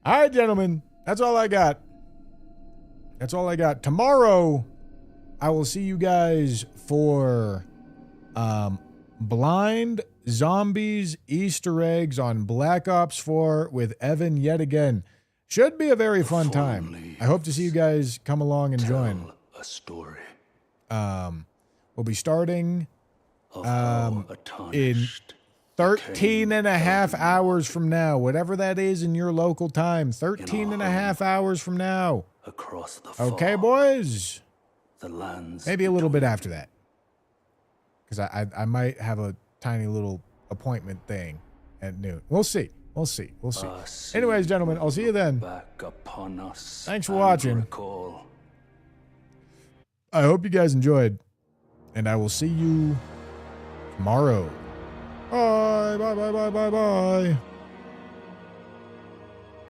All right, gentlemen. That's all I got. That's all I got. Tomorrow, I will see you guys for Blind Zombies Easter eggs on Black Ops 4 with Evan yet again. Should be a very fun time. I hope to see you guys come along and join. A story We'll be starting of how in 13 and a half hours from now, whatever that is in your local time. 13 and a half hours from now. across the Okay, fog, boys? the lands Maybe a little bit after that. Because I might have a tiny little appointment thing at noon. We'll see. We'll see. We'll see. Anyways, gentlemen, I'll see you then. back upon us. Thanks for and watching. recall. I hope you guys enjoyed. And I will see you tomorrow. Bye, bye, bye, bye, bye, bye.